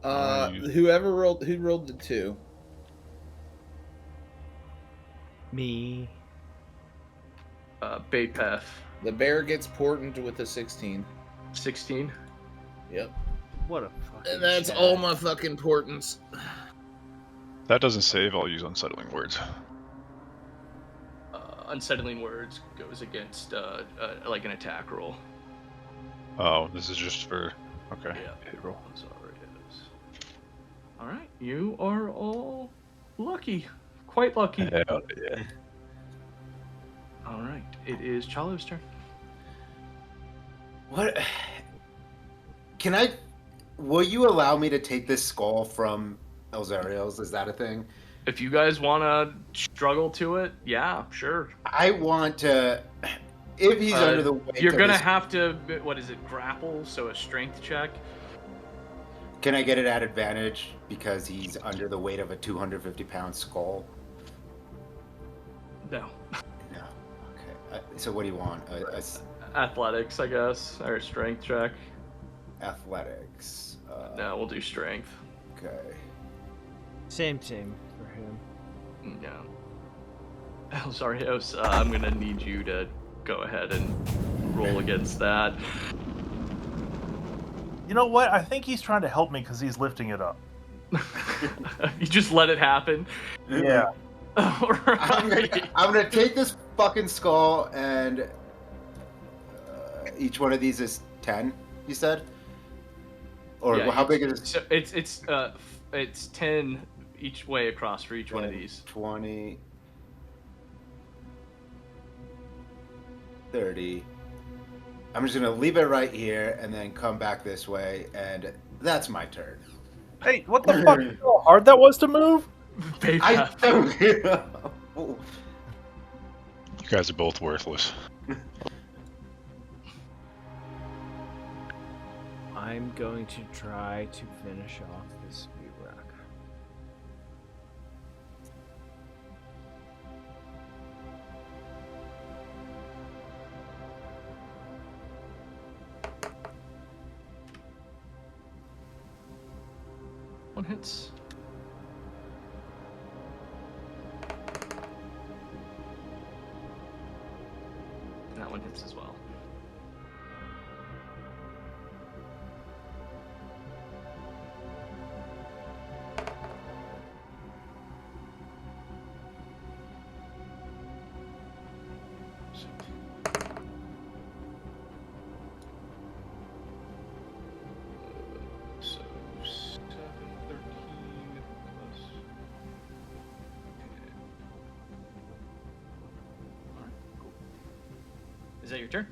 Who rolled the 2? Me. Bapef. The bear gets portent with a 16. 16. Yep. What a fucking. And that's chat. all my fucking portents. That doesn't save. I'll use unsettling words. Unsettling words goes against like an attack roll. Oh, this is just for okay. Yeah. Hit roll. All right, you are all lucky, quite lucky. Hell yeah. All right, it is Chalo's turn. what? Can I? Will you allow me to take this skull from Elzeiros? Is that a thing? If you guys want to struggle to it, yeah, sure. I want to. If he's under the weight, You're of gonna his- have to. What is it? Grapple, so a strength check. Can I get it at advantage because he's under the weight of a 250-pound skull? No. No. Okay. So what do you want? Athletics, I guess, or strength check. Athletics. No, we'll do strength. Okay. Same for him. No. Elzeiros, I'm gonna need you to go ahead and roll against that. You know what? I think he's trying to help me because he's lifting it up. You just let it happen. Yeah. Alright. I'm gonna take this fucking skull and each one of these is 10. You said, or Yeah, how big is it? So it's 10 each way across for each one of these. 20, 30. I'm just gonna leave it right here and then come back this way, and that's my turn. Hey, what the fuck? You know how hard that was to move? I don't know. You guys are both worthless. I'm going to try to finish off this Bifroc. One hits. And that one hits as well. that your turn?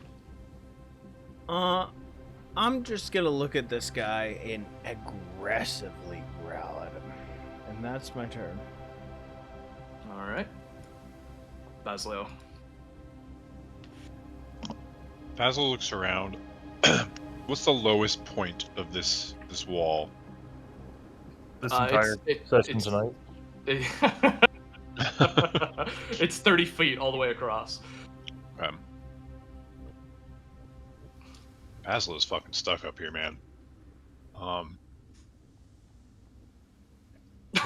I'm just gonna look at this guy and aggressively growl at him. And that's my turn. All right. Bazzlo. Bazzlo looks around. What's the lowest point of this wall? This entire session it's tonight. It's 30 feet all the way across. Bazzlo's fucking stuck up here, man. So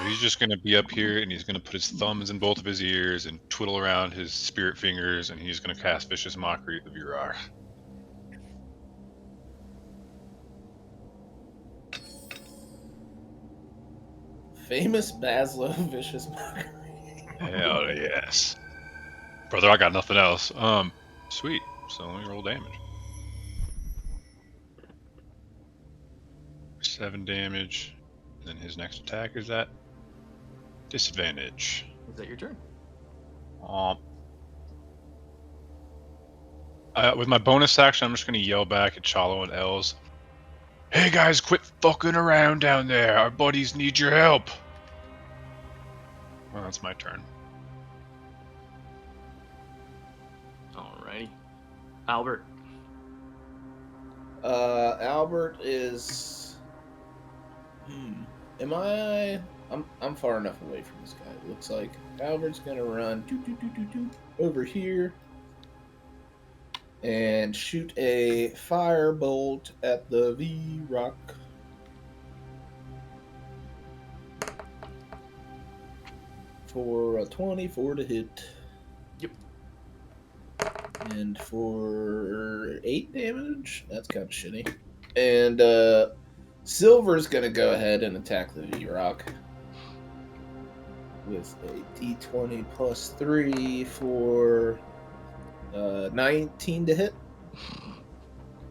he's just gonna be up here, and he's gonna put his thumbs in both of his ears and twiddle around his spirit fingers, and he's gonna cast Vicious Mockery at the Virag. Famous Bazzlo Vicious Mockery. Hell yes. Brother, I got nothing else. Sweet. So let me roll damage. 7 damage. And then his next attack is at disadvantage. Is that your turn? With my bonus action, I'm just going to yell back at Chalo and Els. Hey guys, quit fucking around down there. Our buddies need your help. Well, that's my turn. Alrighty. Albert. Albert is. Am I? I'm far enough away from this guy. It looks like Albert's gonna run over here and shoot a firebolt at the Virag. For a 24 to hit. Yep. And for 8 damage? That's kind of shitty. And Silver's gonna go ahead and attack the Virag with a d20 plus 3 for 19 to hit.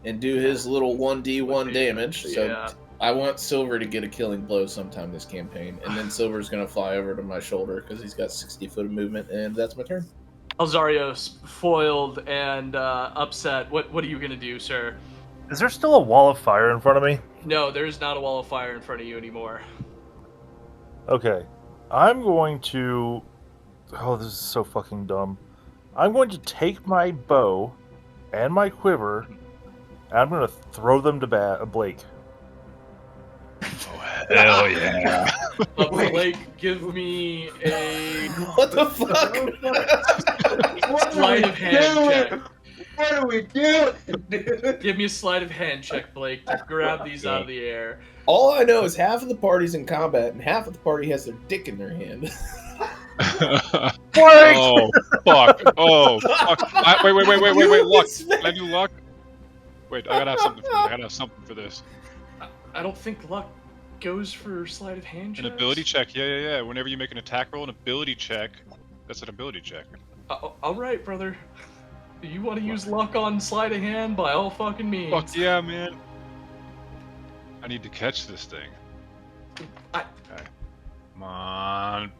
And do his little 1d1 damage. So I want Silver to get a killing blow sometime this campaign. And then Silver's gonna fly over to my shoulder because he's got 60 foot of movement, and that's my turn. Elzeiros, foiled and upset. What are you gonna do, sir? Is there still a wall of fire in front of me? No, there's not a wall of fire in front of you anymore. Okay. I'm going to... Oh, this is so fucking dumb. I'm going to take my bow and my quiver, and I'm going to throw them to Blake. Oh, hell yeah. Blake, give me a... What the fuck? Sleight of hand check. What are we doing, dude? Give me a sleight of hand check, Blake, to grab these out of the air. All I know is half of the party's in combat, and half of the party has their dick in their hand. Oh, fuck. Oh, fuck. Wait. Luck. Can I do luck? Wait, I gotta have something for this. I don't think luck goes for sleight of hand checks. An ability check, yeah. Whenever you make an attack roll, an ability check, that's an ability check. All right, brother. You want to use luck on sleight of hand? By all fucking means. Fuck yeah, man. I need to catch this thing. Okay. Come on.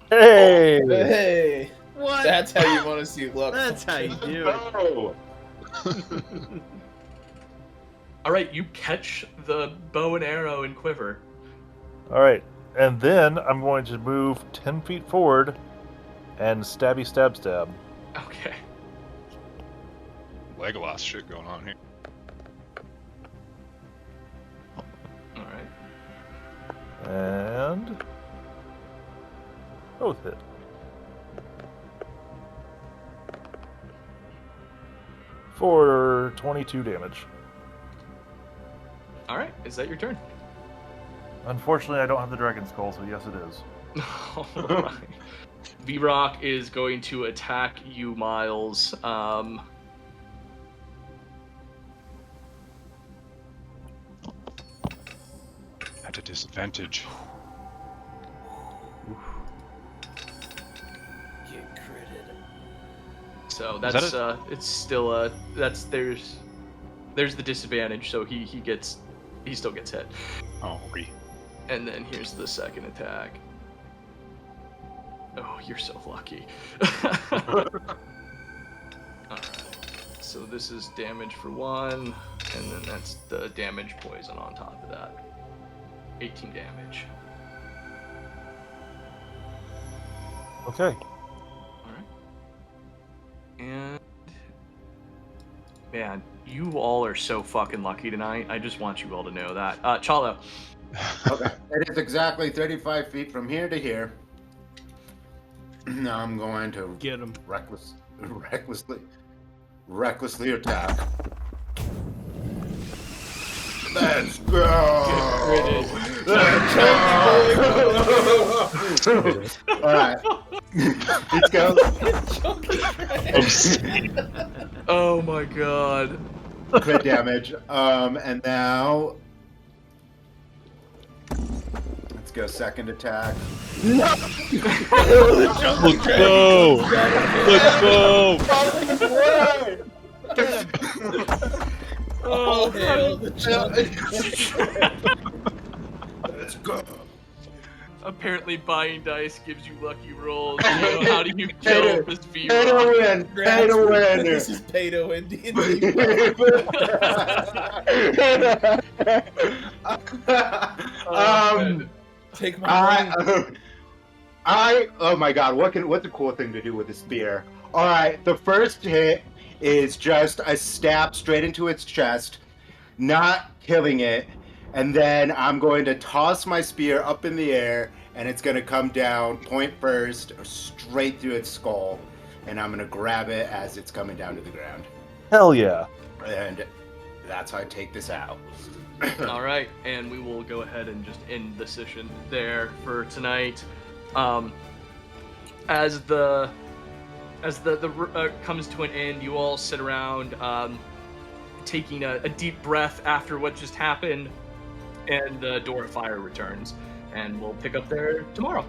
Hey! Hey! What? That's how you want to see luck. That's how you do it. All right, you catch the bow and arrow and quiver. Alright, and then I'm going to move 10 feet forward and stabby stab. Okay. Legolas shit going on here. All right. And... both hit. For 22 damage. All right. Is that your turn? Unfortunately, I don't have the Dragon Skull, so yes, it is. All right. Virag is going to attack you, Miles. At a disadvantage. Get critted. So that's it's still there's the disadvantage. So he still gets hit. Oh, And then here's the second attack. Oh, you're so lucky. Alright. So this is damage for 1, and then that's the damage poison on top of that. 18 damage. Okay. Alright. And man, you all are so fucking lucky tonight. I just want you all to know that. Chalo. Okay. It is exactly 35 feet from here to here. Now I'm going to Get him. recklessly attack. Let's go! All right. Let's go. Oh my god. Crit damage. And now let's go second attack. Let's go! Let's go! Oh, hell, the Let's go. Apparently buying dice gives you lucky rolls. So how do you kill this Pay to win. Pay to win. This is pay to win D&D. Take my brain. Oh my god, what's a cool thing to do with a spear? Alright, the first hit is just a stab straight into its chest, not killing it, and then I'm going to toss my spear up in the air, and it's going to come down point first, straight through its skull, and I'm going to grab it as it's coming down to the ground. Hell yeah. And that's how I take this out. All right, and we will go ahead and just end the session there for tonight. As the comes to an end, you all sit around, taking a deep breath after what just happened, and the door of fire returns, and we'll pick up there tomorrow.